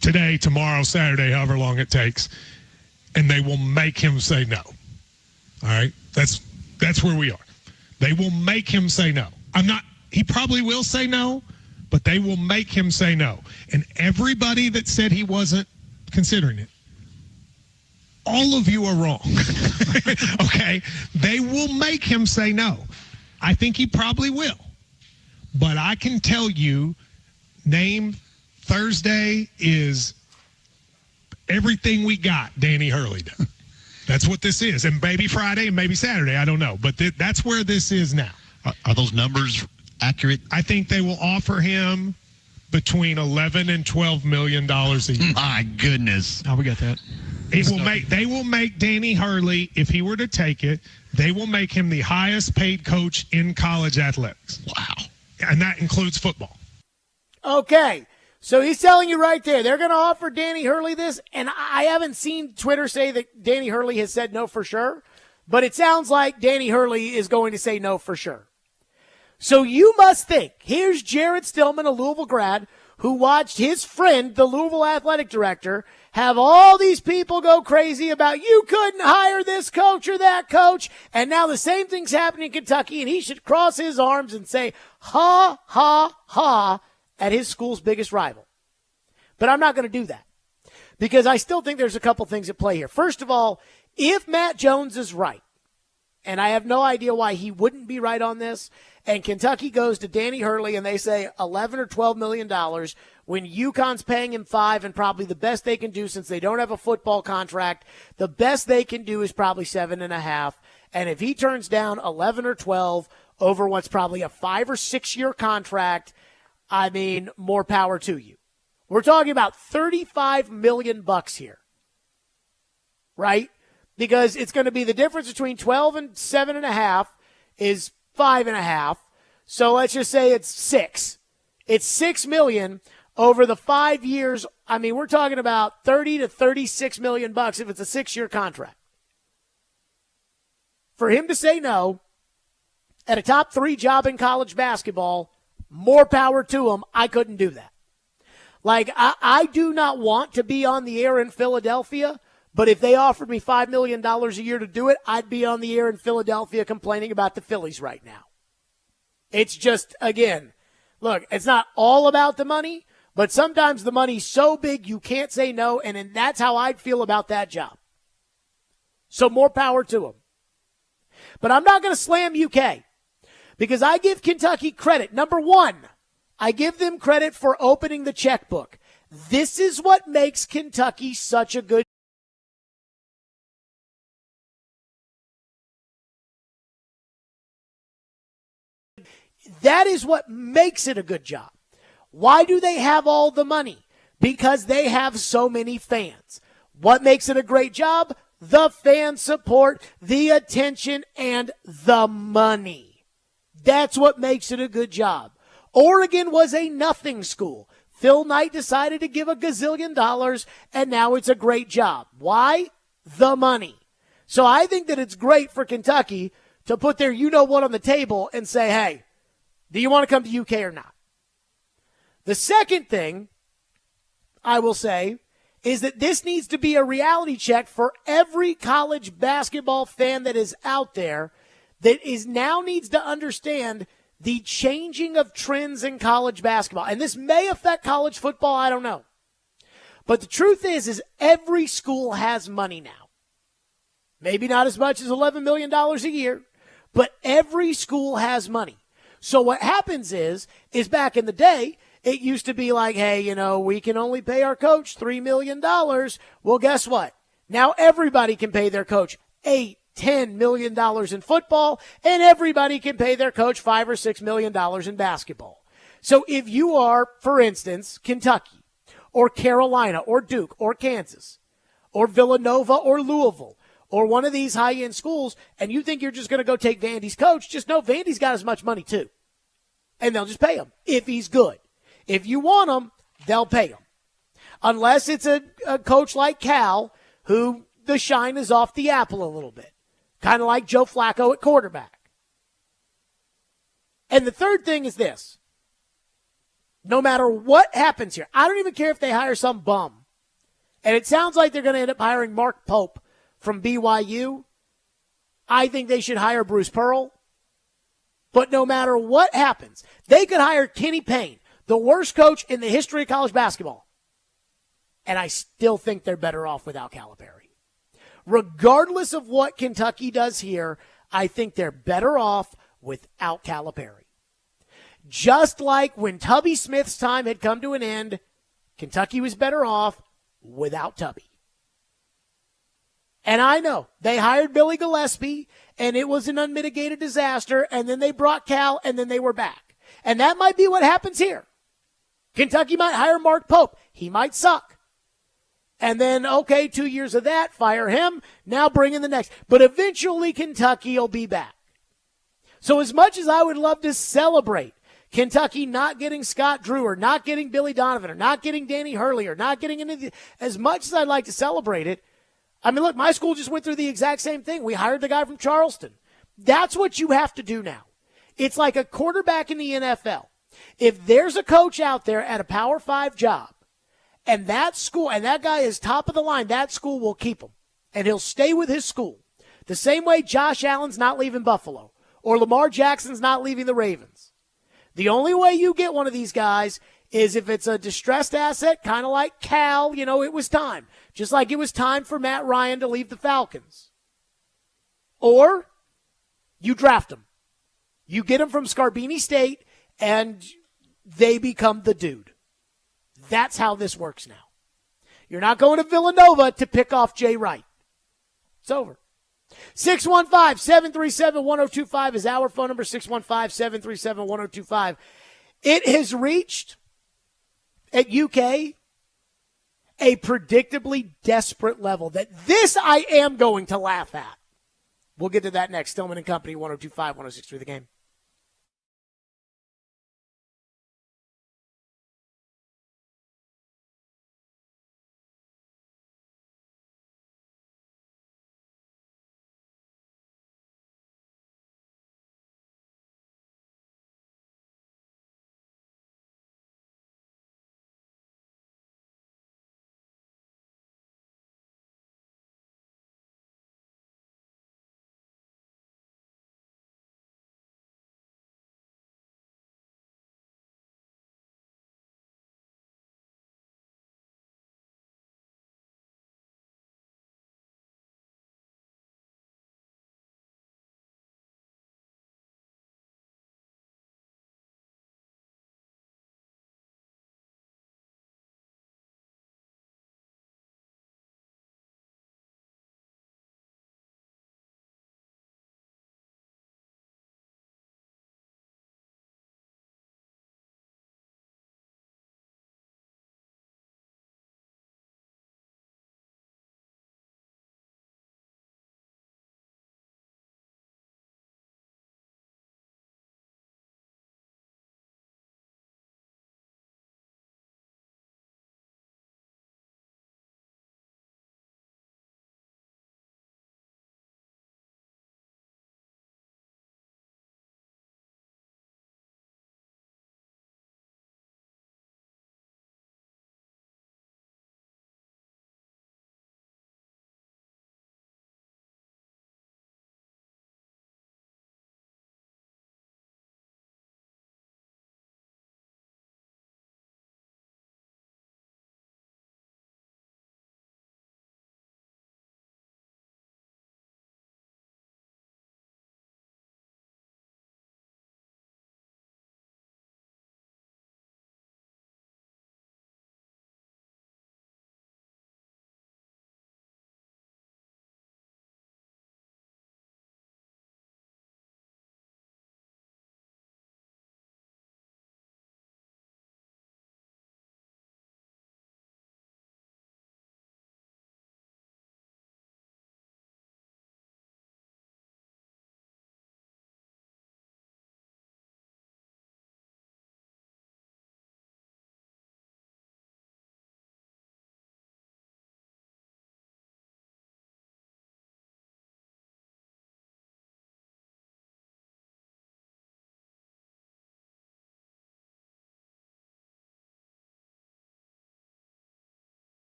Speaker 13: today, tomorrow, Saturday, however long it takes, and they will make him say no. All right? That's where we are. They will make him say no. He probably will say no, but they will make him say no. And everybody that said he wasn't considering it, all of you are wrong. Okay? They will make him say no. I think he probably will. But I can tell you, name Thursday is everything we got Danny Hurley done. That's what this is. And maybe Friday and maybe Saturday, I don't know. But that's where this is now.
Speaker 14: Are those numbers accurate?
Speaker 13: I think they will offer him between $11 and $12 million a year.
Speaker 14: My goodness.
Speaker 2: Oh, we got that.
Speaker 13: They will make Danny Hurley, if he were to take it, they will make him the highest paid coach in college athletics.
Speaker 14: Wow.
Speaker 13: And that includes football.
Speaker 1: Okay. So he's telling you right there, they're going to offer Danny Hurley this, and I haven't seen Twitter say that Danny Hurley has said no for sure, but it sounds like Danny Hurley is going to say no for sure. So you must think, here's Jared Stillman, a Louisville grad, who watched his friend, the Louisville athletic director, have all these people go crazy about you couldn't hire this coach or that coach, and now the same thing's happening in Kentucky, and he should cross his arms and say, ha, ha, ha, at his school's biggest rival. But I'm not going to do that because I still think there's a couple things at play here. First of all, if Matt Jones is right, and I have no idea why he wouldn't be right on this, and Kentucky goes to Danny Hurley and they say $11 or $12 million when UConn's paying him $5 and probably the best they can do since they don't have a football contract, the best they can do is probably $7.5. And if he turns down 11 or 12 over what's probably a 5 or 6 year contract, I mean, more power to you. We're talking about $35 million here, right? Because it's going to be the difference between 12 and 7.5 is 5.5. So let's just say it's 6. It's $6 million over the 5 years. I mean, we're talking about $30 to $36 million if it's a 6 year contract. For him to say no at a top 3 job in college basketball, more power to him. I couldn't do that. Like, I do not want to be on the air in Philadelphia, but if they offered me $5 million a year to do it, I'd be on the air in Philadelphia complaining about the Phillies right now. It's just, again, look, it's not all about the money, but sometimes the money's so big you can't say no, and that's how I'd feel about that job. So more power to him. But I'm not going to slam UK. Because I give Kentucky credit. Number one, I give them credit for opening the checkbook. This is what makes Kentucky such a good. That is what makes it a good job. Why do they have all the money? Because they have so many fans. What makes it a great job? The fan support, the attention, and the money. That's what makes it a good job. Oregon was a nothing school. Phil Knight decided to give $1 gazillion, and now it's a great job. Why? The money. So I think that it's great for Kentucky to put their you-know-what on the table and say, hey, do you want to come to UK or not? The second thing I will say is that this needs to be a reality check for every college basketball fan that is out there that is now needs to understand the changing of trends in college basketball. And this may affect college football, I don't know. But the truth is every school has money now. Maybe not as much as $11 million a year, but every school has money. So what happens is back in the day, it used to be like, hey, we can only pay our coach $3 million. Well, guess what? Now everybody can pay their coach $8-10 million in football, and everybody can pay their coach $5 or $6 million in basketball. So if you are, for instance, Kentucky or Carolina or Duke or Kansas or Villanova or Louisville or one of these high-end schools, and you think you're just going to go take Vandy's coach, just know Vandy's got as much money too. And they'll just pay him if he's good. If you want him, they'll pay him. Unless it's a coach like Cal, who the shine is off the apple a little bit. Kind of like Joe Flacco at quarterback. And the third thing is this. No matter what happens here, I don't even care if they hire some bum. And it sounds like they're going to end up hiring Mark Pope from BYU. I think they should hire Bruce Pearl. But no matter what happens, they could hire Kenny Payne, the worst coach in the history of college basketball. And I still think they're better off without Calipari. Regardless of what Kentucky does here, I think they're better off without Calipari. Just like when Tubby Smith's time had come to an end, Kentucky was better off without Tubby. And I know they hired Billy Gillespie, and it was an unmitigated disaster, and then they brought Cal, and then they were back. And that might be what happens here. Kentucky might hire Mark Pope. He might suck. And then, 2 years of that, fire him, now bring in the next. But eventually Kentucky will be back. So as much as I would love to celebrate Kentucky not getting Scott Drew or not getting Billy Donovan or not getting Danny Hurley or not getting any, as much as I'd like to celebrate it, I mean, look, my school just went through the exact same thing. We hired the guy from Charleston. That's what you have to do now. It's like a quarterback in the NFL. If there's a coach out there at a Power 5 job, and that school, and that guy is top of the line, that school will keep him. And he'll stay with his school. The same way Josh Allen's not leaving Buffalo, or Lamar Jackson's not leaving the Ravens. The only way you get one of these guys is if it's a distressed asset, kind of like Cal, it was time. Just like it was time for Matt Ryan to leave the Falcons. Or you draft him. You get him from Scarbini State, and they become the dude. That's how this works now. You're not going to Villanova to pick off Jay Wright. It's over. 615-737-1025 is our phone number, 615-737-1025. It has reached, at UK, a predictably desperate level that this I am going to laugh at. We'll get to that next. Stillman and Company, 102.5, 106.3 The Game.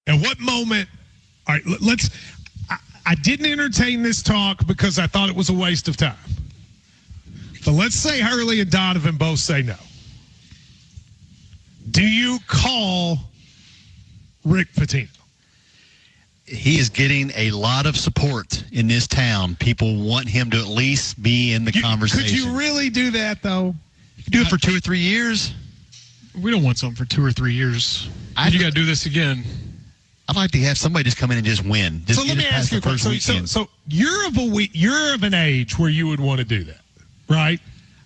Speaker 13: At what moment? All right, let's. I didn't entertain this talk because I thought it was a waste of time. But let's say Hurley and Donovan both say no. Do you call Rick Pitino?
Speaker 14: He is getting a lot of support in this town. People want him to at least be in the conversation.
Speaker 13: Could you really do that, though?
Speaker 14: You can do it for 2 or 3 years.
Speaker 15: We don't want something for 2 or 3 years. You got to do this again.
Speaker 14: I'd like to have somebody just come in and just win.
Speaker 13: So let me ask you a question. So you're of an age where you would want to do that, right?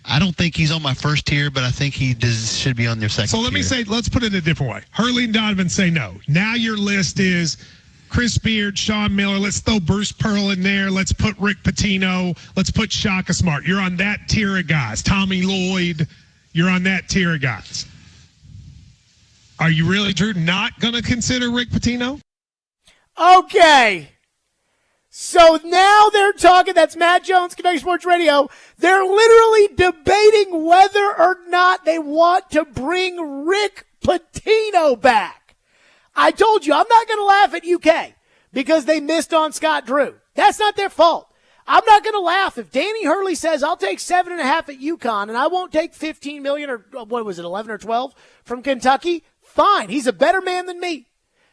Speaker 14: I don't think he's on my first tier, but I think he should be on your second tier.
Speaker 13: So let me say, let's put it a different way. Hurley and Donovan say no. Now your list is Chris Beard, Sean Miller. Let's throw Bruce Pearl in there. Let's put Rick Pitino. Let's put Shaka Smart. You're on that tier of guys. Tommy Lloyd, you're on that tier of guys. Are you really, Drew, not going to consider Rick Pitino?
Speaker 1: Okay. So now they're talking, that's Matt Jones, Kentucky Sports Radio. They're literally debating whether or not they want to bring Rick Pitino back. I told you, I'm not going to laugh at UK because they missed on Scott Drew. That's not their fault. I'm not going to laugh if Danny Hurley says, I'll take 7.5 at UConn and I won't take $15 million or what was it, 11 or 12 from Kentucky. Fine. He's a better man than me.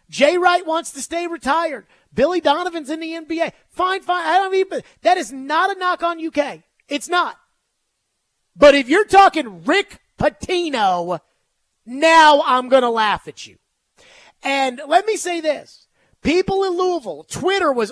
Speaker 1: Jay Wright wants to stay retired. Billy Donovan's in the NBA. Fine. That is not a knock on UK. It's not. But if you're talking Rick Pitino, now I'm going to laugh at you. And let me say this. People in Louisville, Twitter was,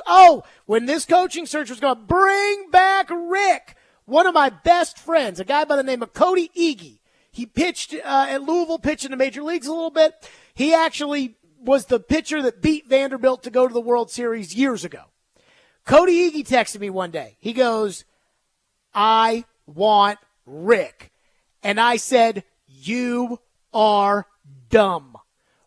Speaker 1: when this coaching search was going to bring back Rick. One of my best friends, a guy by the name of Cody Iggy, he pitched at Louisville, pitched in the major leagues a little bit. He actually was the pitcher that beat Vanderbilt to go to the World Series years ago. Cody Iggy texted me one day. He goes, I want Rick. And I said, you are dumb.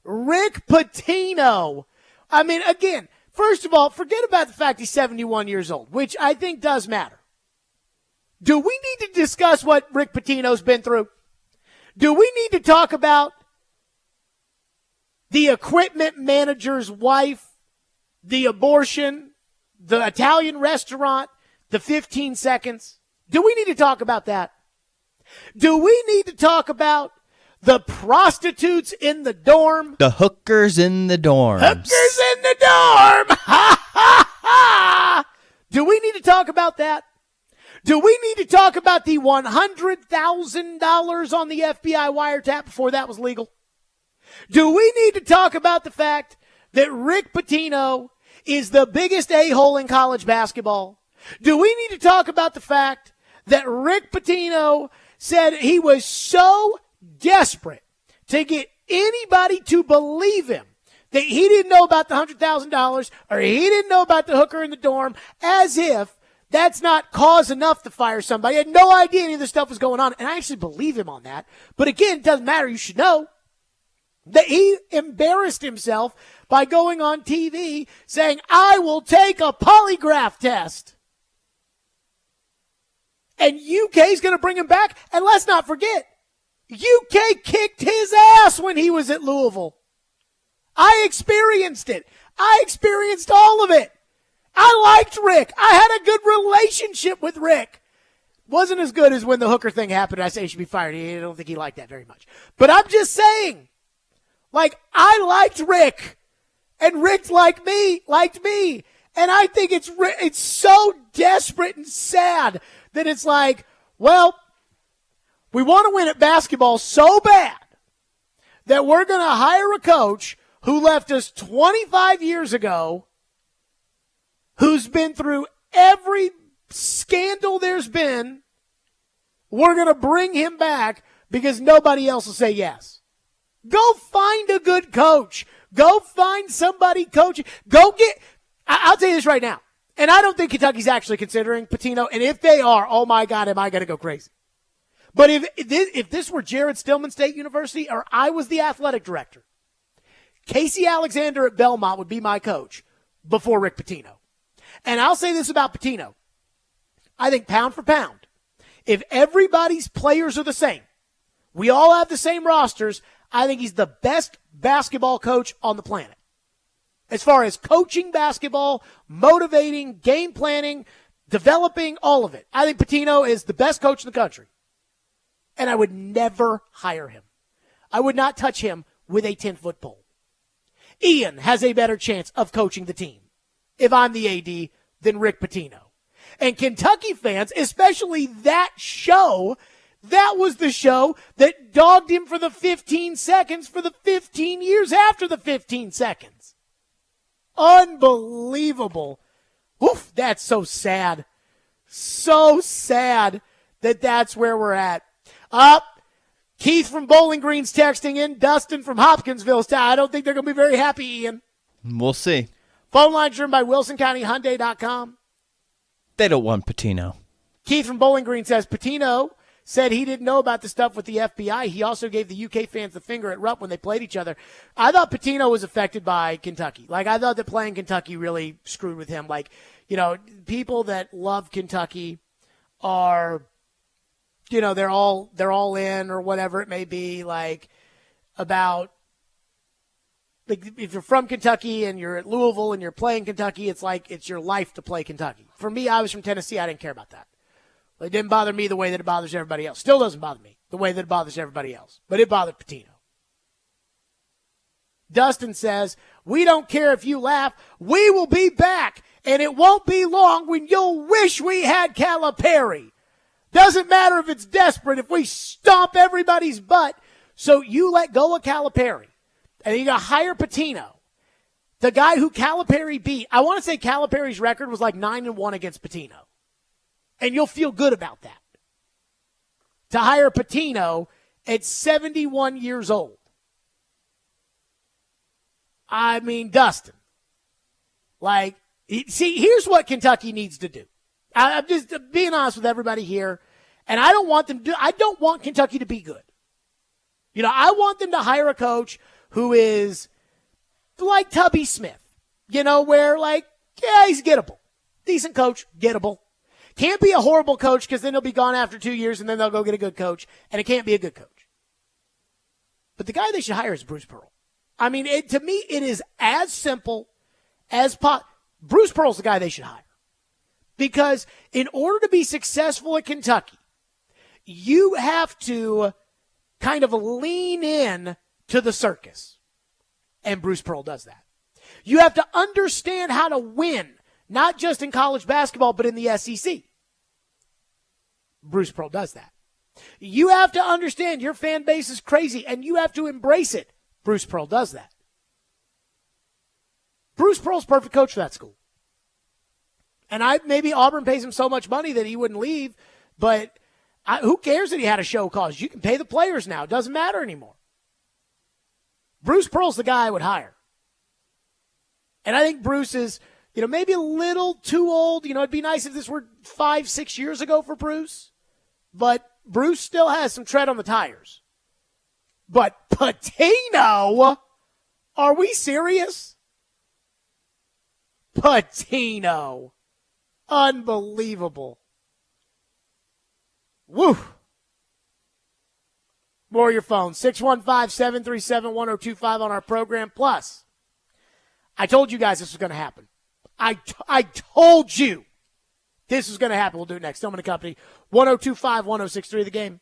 Speaker 1: Rick Pitino. I mean, again, first of all, forget about the fact he's 71 years old, which I think does matter. Do we need to discuss what Rick Pitino's been through? Do we need to talk about the equipment manager's wife, the abortion, the Italian restaurant, the 15 seconds? Do we need to talk about that? Do we need to talk about the prostitutes in the dorm?
Speaker 2: The hookers in the dorm.
Speaker 1: Hookers in the dorm! Ha, ha, ha! Do we need to talk about that? Do we need to talk about the $100,000 on the FBI wiretap before that was legal? Do we need to talk about the fact that Rick Pitino is the biggest a-hole in college basketball? Do we need to talk about the fact that Rick Pitino said he was so desperate to get anybody to believe him that he didn't know about the $100,000 or he didn't know about the hooker in the dorm, as if that's not cause enough to fire somebody. I had no idea any of this stuff was going on, and I actually believe him on that. But again, it doesn't matter. You should know that he embarrassed himself by going on TV saying, I will take a polygraph test. And UK's going to bring him back. And let's not forget, UK kicked his ass when he was at Louisville. I experienced it. I experienced all of it. I liked Rick. I had a good relationship with Rick. Wasn't as good as when the hooker thing happened. I say he should be fired. I don't think he liked that very much. But I'm just saying, I liked Rick. And Rick liked me. And I think it's so desperate and sad that it's like, well, we want to win at basketball so bad that we're going to hire a coach who left us 25 years ago, who's been through every scandal there's been. We're going to bring him back because nobody else will say yes. Go find a good coach. Go find somebody coaching. I'll tell you this right now. And I don't think Kentucky's actually considering Pitino. And if they are, oh my God, am I going to go crazy. But if this were Jared Stillman State University or I was the athletic director, Casey Alexander at Belmont would be my coach before Rick Pitino. And I'll say this about Pitino. I think pound for pound, if everybody's players are the same, we all have the same rosters, I think he's the best basketball coach on the planet. as far as coaching basketball, motivating, game planning, developing, all of it. I think Pitino is the best coach in the country. And I would never hire him. I would not touch him with a 10-foot pole. Ian has a better chance of coaching the team if I'm the AD than Rick Pitino. And Kentucky fans, especially that show, that was the show that dogged him for the 15 seconds for the 15 years after the 15 seconds. Unbelievable. Oof, that's so sad. So sad that that's where we're at. Keith from Bowling Green's texting in. Dustin from Hopkinsville's. I don't think they're going to be very happy, Ian.
Speaker 2: We'll see.
Speaker 1: Phone line driven by WilsonCountyHyundai.com.
Speaker 2: They don't want Pitino.
Speaker 1: Keith from Bowling Green says, Pitino said he didn't know about the stuff with the FBI. He also gave the UK fans the finger at Rupp when they played each other. I thought Pitino was affected by Kentucky. Like, I thought that playing Kentucky really screwed with him. Like, you know, people that love Kentucky are, you know, they're all in or whatever it may be, like, about, like, if you're from Kentucky and you're at Louisville and you're playing Kentucky, it's like it's your life to play Kentucky. For me, I was from Tennessee. I didn't care about that. It didn't bother me the way that it bothers everybody else. Still doesn't bother me the way that it bothers everybody else. But it bothered Pitino. Dustin says, we don't care if you laugh. We will be back, and it won't be long when you'll wish we had Calipari. Doesn't matter if it's desperate, if we stomp everybody's butt. So you let go of Calipari, and you got to hire Pitino, the guy who Calipari beat. I want to say Calipari's record was like 9-1 against Pitino. And you'll feel good about that. To hire Pitino at 71 years old. I mean, Dustin. Like, see, here's what Kentucky needs to do. I'm just being honest with everybody here. And I don't want Kentucky to be good. You know, I want them to hire a coach who is like Tubby Smith. You know, where, like, yeah, he's gettable. Decent coach, gettable. Can't be a horrible coach because then he'll be gone after 2 years and then they'll go get a good coach. And it can't be a good coach. But the guy they should hire is Bruce Pearl. I mean, to me, it is as simple as Bruce Pearl's the guy they should hire. Because in order to be successful at Kentucky, you have to kind of lean in to the circus. And Bruce Pearl does that. You have to understand how to win, not just in college basketball, but in the SEC. Bruce Pearl does that. You have to understand your fan base is crazy, and you have to embrace it. Bruce Pearl does that. Bruce Pearl's perfect coach for that school. And maybe Auburn pays him so much money that he wouldn't leave, but who cares that he had a show cause? You can pay the players now. It doesn't matter anymore. Bruce Pearl's the guy I would hire. And I think Bruce is, you know, maybe a little too old. You know, it'd be nice if this were 5-6 years ago for Bruce. But Bruce still has some tread on the tires. But Pitino? Are we serious? Pitino. Unbelievable. Woo. More your phone. 615-737-1025 on our program. Plus, I told you guys this was going to happen. I told you this was going to happen. We'll do it next. Stillman & Company, 102.5, 106.3 The Game.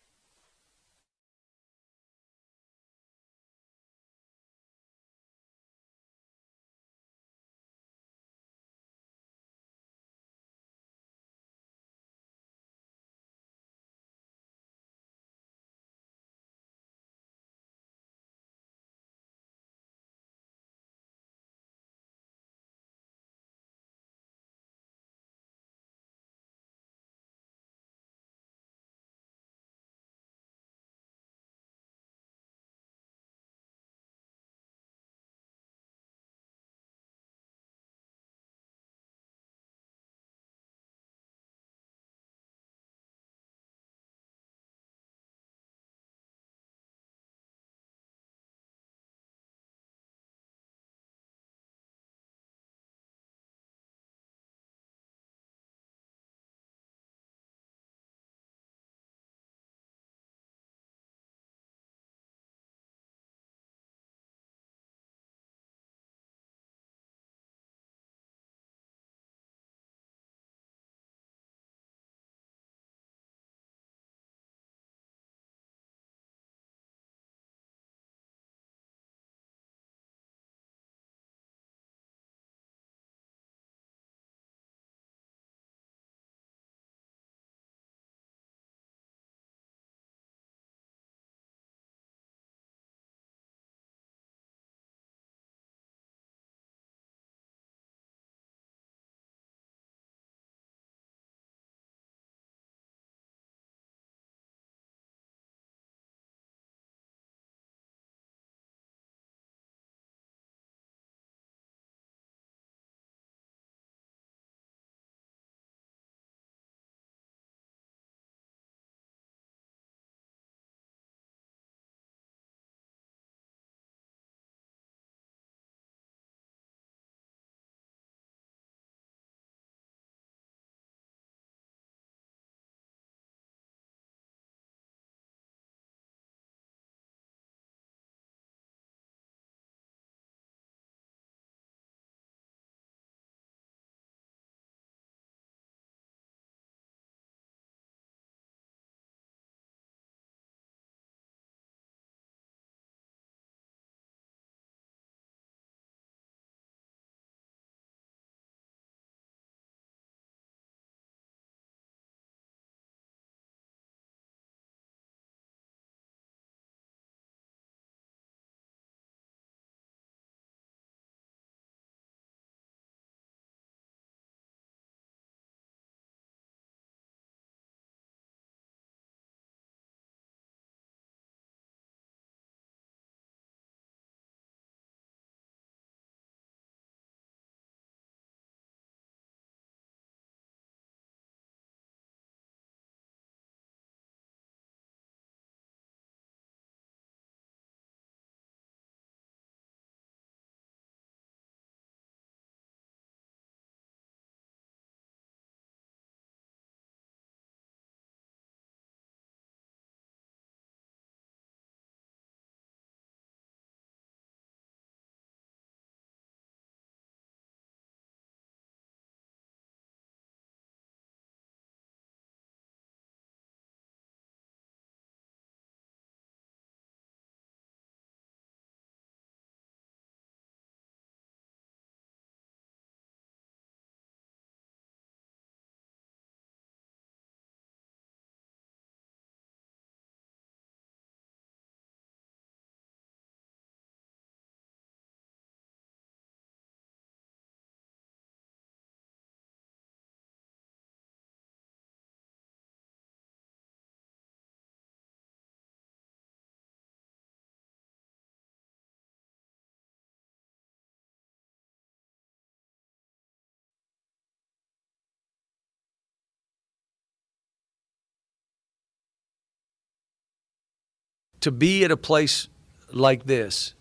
Speaker 16: to be at a place like this,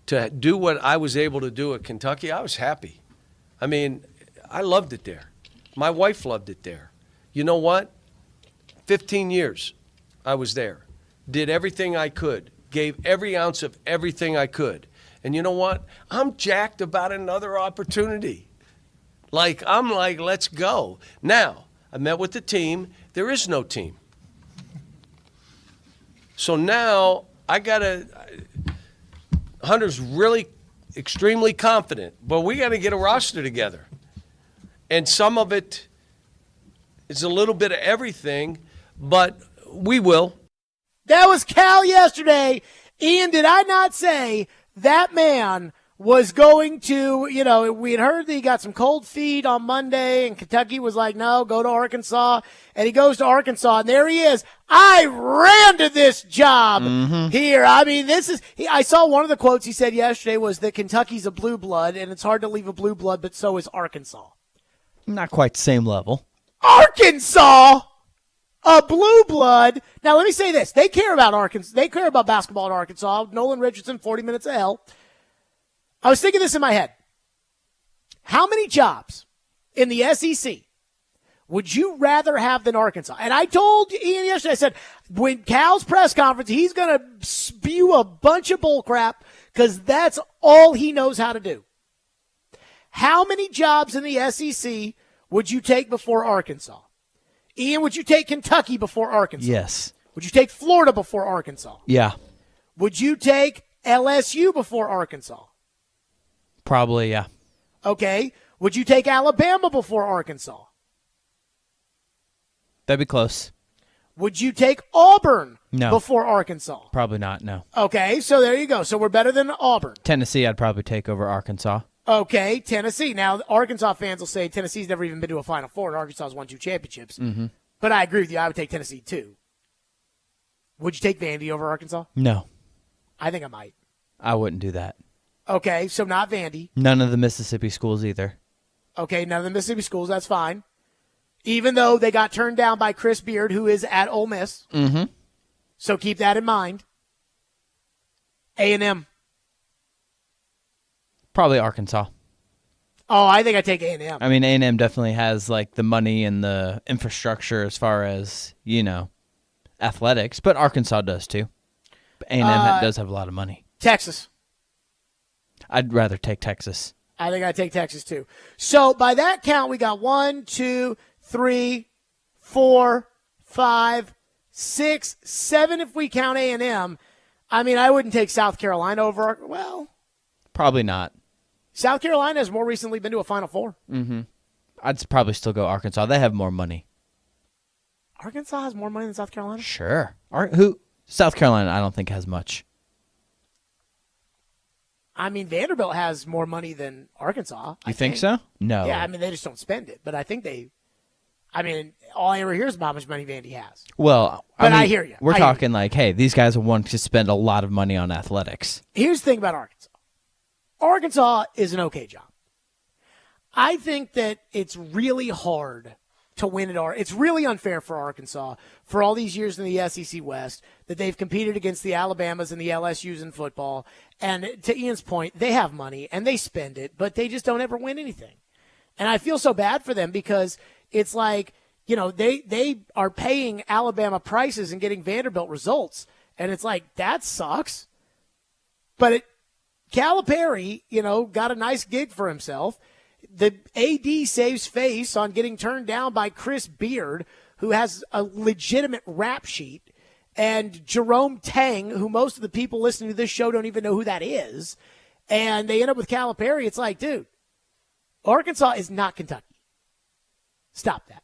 Speaker 16: to do what I was able to do at Kentucky, I was happy. I mean, I loved it there. My wife loved it there. You know what? 15 years I was there. Did everything I could. Gave every ounce of everything I could. And you know what? I'm jacked about another opportunity. I'm like, let's go. Now, I met with the team. There is no team. So now Hunter's really extremely confident, but we got to get a roster together. And some of it is a little bit of everything, but we will.
Speaker 1: That was Cal yesterday. Ian, did I not say that man was going to, we had heard that he got some cold feet on Monday, and Kentucky was like, no, go to Arkansas. And he goes to Arkansas, and there he is. I ran to this job here. I mean, I saw one of the quotes he said yesterday was that Kentucky's a blue blood, and it's hard to leave a blue blood, but so is Arkansas.
Speaker 2: Not quite the same level.
Speaker 1: Arkansas, a blue blood. Now, let me say this. They care about Arkansas. They care about basketball at Arkansas. Nolan Richardson, 40 minutes of hell. I was thinking this in my head. How many jobs in the SEC would you rather have than Arkansas? And I told Ian yesterday, I said, when Cal's press conference, he's going to spew a bunch of bull crap because that's all he knows how to do. How many jobs in the SEC would you take before Arkansas? Ian, would you take Kentucky before Arkansas?
Speaker 2: Yes.
Speaker 1: Would you take Florida before Arkansas?
Speaker 2: Yeah.
Speaker 1: Would you take LSU before Arkansas?
Speaker 2: Probably, yeah.
Speaker 1: Okay. Would you take Alabama before Arkansas?
Speaker 2: That'd be close.
Speaker 1: Would you take Auburn
Speaker 2: No.
Speaker 1: before Arkansas?
Speaker 2: Probably not, no.
Speaker 1: Okay, so there you go. So we're better than Auburn.
Speaker 2: Tennessee, I'd probably take over Arkansas.
Speaker 1: Okay, Tennessee. Now, Arkansas fans will say Tennessee's never even been to a Final Four, and Arkansas has won 2 championships.
Speaker 2: Mm-hmm.
Speaker 1: But I agree with you. I would take Tennessee, too. Would you take Vandy over Arkansas?
Speaker 2: No.
Speaker 1: I think I might.
Speaker 2: I wouldn't do that.
Speaker 1: Okay, so not Vandy.
Speaker 2: None of the Mississippi schools either.
Speaker 1: Okay, none of the Mississippi schools. That's fine. Even though they got turned down by Chris Beard, who is at Ole Miss.
Speaker 2: Mm-hmm.
Speaker 1: So keep that in mind. A&M.
Speaker 2: Probably Arkansas.
Speaker 1: Oh, I think I take A&M.
Speaker 2: I mean, A&M definitely has the money and the infrastructure as far as, athletics, but Arkansas does too. A&M does have a lot of money.
Speaker 1: Texas.
Speaker 2: I'd rather take Texas.
Speaker 1: I think I'd take Texas too. So by that count, we got 1, 2, 3, 4, 5, 6, 7 if we count A&M. I mean, I wouldn't take South Carolina over. Well,
Speaker 2: probably not.
Speaker 1: South Carolina has more recently been to a Final Four.
Speaker 2: Mm-hmm. I'd probably still go Arkansas. They have more money.
Speaker 1: Arkansas has more money than South Carolina?
Speaker 2: Sure. South Carolina, I don't think has much.
Speaker 1: I mean, Vanderbilt has more money than Arkansas.
Speaker 2: You think so? No.
Speaker 1: Yeah, I mean, they just don't spend it. But I think all I ever hear is about how much money Vandy has.
Speaker 2: Well,
Speaker 1: I hear you.
Speaker 2: We're talking hey, these guys want to spend a lot of money on athletics.
Speaker 1: Here's the thing about Arkansas. Arkansas is an okay job. I think that it's really hard to win at It's really unfair for Arkansas for all these years in the SEC West that they've competed against the Alabamas and the LSUs in football. And to Ian's point, they have money and they spend it, but they just don't ever win anything. And I feel so bad for them because it's they are paying Alabama prices and getting Vanderbilt results. And it's that sucks. But Calipari, got a nice gig for himself. The AD saves face on getting turned down by Chris Beard, who has a legitimate rap sheet, and Jerome Tang, who most of the people listening to this show don't even know who that is. And they end up with Calipari. It's dude, Arkansas is not Kentucky. Stop that.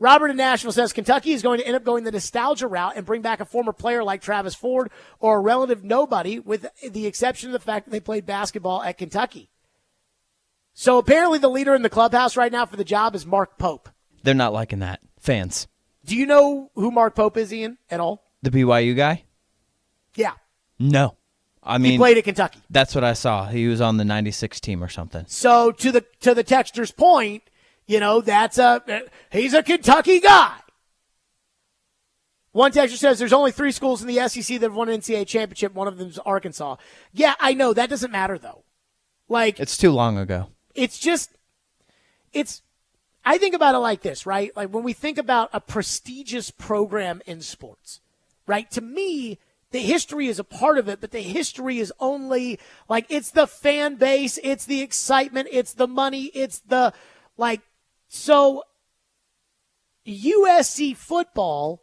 Speaker 1: Robert in Nashville says Kentucky is going to end up going the nostalgia route and bring back a former player like Travis Ford or a relative nobody, with the exception of the fact that they played basketball at Kentucky. So apparently the leader in the clubhouse right now for the job is Mark Pope.
Speaker 2: They're not liking that. Fans.
Speaker 1: Do you know who Mark Pope is, Ian, at all?
Speaker 2: The BYU guy?
Speaker 1: Yeah.
Speaker 2: No.
Speaker 1: He played at Kentucky.
Speaker 2: That's what I saw. He was on the 96 team or something.
Speaker 1: So to the texter's point, he's a Kentucky guy. One texter says there's only 3 schools in the SEC that have won an NCAA championship. One of them is Arkansas. Yeah, I know. That doesn't matter, though. Like,
Speaker 2: it's too long ago.
Speaker 1: I think about it like this, right? Like when we think about a prestigious program in sports, right? To me, the history is a part of it, but the history is only like it's the fan base, it's the excitement, it's the money, it's the so USC football,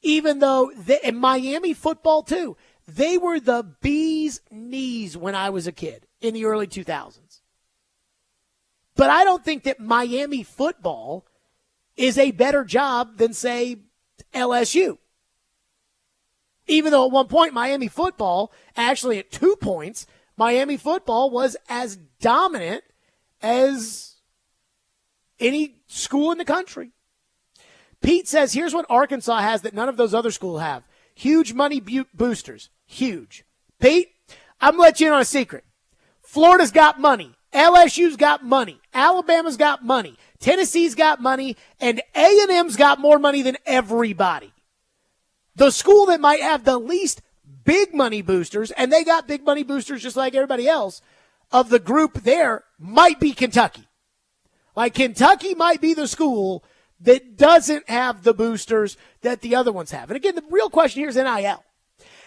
Speaker 1: even though and Miami football too, they were the bee's knees when I was a kid in the early 2000s. But I don't think that Miami football is a better job than, say, LSU. Even though at one point Miami football, actually at 2 points, Miami football was as dominant as any school in the country. Pete says, here's what Arkansas has that none of those other schools have. Huge money boosters. Huge. Pete, I'm going to let you in on a secret. Florida's got money. LSU's got money. Alabama's got money. Tennessee's got money. And A&M's got more money than everybody. The school that might have the least big money boosters, and they got big money boosters just like everybody else, of the group there might be Kentucky. Like Kentucky might be the school that doesn't have the boosters that the other ones have. And again, the real question here is NIL.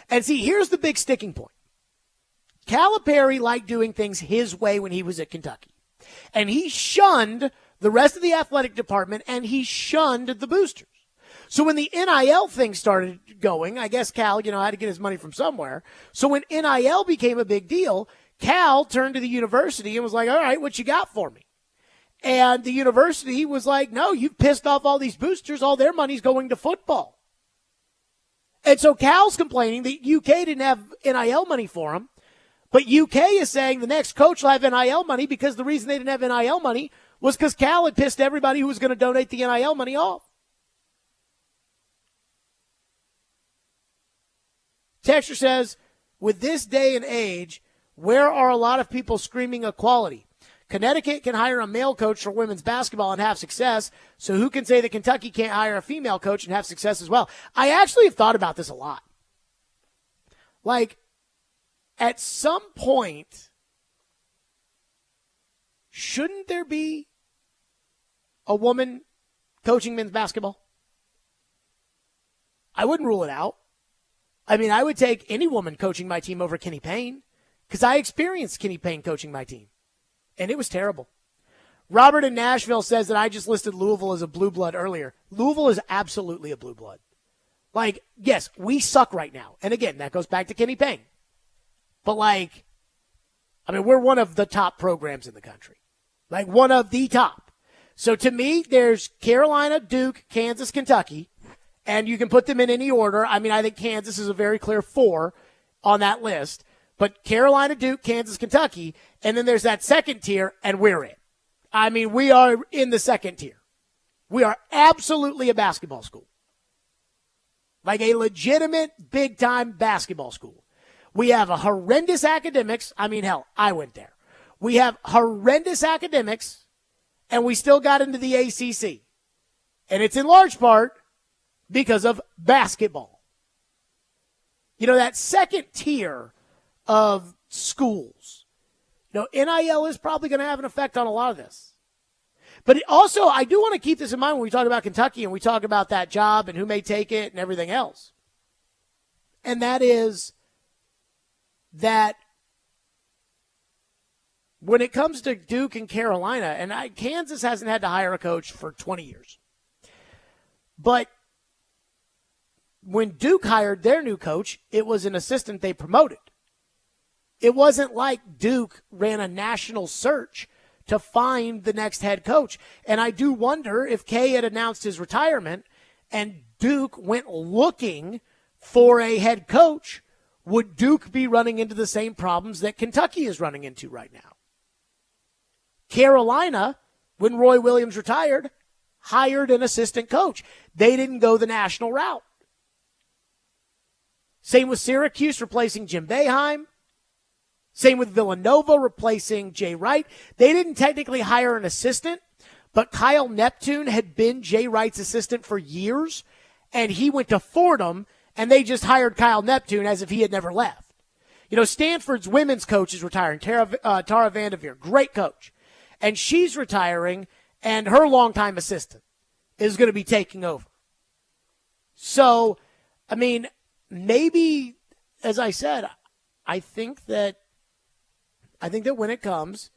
Speaker 1: And see, here's the big sticking point. Calipari liked doing things his way when he was at Kentucky. And he shunned the rest of the athletic department, and he shunned the boosters. So when the NIL thing started going, I guess Cal, had to get his money from somewhere. So when NIL became a big deal, Cal turned to the university and was like, all right, what you got for me? And the university was like, no, you've pissed off all these boosters. All their money's going to football. And so Cal's complaining that UK didn't have NIL money for him. But UK is saying the next coach will have NIL money because the reason they didn't have NIL money was because Cal had pissed everybody who was going to donate the NIL money off. Texture says, with this day and age, where are a lot of people screaming equality? Connecticut can hire a male coach for women's basketball and have success, so who can say that Kentucky can't hire a female coach and have success as well? I actually have thought about this a lot. Like, at some point, shouldn't there be a woman coaching men's basketball? I wouldn't rule it out. I mean, I would take any woman coaching my team over Kenny Payne because I experienced Kenny Payne coaching my team, and it was terrible. Robert in Nashville says that I just listed Louisville as a blue blood earlier. Louisville is absolutely a blue blood. Like, yes, we suck right now. And again, that goes back to Kenny Payne. But, we're one of the top programs in the country. Like, one of the top. So, to me, there's Carolina, Duke, Kansas, Kentucky, and you can put them in any order. I think Kansas is a very clear 4 on that list. But Carolina, Duke, Kansas, Kentucky, and then there's that second tier, and we're in. We are in the second tier. We are absolutely a basketball school. Like a legitimate, big-time basketball school. We have a horrendous academics. Hell, I went there. We have horrendous academics, and we still got into the ACC. And it's in large part because of basketball. That second tier of schools, NIL is probably going to have an effect on a lot of this. But also, I do want to keep this in mind when we talk about Kentucky and we talk about that job and who may take it and everything else. And that is that when it comes to Duke and Carolina, and Kansas hasn't had to hire a coach for 20 years. But when Duke hired their new coach, it was an assistant they promoted. It wasn't like Duke ran a national search to find the next head coach. And I do wonder if Kay had announced his retirement and Duke went looking for a head coach, would Duke be running into the same problems that Kentucky is running into right now? Carolina, when Roy Williams retired, hired an assistant coach. They didn't go the national route. Same with Syracuse replacing Jim Boeheim. Same with Villanova replacing Jay Wright. They didn't technically hire an assistant, but Kyle Neptune had been Jay Wright's assistant for years, and he went to Fordham, and they just hired Kyle Neptune as if he had never left. Stanford's women's coach is retiring, Tara Vanderveer, great coach. And she's retiring, and her longtime assistant is going to be taking over. So, maybe, as I said, I think that when it comes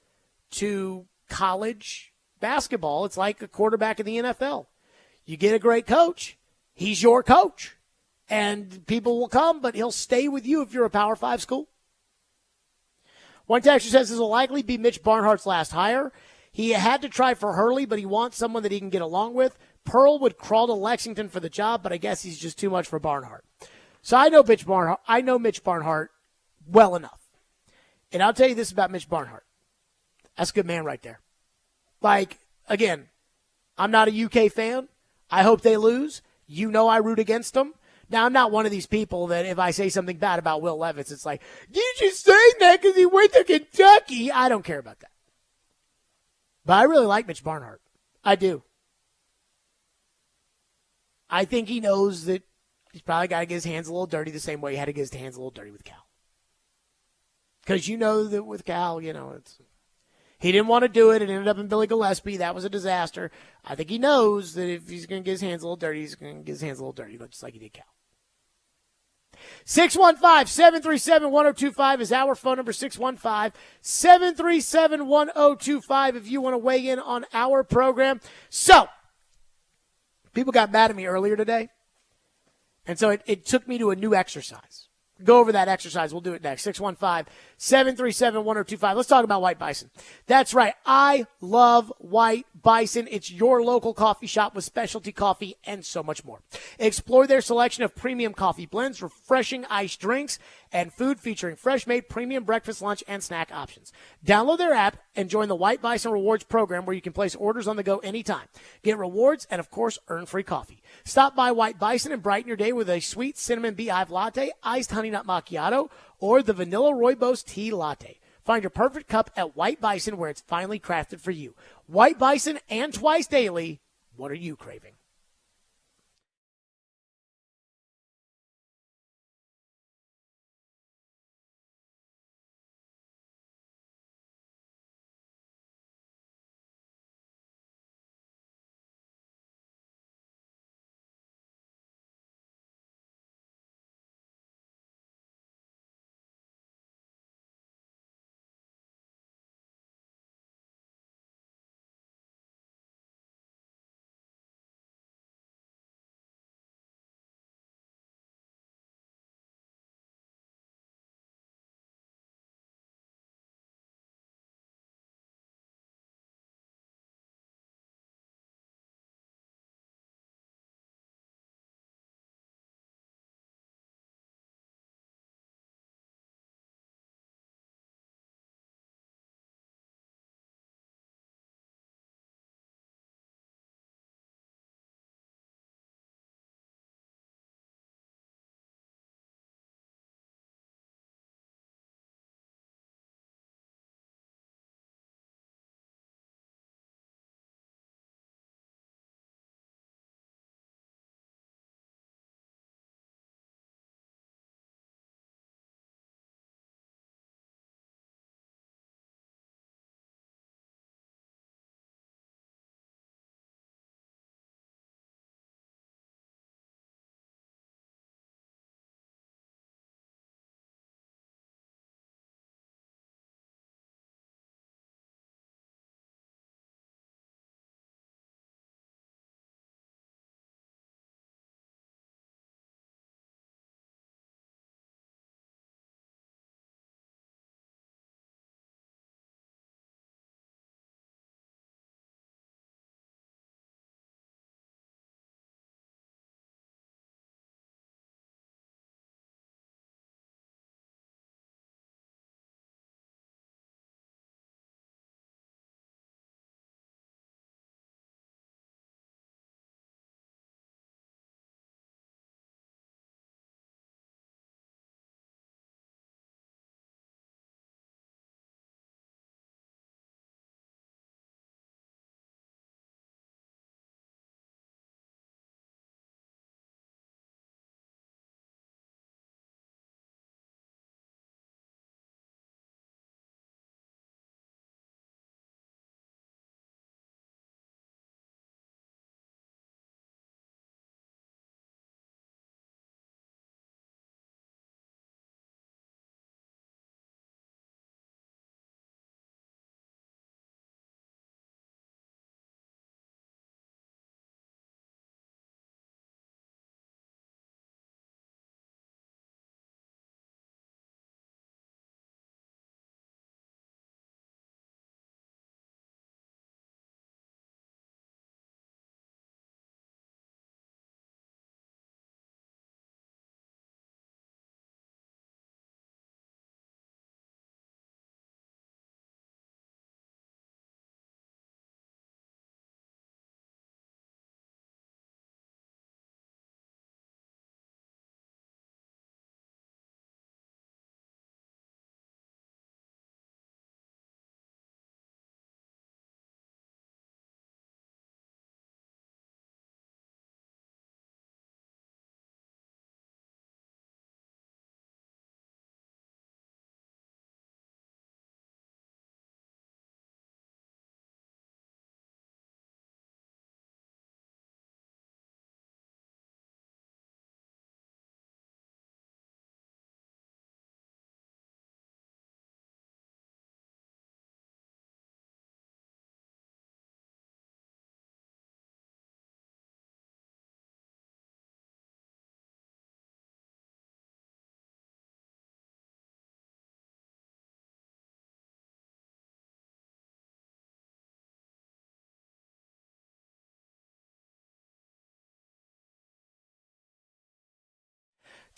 Speaker 1: to college basketball, it's like a quarterback in the NFL. You get a great coach, he's your coach. And people will come, but he'll stay with you if you're a Power 5 school. One texter says this will likely be Mitch Barnhart's last hire. He had to try for Hurley, but he wants someone that he can get along with. Pearl would crawl to Lexington for the job, but I guess he's just too much for Barnhart. So I know Mitch Barnhart well enough. And I'll tell you this about Mitch Barnhart. That's a good man right there. Again, I'm not a UK fan. I hope they lose. I root against them. Now, I'm not one of these people that if I say something bad about Will Levis, it's like, you just saying that because he went to Kentucky. I don't care about that. But I really like Mitch Barnhart. I do. I think he knows that he's probably got to get his hands a little dirty the same way he had to get his hands a little dirty with Cal. Because that with Cal, he didn't want to do it. It ended up in Billy Gillespie. That was a disaster. I think he knows that if he's going to get his hands a little dirty, he's going to get his hands a little dirty, just like he did Cal. 615-737-1025 is our phone number, 615-737-1025 if you want to weigh in on our program. So, people got mad at me earlier today, and so it took me to a new exercise. Go over that exercise. We'll do it next. 615-737-1025. Let's talk about White Bison. That's right. I love White Bison. It's your local coffee shop with specialty coffee and so much more. Explore their selection of premium coffee blends, refreshing iced drinks, and food featuring fresh-made premium breakfast, lunch, and snack options. Download their app and join the White Bison Rewards program where you can place orders on the go anytime. Get rewards and, of course, earn free coffee. Stop by White Bison and brighten your day with a sweet cinnamon beehive latte, iced honey nut macchiato, or the vanilla rooibos tea latte. Find your perfect cup at White Bison where it's finely crafted for you. White Bison and twice daily. What are you craving?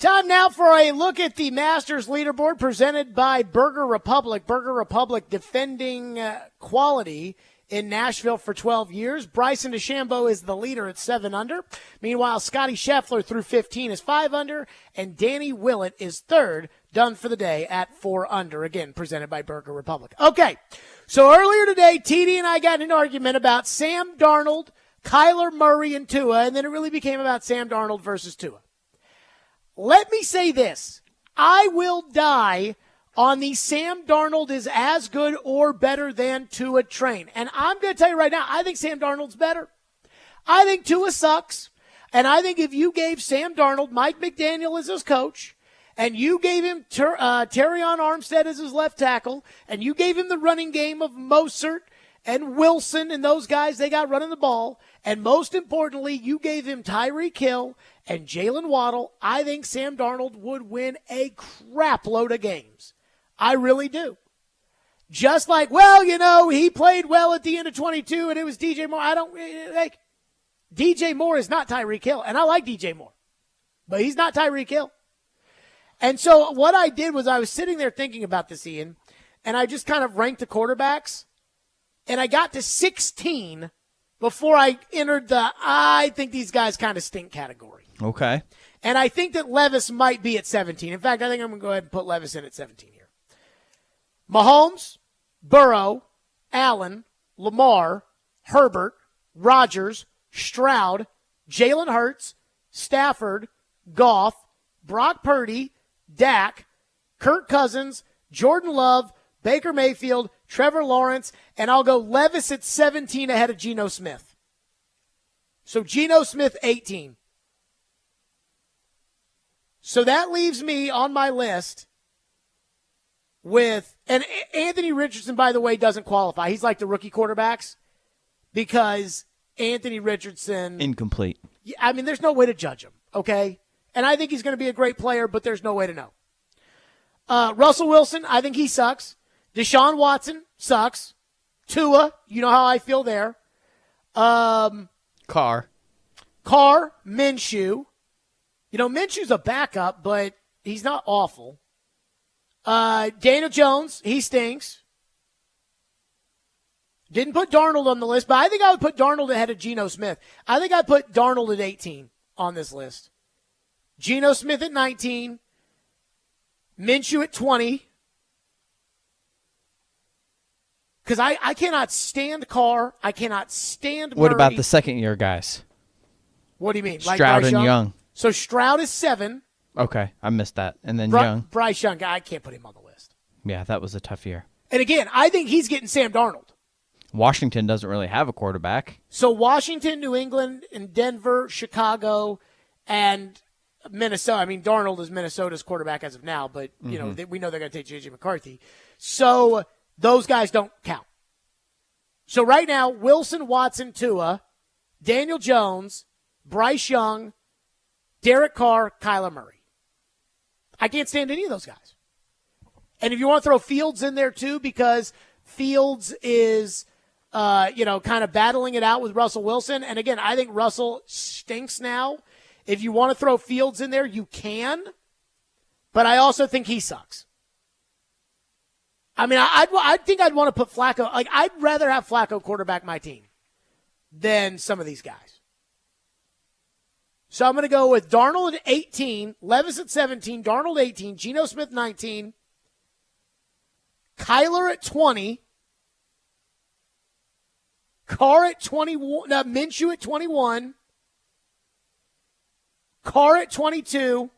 Speaker 1: Time now for a look at the Masters leaderboard presented by Burger Republic. Burger Republic defending quality in Nashville for 12 years. Bryson DeChambeau is the leader at 7 under. Meanwhile, Scotty Scheffler through 15 is 5 under, and Danny Willett is third, done for the day at 4 under. Again, presented by Burger Republic. Okay, so earlier today, TD and I got in an argument about Sam Darnold, Kyler Murray, and Tua, and then it really became about Sam Darnold versus Tua. Let me say this. I will die on the Sam Darnold is as good or better than Tua train. And I'm going to tell you right now, I think Sam Darnold's better. I think Tua sucks. And I think if you gave Sam Darnold Mike McDaniel as his coach, and you gave him Terrion Armstead as his left tackle, and you gave him the running game of Mostert and Wilson and those guys they got running the ball, and most importantly, you gave him Tyreek Hill and Jalen Waddle, I think Sam Darnold would win a crap load of games. I really do. Just like, well, you know, he played well at the end of 22 and it was DJ Moore. I don't like DJ Moore is not Tyreek Hill, and I like DJ Moore, but he's not Tyreek Hill. And so what I did was I was sitting there thinking about this, Ian, and I just kind of ranked the quarterbacks, and I got to 16 before I entered the I think these guys kind of stink category.
Speaker 2: Okay.
Speaker 1: And I think that Levis might be at 17. In fact, I think I'm going to go ahead and put Levis in at 17 here. Mahomes, Burrow, Allen, Lamar, Herbert, Rodgers, Stroud, Jalen Hurts, Stafford, Goff, Brock Purdy, Dak, Kirk Cousins, Jordan Love, Baker Mayfield, Trevor Lawrence, and I'll go Levis at 17 ahead of Geno Smith. So Geno Smith, 18. So that leaves me on my list with, and Anthony Richardson, by the way, doesn't qualify. He's like the rookie quarterbacks because Anthony Richardson.
Speaker 2: Incomplete.
Speaker 1: I mean, there's no way to judge him, okay? And I think he's going to be a great player, but there's no way to know. Russell Wilson, I think he sucks. Deshaun Watson sucks. Tua, you know how I feel there.
Speaker 2: Carr,
Speaker 1: Minshew. You know, Minshew's a backup, but he's not awful. Daniel Jones, he stinks. Didn't put Darnold on the list, but I think I would put Darnold ahead of Geno Smith. I think I'd put Darnold at 18 on this list. Geno Smith at 19. Minshew at 20. Because I cannot stand Carr. I cannot stand Murray.
Speaker 2: What about the second-year guys?
Speaker 1: What do you mean?
Speaker 2: Stroud and Young.
Speaker 1: So Stroud is 7.
Speaker 2: Okay, I missed that. And then Young.
Speaker 1: Bryce Young, I can't put him on the list.
Speaker 2: Yeah, that was a tough year.
Speaker 1: And again, I think he's getting Sam Darnold.
Speaker 2: Washington doesn't really have a quarterback.
Speaker 1: So Washington, New England, and Denver, Chicago, and Minnesota. I mean, Darnold is Minnesota's quarterback as of now, but you know we know they're going to take JJ McCarthy. So those guys don't count. So right now, Wilson, Watson, Tua, Daniel Jones, Bryce Young, Derek Carr, Kyler Murray. I can't stand any of those guys. And if you want to throw Fields in there too, because Fields is, kind of battling it out with Russell Wilson. And again, I think Russell stinks now. If you want to throw Fields in there, you can. But I also think he sucks. I mean, I think I'd want to put Flacco. Like, I'd rather have Flacco quarterback my team than some of these guys. So I'm going to go with Darnold at 18, Levis at 17, Darnold 18, Geno Smith 19, Kyler at 20, Carr at 21, Minshew at 21, Carr at 22,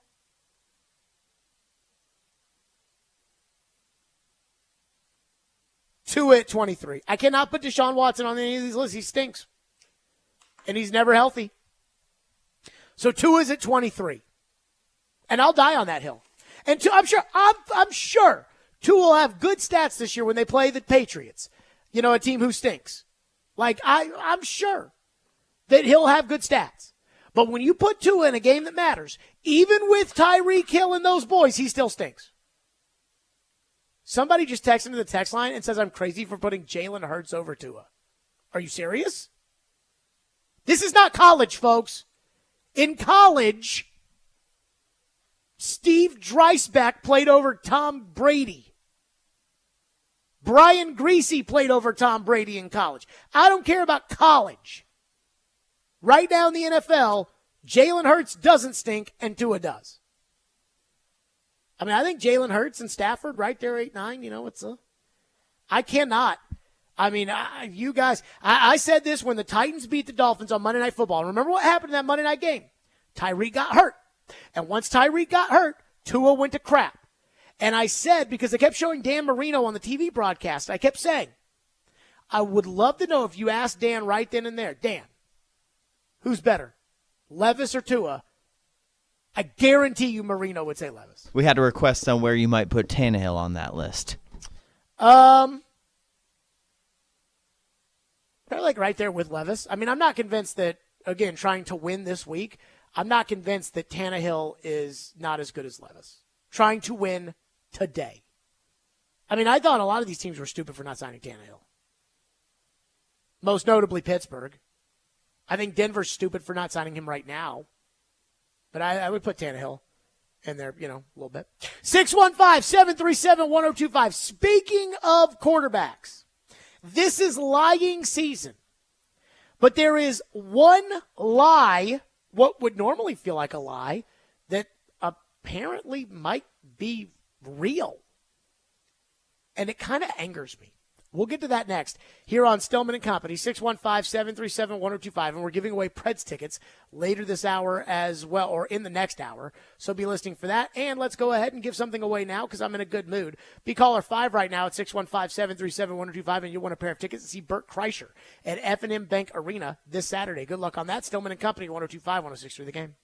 Speaker 1: Tua at 23. I cannot put Deshaun Watson on any of these lists. He stinks. And he's never healthy. So Tua's at 23. And I'll die on that hill. And I'm sure Tua will have good stats this year when they play the Patriots. You know, a team who stinks. Like, I'm sure that he'll have good stats. But when you put Tua in a game that matters, even with Tyreek Hill and those boys, he still stinks. Somebody just texted me the text line and says I'm crazy for putting Jalen Hurts over Tua. Are you serious? This is not college, folks. In college, Steve Dreisbach played over Tom Brady. Brian Greasy played over Tom Brady in college. I don't care about college. Right now in the NFL, Jalen Hurts doesn't stink and Tua does. I mean, I think Jalen Hurts and Stafford right there, 8-9, I cannot. I mean, you guys, I said this when the Titans beat the Dolphins on Monday Night Football. Remember what happened in that Monday night game? Tyreek got hurt. And once Tyreek got hurt, Tua went to crap. And I said, because they kept showing Dan Marino on the TV broadcast, I kept saying, I would love to know if you asked Dan right then and there, Dan, who's better, Levis or Tua? I guarantee you Marino would say Levis.
Speaker 2: We had a request on where you might put Tannehill on that list.
Speaker 1: They're like right there with Levis. I mean, I'm not convinced that, again, trying to win this week, I'm not convinced that Tannehill is not as good as Levis. Trying to win today. I mean, I thought a lot of these teams were stupid for not signing Tannehill. Most notably Pittsburgh. I think Denver's stupid for not signing him right now. But I would put Tannehill in there, a little bit. 615-737-1025. Speaking of quarterbacks, this is lying season. But there is one lie, what would normally feel like a lie, that apparently might be real. And it kind of angers me. We'll get to that next here on Stillman & Company, 615-737-1025. And we're giving away Preds tickets later this hour as well, or in the next hour. So be listening for that. And let's go ahead and give something away now because I'm in a good mood. Be caller 5 right now at 615-737-1025, and you'll win a pair of tickets to see Bert Kreischer at F&M Bank Arena this Saturday. Good luck on that. Stillman & Company, 102.5, 106.3 The Game.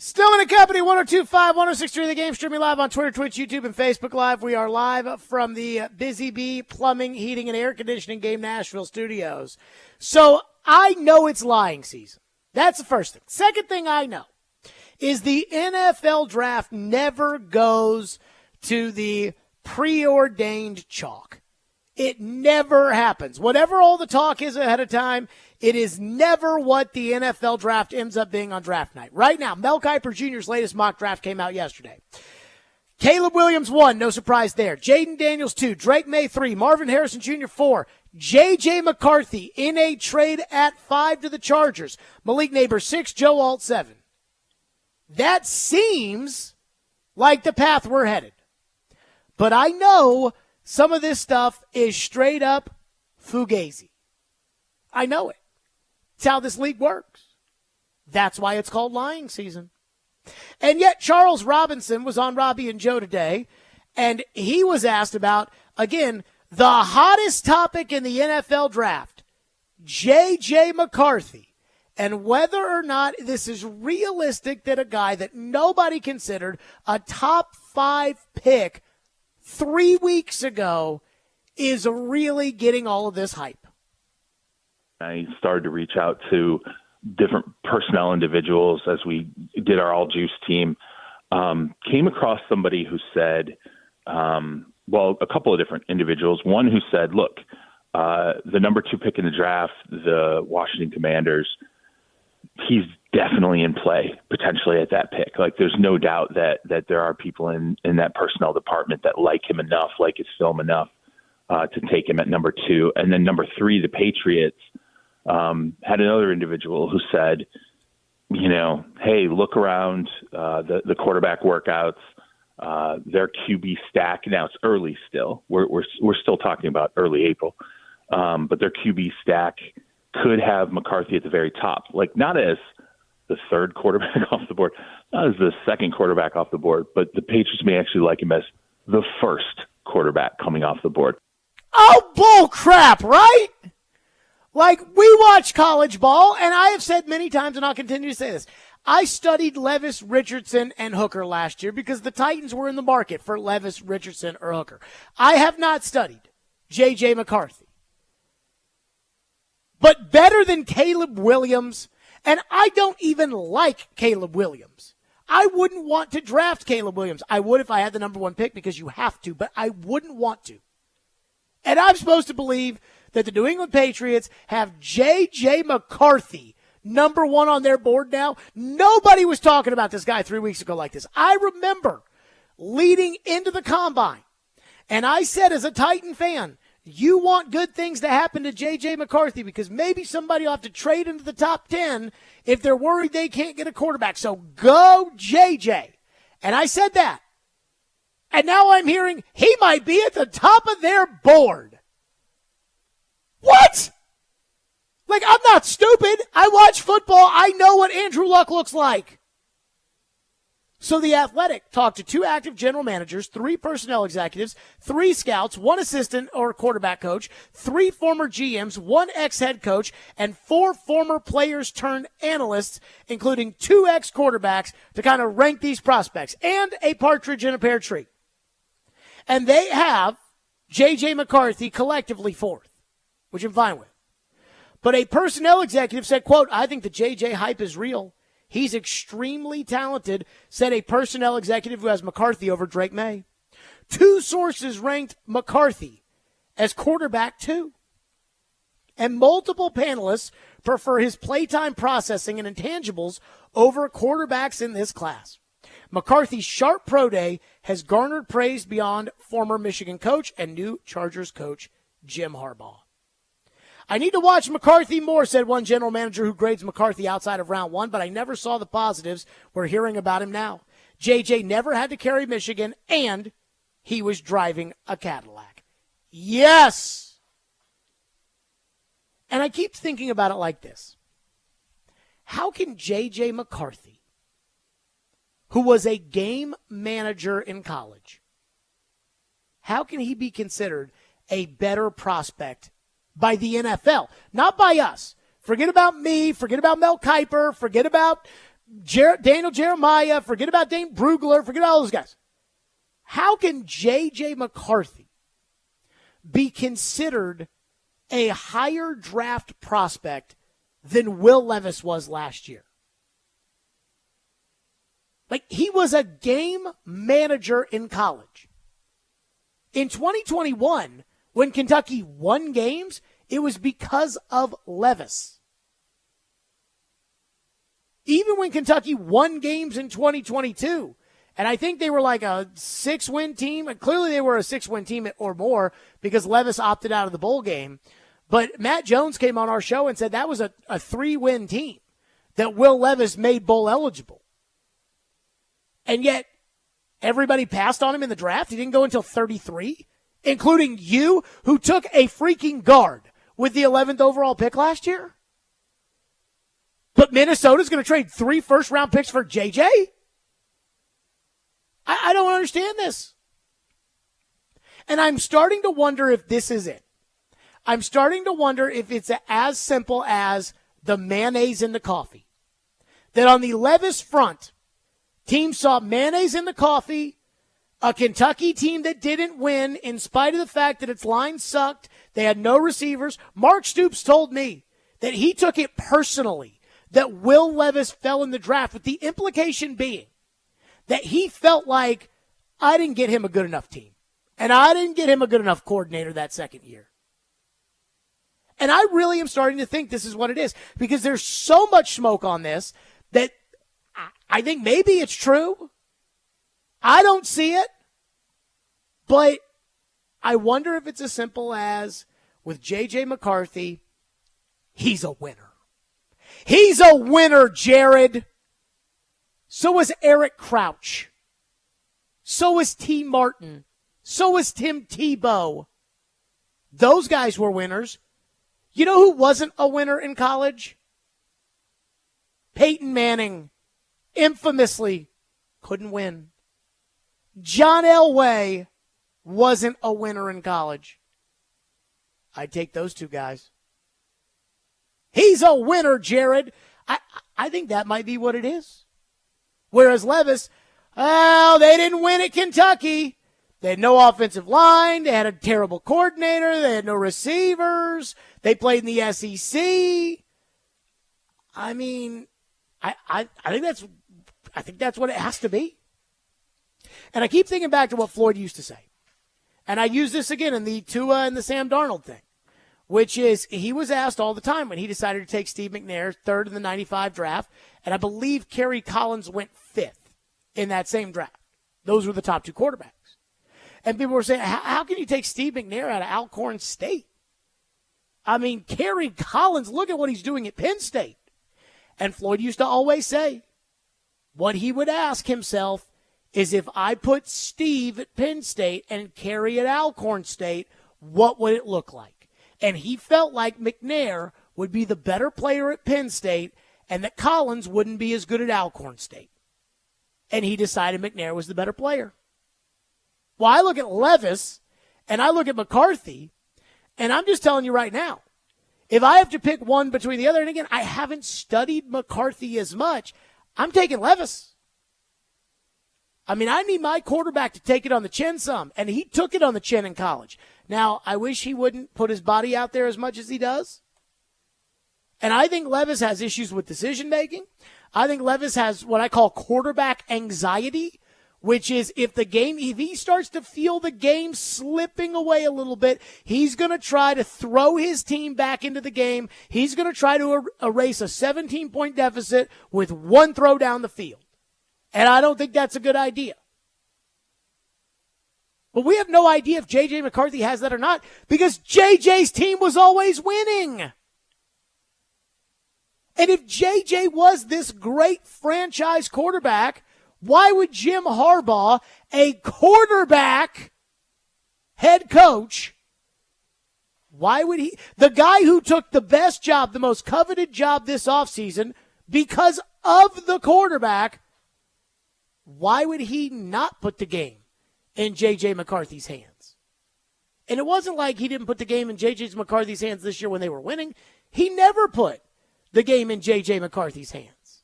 Speaker 1: Stillman and Company, 102.5, 106.3 The Game, streaming live on Twitter, Twitch, YouTube, and Facebook Live. We are live from the Busy Bee Plumbing, Heating, and Air Conditioning Game Nashville studios. So I know it's lying season. That's the first thing. Second thing I know is the NFL draft never goes to the preordained chalk. It never happens. Whatever all the talk is ahead of time, it is never what the NFL draft ends up being on draft night. Right now, Mel Kiper Jr.'s latest mock draft came out yesterday. Caleb Williams 1, no surprise there. Jaden Daniels 2, Drake May 3, Marvin Harrison Jr. 4, JJ McCarthy in a trade at 5 to the Chargers. Malik Neighbors 6, Joe Alt 7. That seems like the path we're headed. But I know some of this stuff is straight up fugazi. I know it. It's how this league works. That's why it's called lying season. And yet Charles Robinson was on Robbie and Joe today, and he was asked about, again, the hottest topic in the NFL draft, JJ McCarthy, and whether or not this is realistic that a guy that nobody considered a top 5 pick 3 weeks ago is really getting all of this hype.
Speaker 17: I started to reach out to different personnel individuals as we did our All Juice team. Came across somebody who said, a couple of different individuals. One who said, look, the number 2 pick in the draft, the Washington Commanders, he's definitely in play potentially at that pick. Like, there's no doubt that there are people in that personnel department that like him enough, like his film enough to take him at number 2. And then number 3, the Patriots had another individual who said, hey, look around the quarterback workouts, their QB stack. Now it's early still. We're still talking about early April, but their QB stack could have McCarthy at the very top, like not as the third quarterback off the board, not as the second quarterback off the board, but the Patriots may actually like him as the first quarterback coming off the board.
Speaker 1: Oh, bull crap, right? Like, we watch college ball, and I have said many times, and I'll continue to say this, I studied Levis, Richardson, and Hooker last year because the Titans were in the market for Levis, Richardson, or Hooker. I have not studied JJ McCarthy. But better than Caleb Williams, and I don't even like Caleb Williams. I wouldn't want to draft Caleb Williams. I would if I had the number 1 pick because you have to, but I wouldn't want to. And I'm supposed to believe that the New England Patriots have JJ McCarthy number 1 on their board now. Nobody was talking about this guy 3 weeks ago like this. I remember leading into the combine, and I said as a Titan fan, you want good things to happen to JJ McCarthy because maybe somebody will have to trade into the top 10 if they're worried they can't get a quarterback. So go JJ. And I said that. And now I'm hearing he might be at the top of their board. What? Like, I'm not stupid. I watch football. I know what Andrew Luck looks like. So The Athletic talked to 2 active general managers, 3 personnel executives, 3 scouts, 1 assistant or quarterback coach, 3 former GMs, 1 ex-head coach, and 4 former players turned analysts, including 2 ex-quarterbacks to kind of rank these prospects, and a partridge in a pear tree. And they have J.J. McCarthy collectively 4th, which I'm fine with. But a personnel executive said, quote, I think the J.J. hype is real. He's extremely talented, said a personnel executive who has McCarthy over Drake May. 2 sources ranked McCarthy as quarterback 2. And multiple panelists prefer his playtime processing and intangibles over quarterbacks in this class. McCarthy's sharp pro day has garnered praise beyond former Michigan coach and new Chargers coach Jim Harbaugh. I need to watch McCarthy more, said one general manager who grades McCarthy outside of round 1, but I never saw the positives. We're hearing about him now. JJ never had to carry Michigan, and he was driving a Cadillac. Yes! And I keep thinking about it like this. How can JJ McCarthy, who was a game manager in college, how can he be considered a better prospect by the NFL? Not by us. Forget about me. Forget about Mel Kiper. Forget about Daniel Jeremiah, forget about Dane Brugler, forget all those guys. How can JJ McCarthy be considered a higher draft prospect than Will Levis was last year? Like, he was a game manager in college. In 2021, when Kentucky won games, it was because of Levis. Even when Kentucky won games in 2022, and I think they were like a 6-win team, and clearly they were a 6-win team or more because Levis opted out of the bowl game. But Matt Jones came on our show and said that was a 3-win team that Will Levis made bowl eligible. And yet, everybody passed on him in the draft. He didn't go until 33, including you, who took a freaking guard with the 11th overall pick last year. But Minnesota's going to trade 3 first-round picks for JJ? I don't understand this. And I'm starting to wonder if this is it. I'm starting to wonder if it's as simple as the mayonnaise in the coffee. That on the Levis front, teams saw mayonnaise in the coffee, a Kentucky team that didn't win in spite of the fact that its line sucked. They had no receivers. Mark Stoops told me that he took it personally that Will Levis fell in the draft, with the implication being that he felt like, I didn't get him a good enough team, and I didn't get him a good enough coordinator that second year. And I really am starting to think this is what it is, because there's so much smoke on this that I think maybe it's true. I don't see it, but I wonder if it's as simple as, with JJ McCarthy, he's a winner. He's a winner, Jared. So is Eric Crouch. So is T. Martin. So is Tim Tebow. Those guys were winners. You know who wasn't a winner in college? Peyton Manning. Infamously couldn't win. John Elway wasn't a winner in college. I'd take those two guys. He's a winner, Jared. I think that might be what it is. Whereas Levis, oh, they didn't win at Kentucky. They had no offensive line. They had a terrible coordinator. They had no receivers. They played in the SEC. I mean, I think that's what it has to be. And I keep thinking back to what Floyd used to say. And I use this again in the Tua and the Sam Darnold thing, which is he was asked all the time when he decided to take Steve McNair, 3rd in the 95 draft, and I believe Kerry Collins went 5th in that same draft. Those were the top 2 quarterbacks. And people were saying, how can you take Steve McNair out of Alcorn State? I mean, Kerry Collins, look at what he's doing at Penn State. And Floyd used to always say, what he would ask himself is, if I put Steve at Penn State and Kerry at Alcorn State, what would it look like? And he felt like McNair would be the better player at Penn State and that Collins wouldn't be as good at Alcorn State. And he decided McNair was the better player. Well, I look at Levis and I look at McCarthy, and I'm just telling you right now, if I have to pick one between the other, and again, I haven't studied McCarthy as much, I'm taking Levis. I mean, I need my quarterback to take it on the chin some, and he took it on the chin in college. Now, I wish he wouldn't put his body out there as much as he does. And I think Levis has issues with decision-making. I think Levis has what I call quarterback anxiety, which is if he starts to feel the game slipping away a little bit, he's going to try to throw his team back into the game. He's going to try to erase a 17-point deficit with one throw down the field. And I don't think that's a good idea. But we have no idea if JJ McCarthy has that or not, because JJ's team was always winning. And if JJ was this great franchise quarterback, why would Jim Harbaugh, a quarterback head coach, why would he, the guy who took the best job, the most coveted job this offseason because of the quarterback, why would he not put the game in JJ McCarthy's hands? And it wasn't like he didn't put the game in JJ McCarthy's hands this year when they were winning. He never put the game in JJ McCarthy's hands.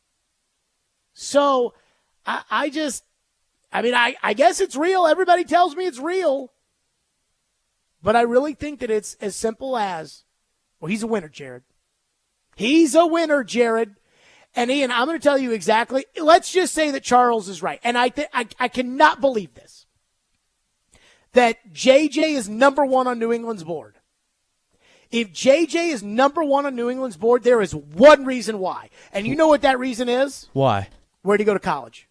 Speaker 1: So I guess it's real. Everybody tells me it's real. But I really think that it's as simple as, well, he's a winner, Jared. He's a winner, Jared. And Ian, I'm going to tell you exactly. Let's just say that Charles is right. And I cannot believe this. That JJ is number one on New England's board. If JJ is number one on New England's board, there is one reason why. And you know what that reason is?
Speaker 2: Why?
Speaker 1: Where'd he go to college?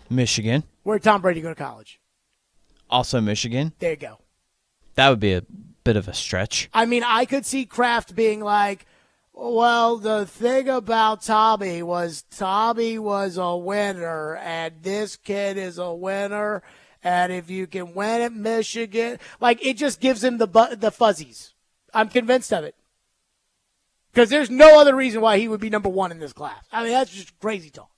Speaker 2: Michigan.
Speaker 1: Where'd Tom Brady go to college?
Speaker 2: Also Michigan.
Speaker 1: There you go.
Speaker 2: That would be a bit of a stretch.
Speaker 1: I mean, I could see Kraft being like, well, the thing about Tommy was a winner, and this kid is a winner, and if you can win at Michigan, like, it just gives him the fuzzies. I'm convinced of it. Because there's no other reason why he would be number one in this class. I mean, that's just crazy talk.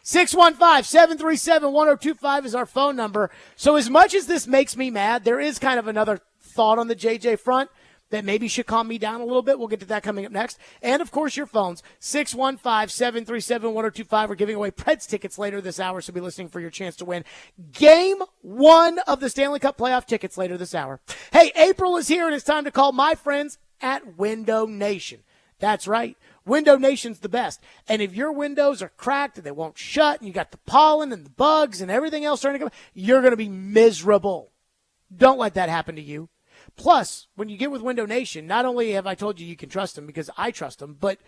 Speaker 1: 615-737-1025 is our phone number. So as much as this makes me mad, there is kind of another thought on the JJ front that maybe should calm me down a little bit. We'll get to that coming up next. And, of course, your phones, 615-737-1025. We're giving away Preds tickets later this hour, so be listening for your chance to win Game 1 of the Stanley Cup playoff tickets later this hour. Hey, April is here, and it's time to call my friends at Window Nation. That's right. Window Nation's the best. And if your windows are cracked and they won't shut and you got the pollen and the bugs and everything else starting to come, you're going to be miserable. Don't let that happen to you. Plus, when you get with Window Nation, not only have I told you can trust them because I trust them, but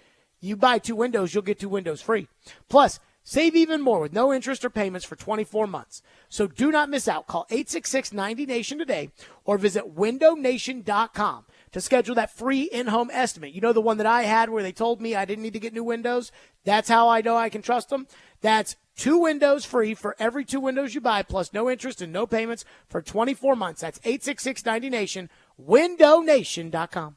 Speaker 1: you buy 2 windows, you'll get 2 windows free. Plus, save even more with no interest or payments for 24 months. So do not miss out. Call 866-90NATION today or visit windownation.com to schedule that free in-home estimate. You know the one that I had where they told me I didn't need to get new windows? That's how I know I can trust them. That's 2 windows free for every 2 windows you buy, plus no interest and no payments for 24 months. That's 866-90NATION, windownation.com.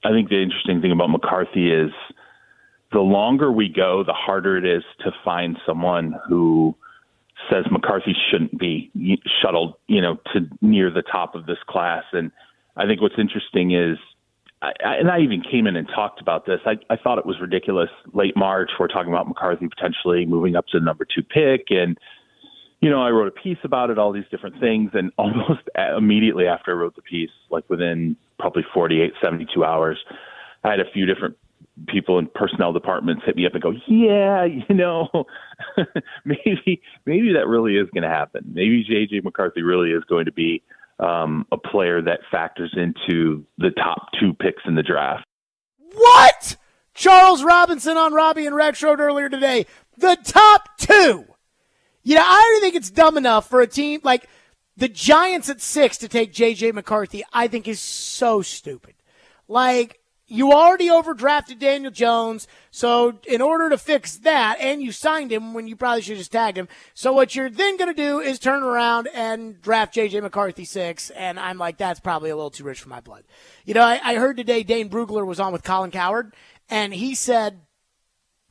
Speaker 17: I think the interesting thing about McCarthy is the longer we go, the harder it is to find someone who says McCarthy shouldn't be shuttled, to near the top of this class. And I think what's interesting is, I even came in and talked about this. I thought it was ridiculous. Late March, we're talking about McCarthy potentially moving up to the number 2 pick. And, I wrote a piece about it, all these different things. And almost immediately after I wrote the piece, like within probably 48, 72 hours, I had a few different people in personnel departments hit me up and go, yeah, maybe that really is going to happen. Maybe JJ McCarthy really is going to be a player that factors into the top 2 picks in the draft.
Speaker 1: What? Charles Robinson on Robbie and Rex wrote earlier today. The top 2. I don't think it's dumb enough for a team like the Giants at 6 to take JJ McCarthy. I think is so stupid. Like, you already overdrafted Daniel Jones, so in order to fix that, and you signed him when you probably should have just tagged him, so what you're then going to do is turn around and draft J.J. McCarthy 6, and I'm like, that's probably a little too rich for my blood. I heard today Dane Brugler was on with Colin Cowherd, and he said,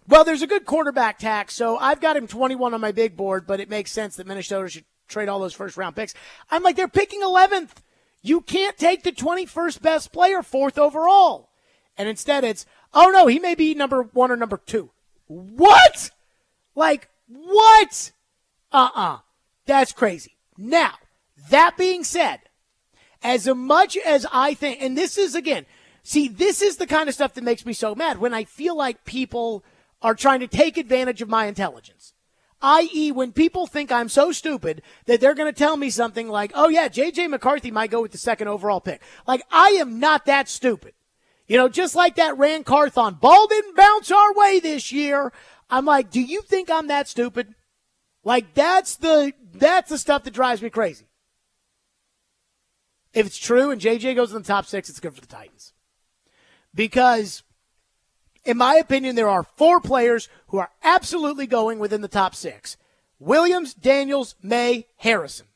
Speaker 1: well, there's a good quarterback tax, so I've got him 21 on my big board, but it makes sense that Minnesota should trade all those first-round picks. I'm like, they're picking 11th. You can't take the 21st best player 4th overall. And instead it's, oh, no, he may be number 1 or number 2. What? Like, what? That's crazy. Now, that being said, as much as I think, and this is, again, this is the kind of stuff that makes me so mad when I feel like people are trying to take advantage of my intelligence. I.e., when people think I'm so stupid that they're going to tell me something like, oh, yeah, J.J. McCarthy might go with the 2nd overall pick. Like, I am not that stupid. Just like that Rand Carthon, ball didn't bounce our way this year. I'm like, do you think I'm that stupid? Like, that's the stuff that drives me crazy. If it's true and JJ goes in the top 6, it's good for the Titans. Because, in my opinion, there are 4 players who are absolutely going within the top 6. Williams, Daniels, May, Harrison.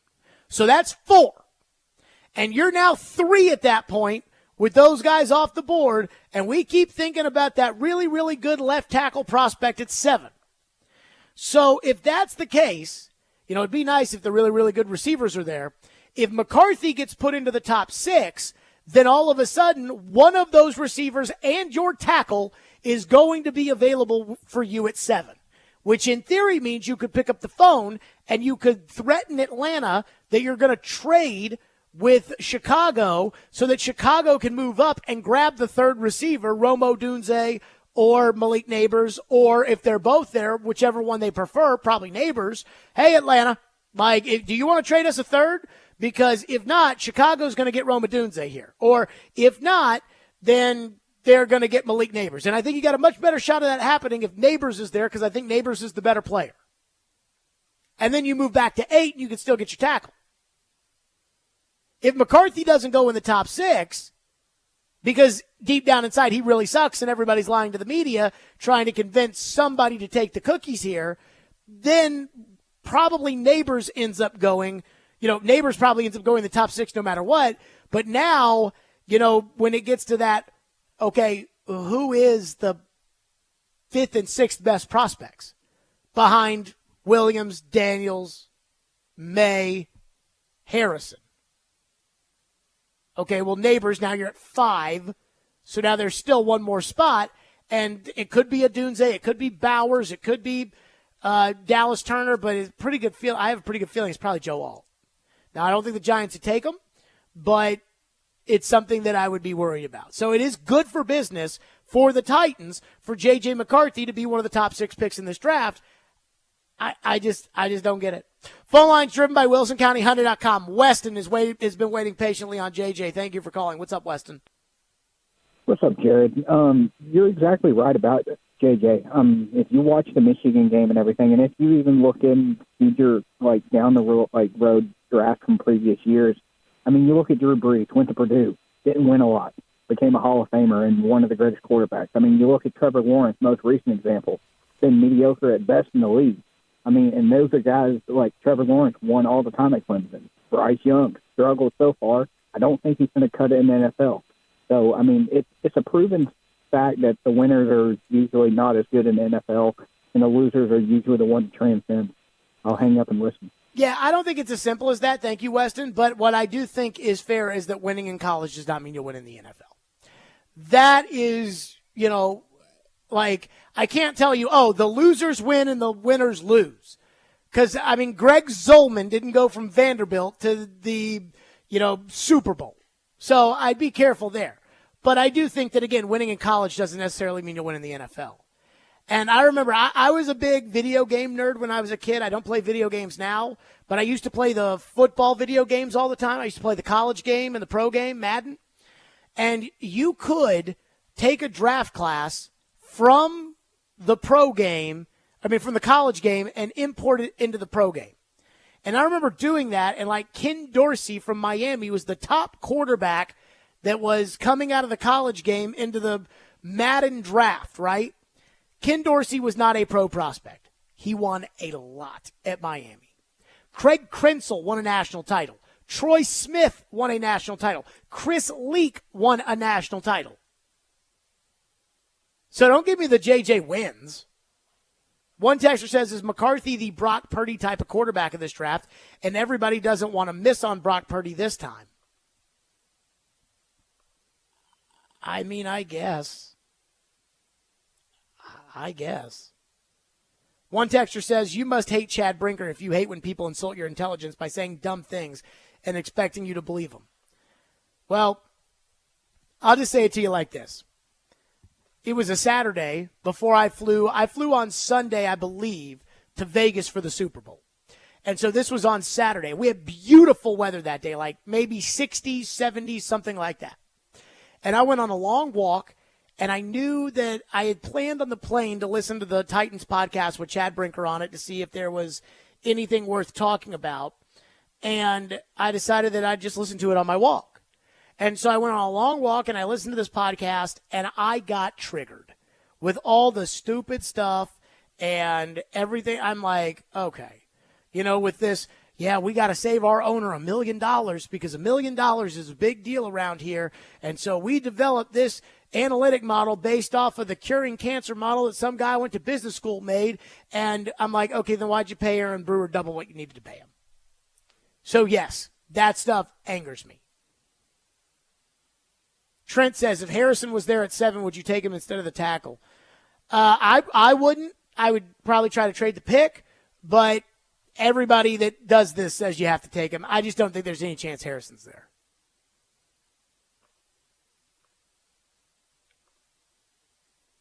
Speaker 1: So that's 4. And you're now 3 at that point, with those guys off the board, and we keep thinking about that really, really good left tackle prospect at 7. So if that's the case, it'd be nice if the really, really good receivers are there. If McCarthy gets put into the top 6, then all of a sudden, one of those receivers and your tackle is going to be available for you at 7, which in theory means you could pick up the phone and you could threaten Atlanta that you're going to trade with Chicago so that Chicago can move up and grab the 3rd receiver, Rome Odunze or Malik Neighbors, or if they're both there, whichever one they prefer, probably Neighbors. Hey, Atlanta, do you want to trade us a 3rd? Because if not, Chicago's going to get Rome Odunze here. Or if not, then they're going to get Malik Neighbors. And I think you got a much better shot of that happening if Neighbors is there, because I think Neighbors is the better player. And then you move back to 8, and you can still get your tackle. If McCarthy doesn't go in the top 6, because deep down inside he really sucks and everybody's lying to the media trying to convince somebody to take the cookies here, then probably Neighbors ends up going, Neighbors probably ends up going in the top 6 no matter what. But now, when it gets to that, okay, who is the 5th and 6th best prospects behind Williams, Daniels, May, Harrison? Okay, well, Neighbors, now you're at 5, so now there's still one more spot, and it could be Odunze, it could be Bowers, it could be Dallas Turner, but it's pretty good I have a pretty good feeling it's probably Joe Alt. Now, I don't think the Giants would take him, but it's something that I would be worried about. So it is good for business for the Titans for J.J. McCarthy to be one of the top 6 picks in this draft. I just don't get it. Phone lines driven by WilsonCountyHunter.com. Weston has been waiting patiently on JJ. Thank you for calling. What's up, Weston?
Speaker 18: What's up, Jared? You're exactly right about JJ. If you watch the Michigan game and everything, and if you even look in future, down the road draft from previous years, you look at Drew Brees, went to Purdue, didn't win a lot, became a Hall of Famer and one of the greatest quarterbacks. You look at Trevor Lawrence, most recent example, been mediocre at best in the league. And those are guys like Trevor Lawrence won all the time at Clemson. Bryce Young struggled so far. I don't think he's going to cut it in the NFL. So, I mean, it's a proven fact that the winners are usually not as good in the NFL, and the losers are usually the ones that transcend. I'll hang up and listen.
Speaker 1: Yeah, I don't think it's as simple as that. Thank you, Weston. But what I do think is fair is that winning in college does not mean you'll win in the NFL. That is, like, I can't tell you, the losers win and the winners lose. Because, I mean, Greg Zolman didn't go from Vanderbilt to the, Super Bowl. So I'd be careful there. But I do think that, again, winning in college doesn't necessarily mean you'll win in the NFL. And I remember I was a big video game nerd when I was a kid. I don't play video games now, but I used to play the football video games all the time. I used to play the college game and the pro game, Madden. And you could take a draft class from the from the college game and import it into the pro game. And I remember doing that, and like Ken Dorsey from Miami was the top quarterback that was coming out of the college game into the Madden draft, right? Ken Dorsey was not a pro prospect. He won a lot at Miami. Craig Krenzel won a national title. Troy Smith won a national title. Chris Leak won a national title. So don't give me the JJ wins. One texter says, is McCarthy the Brock Purdy type of quarterback of this draft? And everybody doesn't want to miss on Brock Purdy this time. I mean, I guess. One texter says, you must hate Chad Brinker if you hate when people insult your intelligence by saying dumb things and expecting you to believe them. Well, I'll just say it to you like this. It was a Saturday before I flew. I flew on Sunday, I believe, to Vegas for the Super Bowl. And so this was on Saturday. We had beautiful weather that day, like maybe 60s, 70s, something like that. And I went on a long walk. And I knew that I had planned on the plane to listen to the Titans podcast with Chad Brinker on it to see if there was anything worth talking about. And I decided that I'd just listen to it on my walk. And so I went on a long walk and I listened to this podcast and I got triggered with all the stupid stuff and everything. I'm like, okay, with this, yeah, we got to save our owner $1 million because $1 million is a big deal around here. And so we developed this analytic model based off of the curing cancer model that some guy went to business school made. And I'm like, okay, then why'd you pay Aaron Brewer double what you needed to pay him? So, yes, that stuff angers me. Trent says, if Harrison was there at 7, would you take him instead of the tackle? I wouldn't. I would probably try to trade the pick, but everybody that does this says you have to take him. I just don't think there's any chance Harrison's there.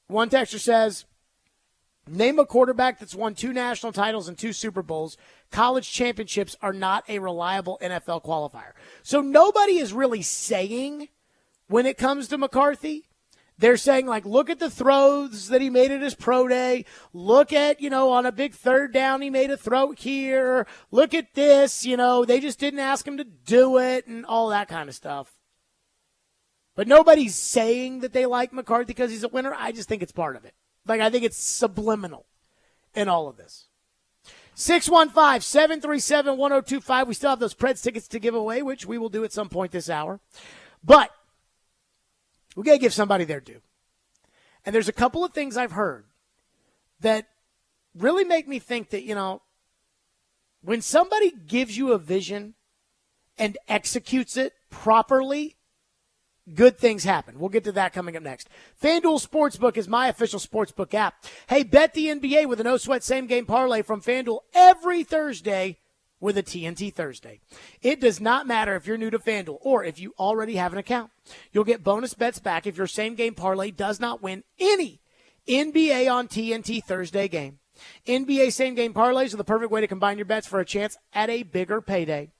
Speaker 1: One texter says, name a quarterback that's won 2 national titles and 2 Super Bowls. College championships are not a reliable NFL qualifier. So nobody is really saying when it comes to McCarthy, they're saying, like, look at the throws that he made at his pro day. Look at, on a big third down, he made a throw here. Look at this, they just didn't ask him to do it and all that kind of stuff. But nobody's saying that they like McCarthy because he's a winner. I just think it's part of it. Like, I think it's subliminal in all of this. 615-737-1025. We still have those Preds tickets to give away, which we will do at some point this hour. But we got to give somebody their due. And there's a couple of things I've heard that really make me think that, when somebody gives you a vision and executes it properly, good things happen. We'll get to that coming up next. FanDuel Sportsbook is my official sportsbook app. Hey, bet the NBA with a no-sweat same-game parlay from FanDuel every Thursday with a TNT Thursday. It does not matter if you're new to FanDuel or if you already have an account. You'll get bonus bets back if your same-game parlay does not win any NBA on TNT Thursday game. NBA same-game parlays are the perfect way to combine your bets for a chance at a bigger payday.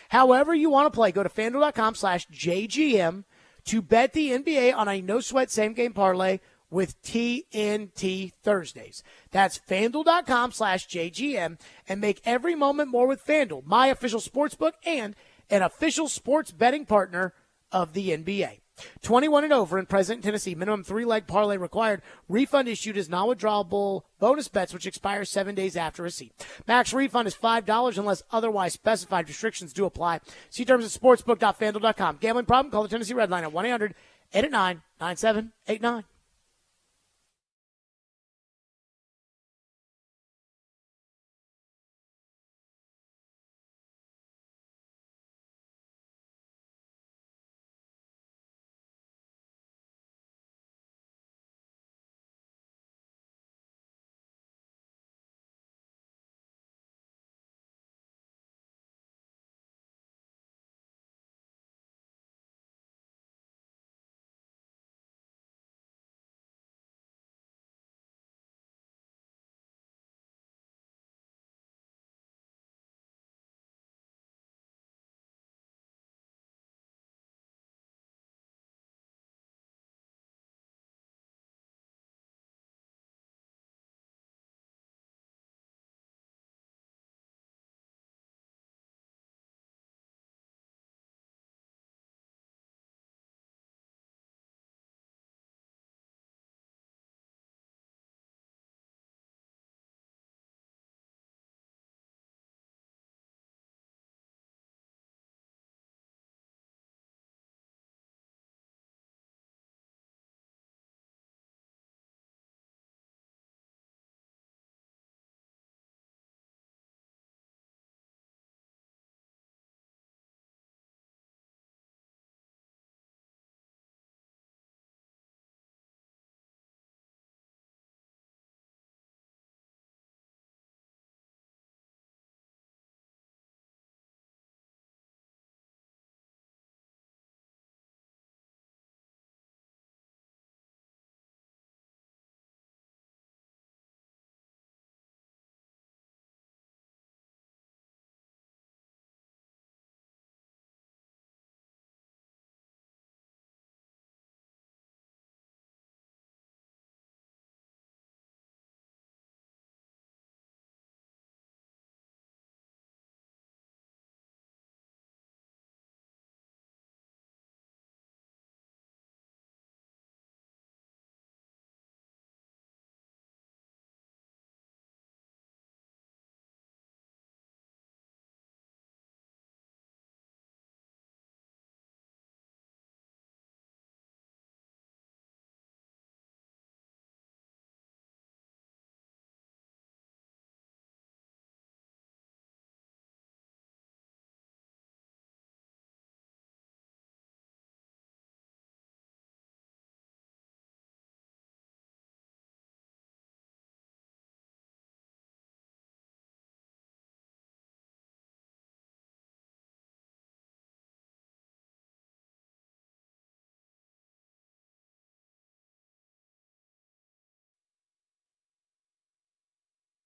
Speaker 1: However you want to play, go to FanDuel.com/JGM to bet the NBA on a no-sweat same-game parlay with TNT Thursdays. That's FanDuel.com/JGM and make every moment more with FanDuel, my official sportsbook and an official sports betting partner of the NBA. 21 and over in President, Tennessee. Minimum 3-leg parlay required. Refund issued as non-withdrawable bonus bets, which expire 7 days after receipt. Max refund is $5 unless otherwise specified. Restrictions do apply. See terms at sportsbook.fanduel.com. Gambling problem? Call the Tennessee Red Line at 889-9789.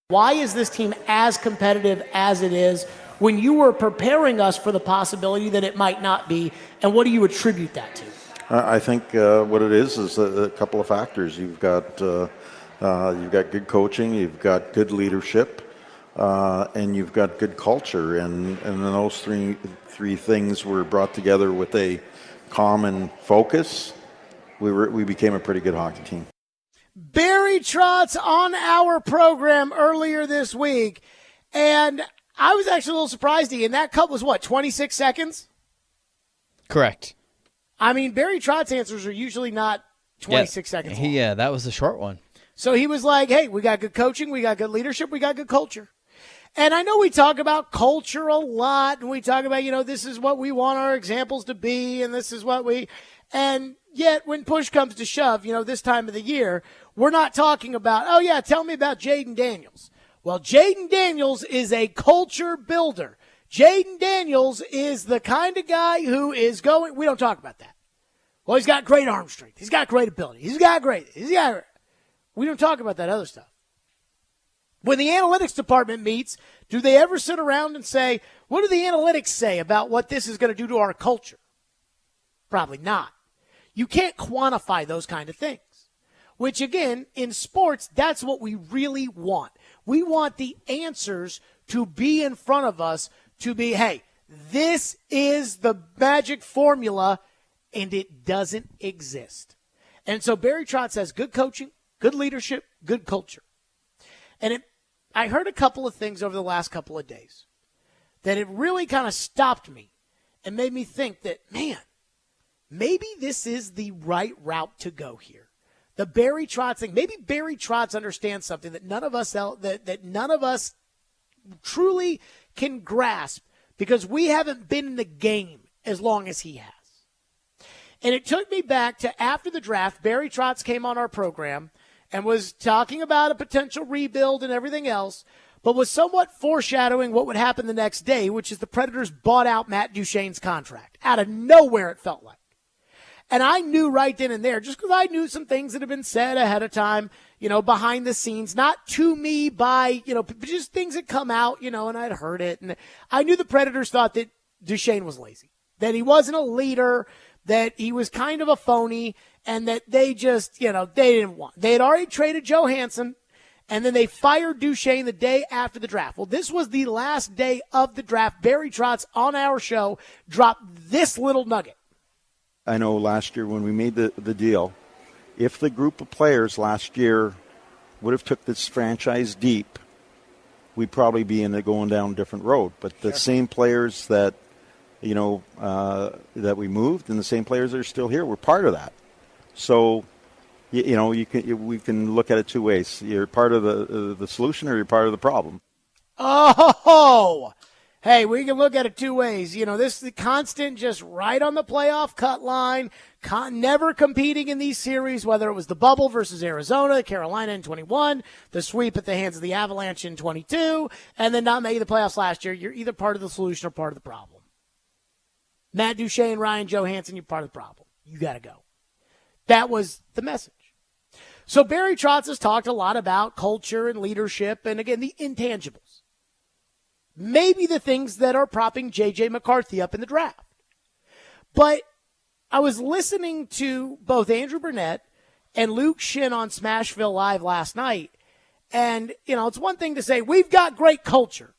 Speaker 1: Why is this team as competitive as it is when you were preparing us for the possibility that it might not be, and what do you attribute that to?
Speaker 7: I think what it is a couple of factors. You've got good coaching, you've got good leadership, and you've got good culture, and those three things were brought together with a common focus. We became a pretty good hockey team.
Speaker 1: Barry Trotz on our program earlier this week, and I was actually a little surprised. And that cut was what, 26 seconds?
Speaker 2: Correct.
Speaker 1: I mean, Barry Trotz answers are usually not 26 seconds long.
Speaker 2: Yeah, that was a short one.
Speaker 1: So he was like, hey, we got good coaching, we got good leadership, we got good culture. And I know we talk about culture a lot, and we talk about, this is what we want our examples to be, and this is what and yet when push comes to shove, this time of the year, we're not talking about, oh yeah, tell me about Jaden Daniels. Well, Jaden Daniels is a culture builder. Jaden Daniels is the kind of guy who is we don't talk about that. Well, he's got great arm strength. He's got great ability. We don't talk about that other stuff. When the analytics department meets, do they ever sit around and say, what do the analytics say about what this is going to do to our culture? Probably not. You can't quantify those kind of things, which, again, in sports, that's what we really want. We want the answers to be in front of us to be, hey, this is the magic formula, and it doesn't exist. And so Barry Trotz has good coaching, good leadership, good culture. And I heard a couple of things over the last couple of days that it really kind of stopped me and made me think that, man, maybe this is the right route to go here. The Barry Trotz thing. Maybe Barry Trotz understands something that none of us truly can grasp because we haven't been in the game as long as he has. And it took me back to after the draft. Barry Trotz came on our program and was talking about a potential rebuild and everything else, but was somewhat foreshadowing what would happen the next day, which is the Predators bought out Matt Duchene's contract. Out of nowhere, it felt like. And I knew right then and there, just because I knew some things that had been said ahead of time, behind the scenes, not to me by, but just things that come out, and I'd heard it. And I knew the Predators thought that Duchene was lazy, that he wasn't a leader, that he was kind of a phony, and that they just, they didn't want. They had already traded Johansson, and then they fired Duchene the day after the draft. Well, this was the last day of the draft. Barry Trotz on our show dropped this little nugget.
Speaker 7: I know last year when we made the deal, if the group of players last year would have took this franchise deep, we'd probably be going down a different road. But the same players that, that we moved and the same players that are still here, we're part of that. So, we can look at it two ways. You're part of the solution or you're part of the problem.
Speaker 1: Oh, hey, we can look at it two ways. This is the constant just right on the playoff cut line, never competing in these series, whether it was the bubble versus Arizona, Carolina in 21, the sweep at the hands of the Avalanche in 22, and then not making the playoffs last year. You're either part of the solution or part of the problem. Matt Duchene, Ryan Johansson, you're part of the problem. You got to go. That was the message. So Barry Trotz has talked a lot about culture and leadership and, again, the intangibles. Maybe the things that are propping JJ McCarthy up in the draft. But I was listening to both Andrew Burnett and Luke Shin on Smashville Live last night. And, it's one thing to say, we've got great culture.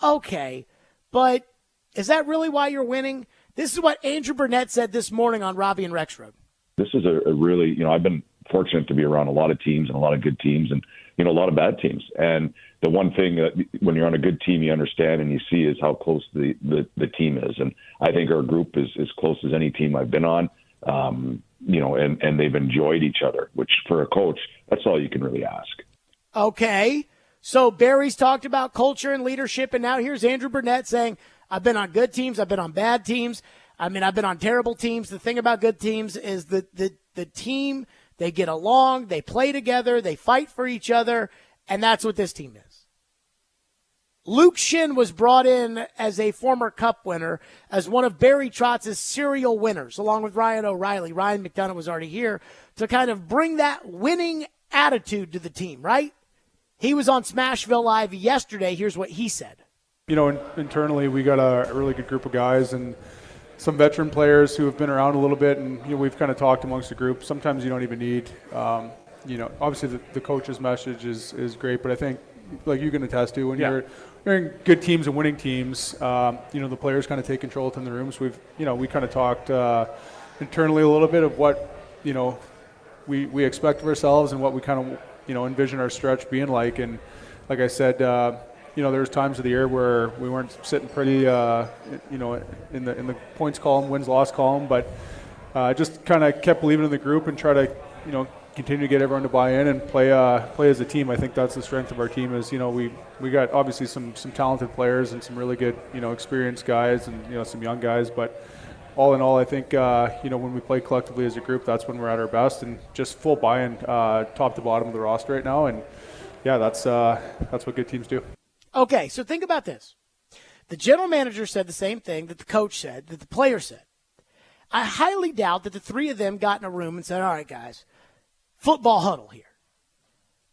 Speaker 1: Okay, but is that really why you're winning? This is what Andrew Burnett said this morning on Robbie and Rex Road.
Speaker 19: This is a really, I've been fortunate to be around a lot of teams and a lot of good teams and, a lot of bad teams. And the one thing that when you're on a good team, you understand and you see is how close the team is. And I think our group is as close as any team I've been on, and they've enjoyed each other, which for a coach, that's all you can really ask.
Speaker 1: Okay. So Barry's talked about culture and leadership, and now here's Andrew Burnett saying, I've been on good teams, I've been on bad teams. I've been on terrible teams. The thing about good teams is the team, they get along, they play together, they fight for each other, and that's what this team is. Luke Shin was brought in as a former Cup winner, as one of Barry Trotz's serial winners, along with Ryan O'Reilly. Ryan McDonough was already here to kind of bring that winning attitude to the team, right? He was on Smashville Live yesterday. Here's what he said.
Speaker 20: Internally, we got a really good group of guys and some veteran players who have been around a little bit, and we've kind of talked amongst the group. Sometimes you don't even need, obviously the coach's message is great, but I think, like you can attest to, when you're in good teams and winning teams, the players kind of take control within the rooms. We kind of talked internally a little bit of what we expect of ourselves and what we kind of envision our stretch being like. And like I said, there was times of the year where we weren't sitting pretty, in the points column, wins-loss column, but just kind of kept believing in the group and try to, continue to get everyone to buy in and play as a team. I think that's the strength of our team is, we got obviously some talented players and some really good, experienced guys and, some young guys, but all in all, I think, when we play collectively as a group, that's when we're at our best and just full buy-in top to bottom of the roster right now. And yeah, that's what good teams do.
Speaker 1: Okay, so think about this. The general manager said the same thing that the coach said, that the player said. I highly doubt that the three of them got in a room and said, all right, guys, football huddle here.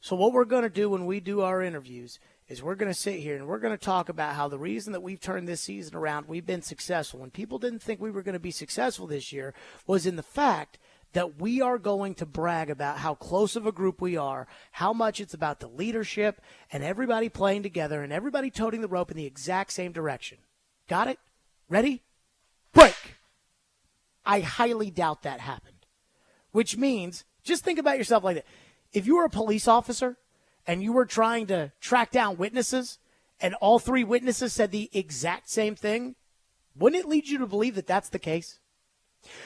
Speaker 1: So what we're going to do when we do our interviews is we're going to sit here and we're going to talk about how the reason that we've turned this season around, we've been successful, and people didn't think we were going to be successful this year, was in the fact that we are going to brag about how close of a group we are, how much it's about the leadership and everybody playing together and everybody toting the rope in the exact same direction. Got it? Ready? Break. I highly doubt that happened, which means just think about yourself like that. If you were a police officer and you were trying to track down witnesses and all three witnesses said the exact same thing, wouldn't it lead you to believe that that's the case?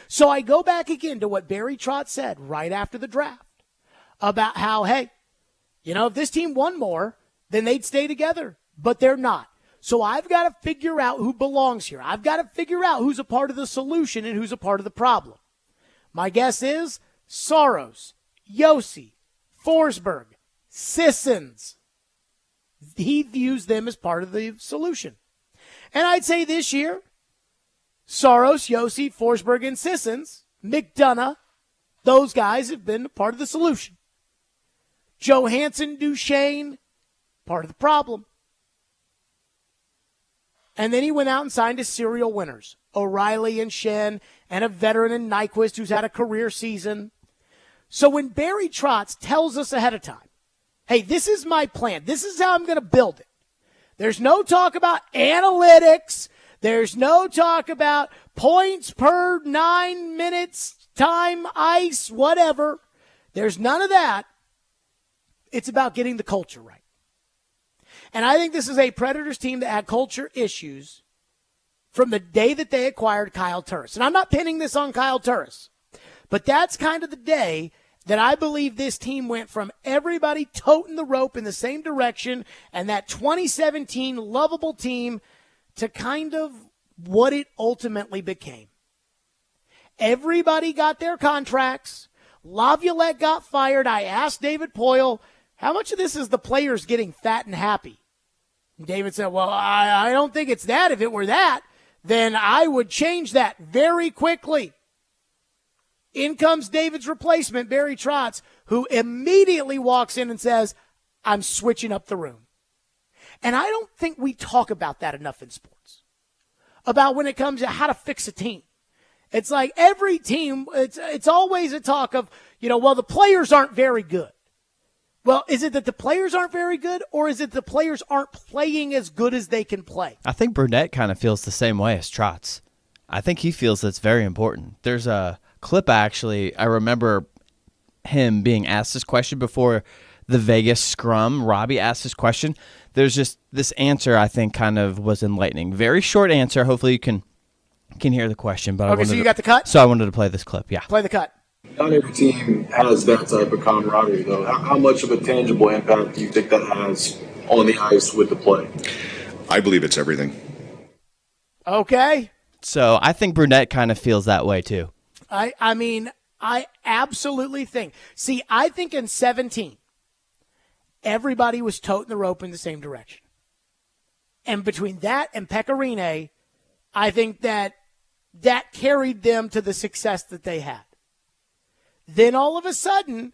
Speaker 1: So I go back again to what Barry Trotz said right after the draft about how, hey, if this team won more, then they'd stay together, but they're not. So I've got to figure out who belongs here. I've got to figure out who's a part of the solution and who's a part of the problem. My guess is Saros, Yossi, Forsberg, Sissons. He views them as part of the solution. And I'd say this year, Saros, Yossi, Forsberg, and Sissons, McDonough, those guys have been part of the solution. Johansson, Duchesne, part of the problem. And then he went out and signed his serial winners, O'Reilly and Shen, and a veteran in Nyquist who's had a career season. So when Barry Trotz tells us ahead of time, hey, this is my plan, this is how I'm going to build it. There's no talk about analytics. There's no talk about points per 9 minutes, time, ice, whatever. There's none of that. It's about getting the culture right. And I think this is a Predators team that had culture issues from the day that they acquired Kyle Turris. And I'm not pinning this on Kyle Turris, but that's kind of the day that I believe this team went from everybody toting the rope in the same direction and that 2017 lovable team to kind of what it ultimately became. Everybody got their contracts. Laviolette got fired. I asked David Poyle, how much of this is the players getting fat and happy? And David said, well, I don't think it's that. If it were that, then I would change that very quickly. In comes David's replacement, Barry Trotz, who immediately walks in and says, I'm switching up the room. And I don't think we talk about that enough in sports, about when it comes to how to fix a team. It's like every team, it's always a talk of, well, the players aren't very good. Well, is it that the players aren't very good, or is it the players aren't playing as good as they can play?
Speaker 2: I think Burnett kind of feels the same way as Trotz. I think he feels that's very important. There's a clip, actually, I remember him being asked this question before the Vegas scrum. Robbie asked this question. There's just this answer I think kind of was enlightening. Very short answer. Hopefully you can hear the question. But
Speaker 1: okay, so you got the cut?
Speaker 2: So I wanted to play this clip, yeah.
Speaker 1: Play the cut.
Speaker 21: Not every team has that type of camaraderie, though. How much of a tangible impact do you think that has on the ice with the play?
Speaker 22: I believe it's everything.
Speaker 1: Okay.
Speaker 2: So I think Burnett kind of feels that way, too.
Speaker 1: I mean, I absolutely think. See, I think in 17, everybody was toting the rope in the same direction. And between that and Pecorine, I think that carried them to the success that they had. Then all of a sudden,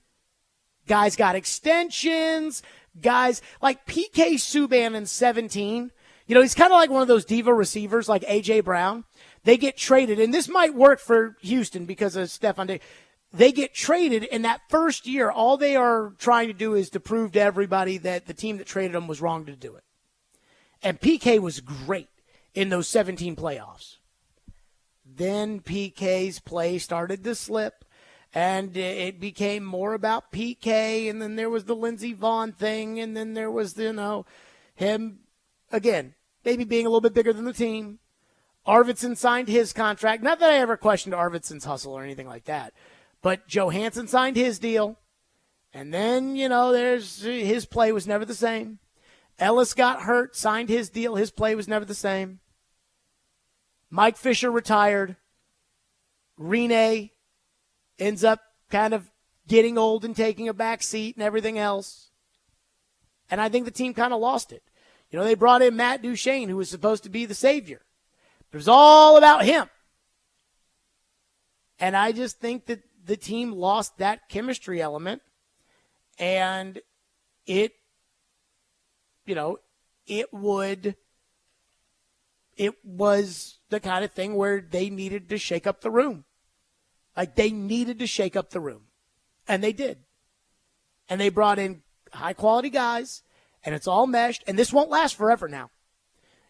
Speaker 1: guys got extensions, guys like PK Subban in 17. He's kind of like one of those diva receivers like A.J. Brown. They get traded, and this might work for Houston because of Stefan Diggs. They get traded in that first year. All they are trying to do is to prove to everybody that the team that traded them was wrong to do it. And PK was great in those 17 playoffs. Then PK's play started to slip, and it became more about PK, and then there was the Lindsey Vonn thing, and then there was, him, again, maybe being a little bit bigger than the team. Arvidsson signed his contract. Not that I ever questioned Arvidsson's hustle or anything like that, but Johansson signed his deal, and then, there's his play was never the same. Ellis got hurt, signed his deal. His play was never the same. Mike Fisher retired. Rene ends up kind of getting old and taking a back seat and everything else. And I think the team kind of lost it. They brought in Matt Duchesne, who was supposed to be the savior. It was all about him. And I just think that the team lost that chemistry element. And it was the kind of thing where they needed to shake up the room. Like, they needed to shake up the room. And they did. And they brought in high-quality guys, and it's all meshed. And this won't last forever now.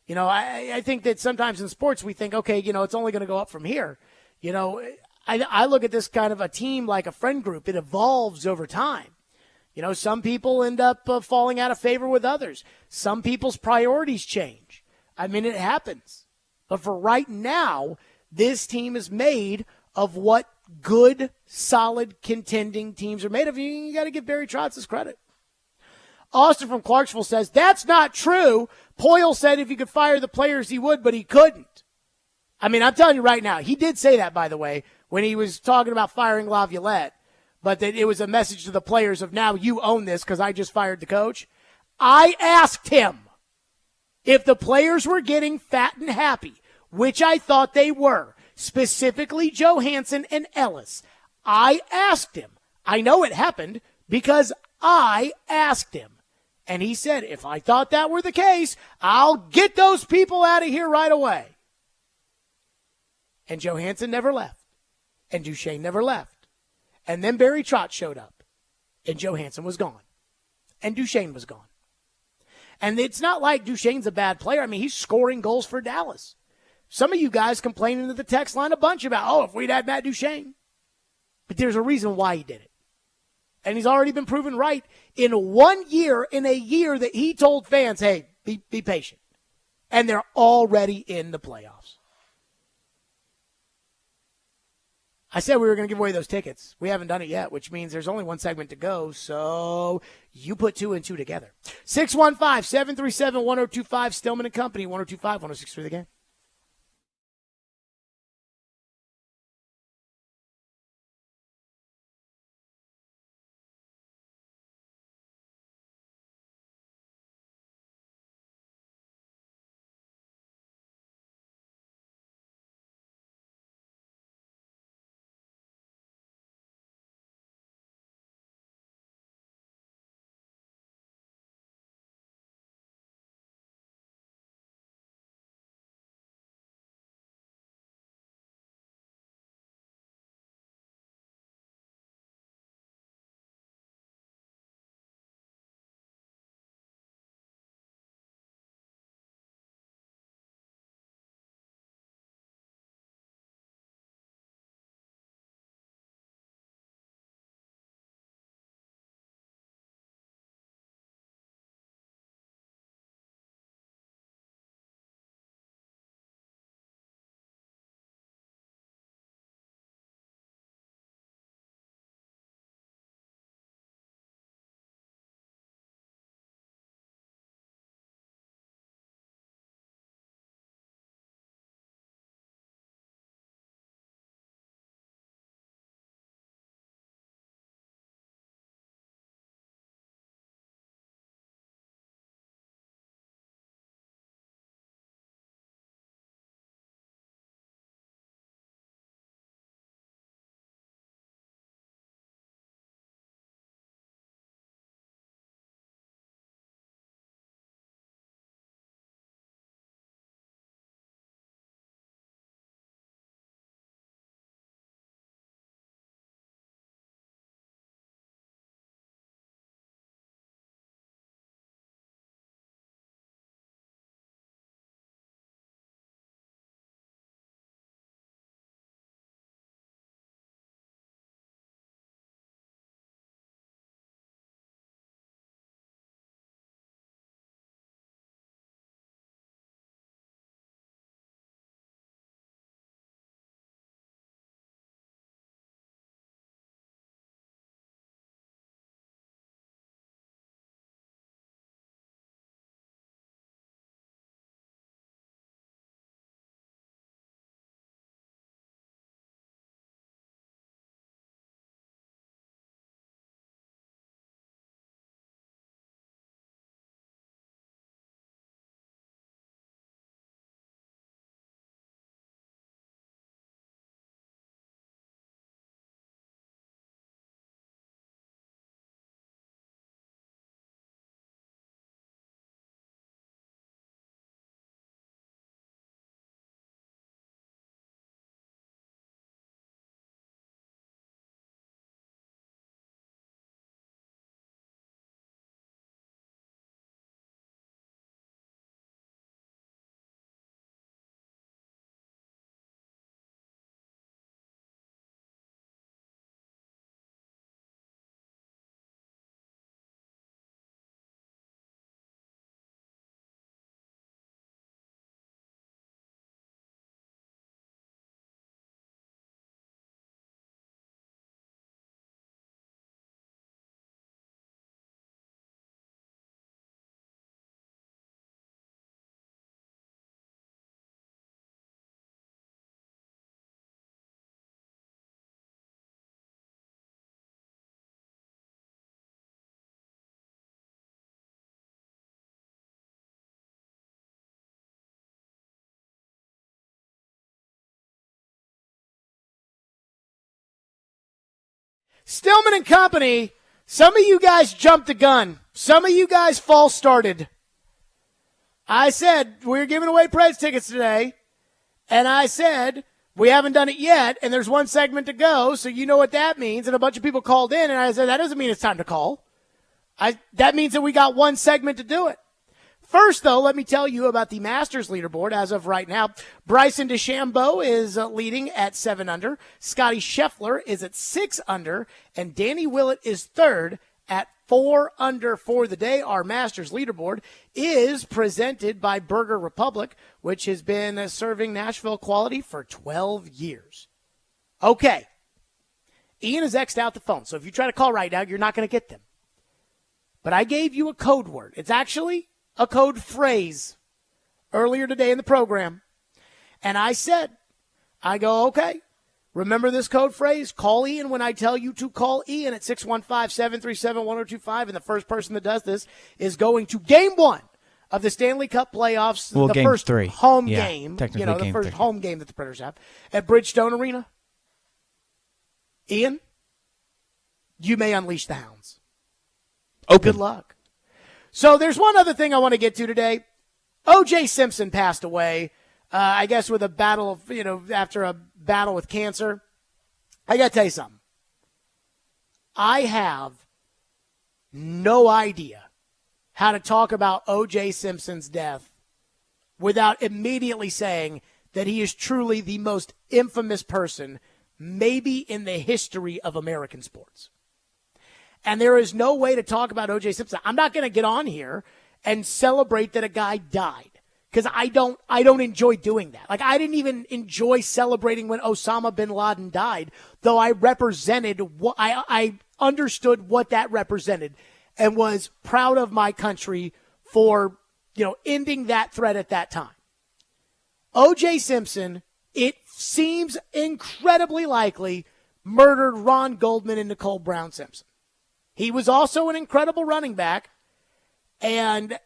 Speaker 1: I think that sometimes in sports we think, okay, it's only going to go up from here. I look at this kind of a team like a friend group. It evolves over time. Some people end up falling out of favor with others. Some people's priorities change. I mean, it happens. But for right now, this team is made of what good, solid, contending teams are made of. You got to give Barry Trotz his credit. Austin from Clarksville says, that's not true. Poyle said if he could fire the players, he would, but he couldn't. I mean, I'm telling you right now, he did say that, by the way, when he was talking about firing Laviolette, but that it was a message to the players of now you own this because I just fired the coach. I asked him if the players were getting fat and happy, which I thought they were, specifically Johansson and Ellis. I asked him. I know it happened because I asked him. And he said, if I thought that were the case, I'll get those people out of here right away. And Johansson never left. And Duchesne never left. And then Barry Trotz showed up. And Johansson was gone. And Duchesne was gone. And it's not like Duchesne's a bad player. I mean, he's scoring goals for Dallas. Some of you guys complaining to the text line a bunch about, if we'd had Matt Duchesne. But there's a reason why he did it. And he's already been proven right in 1 year, in a year that he told fans, hey, be patient. And they're already in the playoffs. I said we were going to give away those tickets. We haven't done it yet, which means there's only one segment to go. So you put 2 and 2 together. 615-737-1025, Stillman and Company, 1025, 1063 The Game. Stillman and Company, some of you guys jumped the gun. Some of you guys false started. I said we're giving away Preds tickets today, and I said we haven't done it yet, and there's one segment to go, so you know what that means. And a bunch of people called in, and I said that doesn't mean it's time to call. That means that we got one segment to do it. First, though, let me tell you about the Masters leaderboard as of right now. Bryson DeChambeau is leading at 7 under. Scotty Scheffler is at 6 under. And Danny Willett is third at 4 under for the day. Our Masters leaderboard is presented by Burger Republic, which has been serving Nashville quality for 12 years. Okay. Ian has X'd out the phone, so if you try to call right now, you're not going to get them. But I gave you a code word. It's actually a code phrase earlier today in the program. And I said, okay, remember this code phrase? Call Ian when I tell you to call Ian at 615-737-1025. And the first person that does this is going to game 1 of the Stanley Cup playoffs,
Speaker 2: well,
Speaker 1: the
Speaker 2: game
Speaker 1: first
Speaker 2: 3.
Speaker 1: home
Speaker 2: Yeah,
Speaker 1: game,
Speaker 2: technically
Speaker 1: the first
Speaker 2: 3.
Speaker 1: home game that the Predators have at Bridgestone Arena. Ian, you may unleash the hounds.
Speaker 2: Open.
Speaker 1: Good luck. So there's one other thing I want to get to today. OJ Simpson passed away, I guess with a battle of, after a battle with cancer. I got to tell you something. I have no idea how to talk about OJ Simpson's death without immediately saying that he is truly the most infamous person maybe in the history of American sports. And there is no way to talk about O.J. Simpson. I'm not going to get on here and celebrate that a guy died because I don't enjoy doing that. Like, I didn't even enjoy celebrating when Osama bin Laden died, though I represented what I understood what that represented and was proud of my country for, ending that threat at that time. O.J. Simpson, it seems incredibly likely, murdered Ron Goldman and Nicole Brown Simpson. He was also an incredible running back, and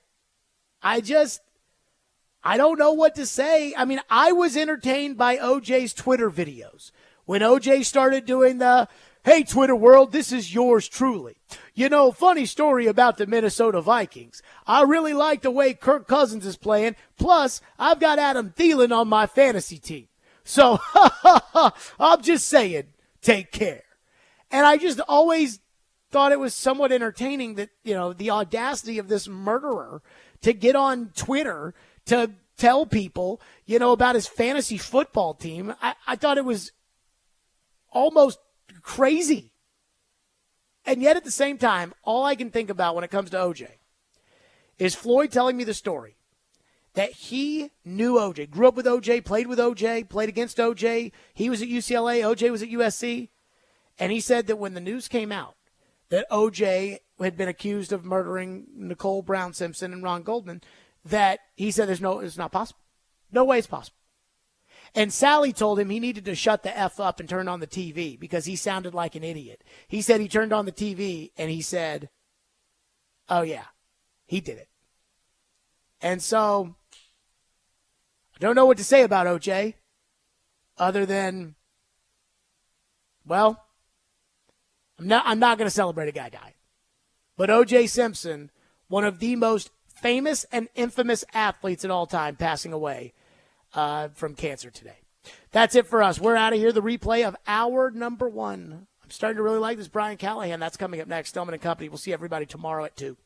Speaker 1: I don't know what to say. I mean, I was entertained by OJ's Twitter videos. When OJ started doing the, hey, Twitter world, this is yours truly. Funny story about the Minnesota Vikings. I really like the way Kirk Cousins is playing. Plus, I've got Adam Thielen on my fantasy team. So, I'm just saying, take care. And I just always thought it was somewhat entertaining that, the audacity of this murderer to get on Twitter to tell people, about his fantasy football team. I thought it was almost crazy. And yet at the same time, all I can think about when it comes to OJ is Floyd telling me the story that he knew OJ, grew up with OJ, played with OJ, played against OJ. He was at UCLA, OJ was at USC. And he said that when the news came out that OJ had been accused of murdering Nicole Brown Simpson and Ron Goldman, that he said it's not possible. No way it's possible. And Sally told him he needed to shut the F up and turn on the TV because he sounded like an idiot. He said he turned on the TV and he said, oh yeah, he did it. And so I don't know what to say about OJ other than, well, I'm not going to celebrate a guy dying. But O.J. Simpson, one of the most famous and infamous athletes at all time, passing away from cancer today. That's it for us. We're out of here. The replay of hour number 1. I'm starting to really like this Brian Callahan. That's coming up next. Stillman and Company. We'll see everybody tomorrow at 2.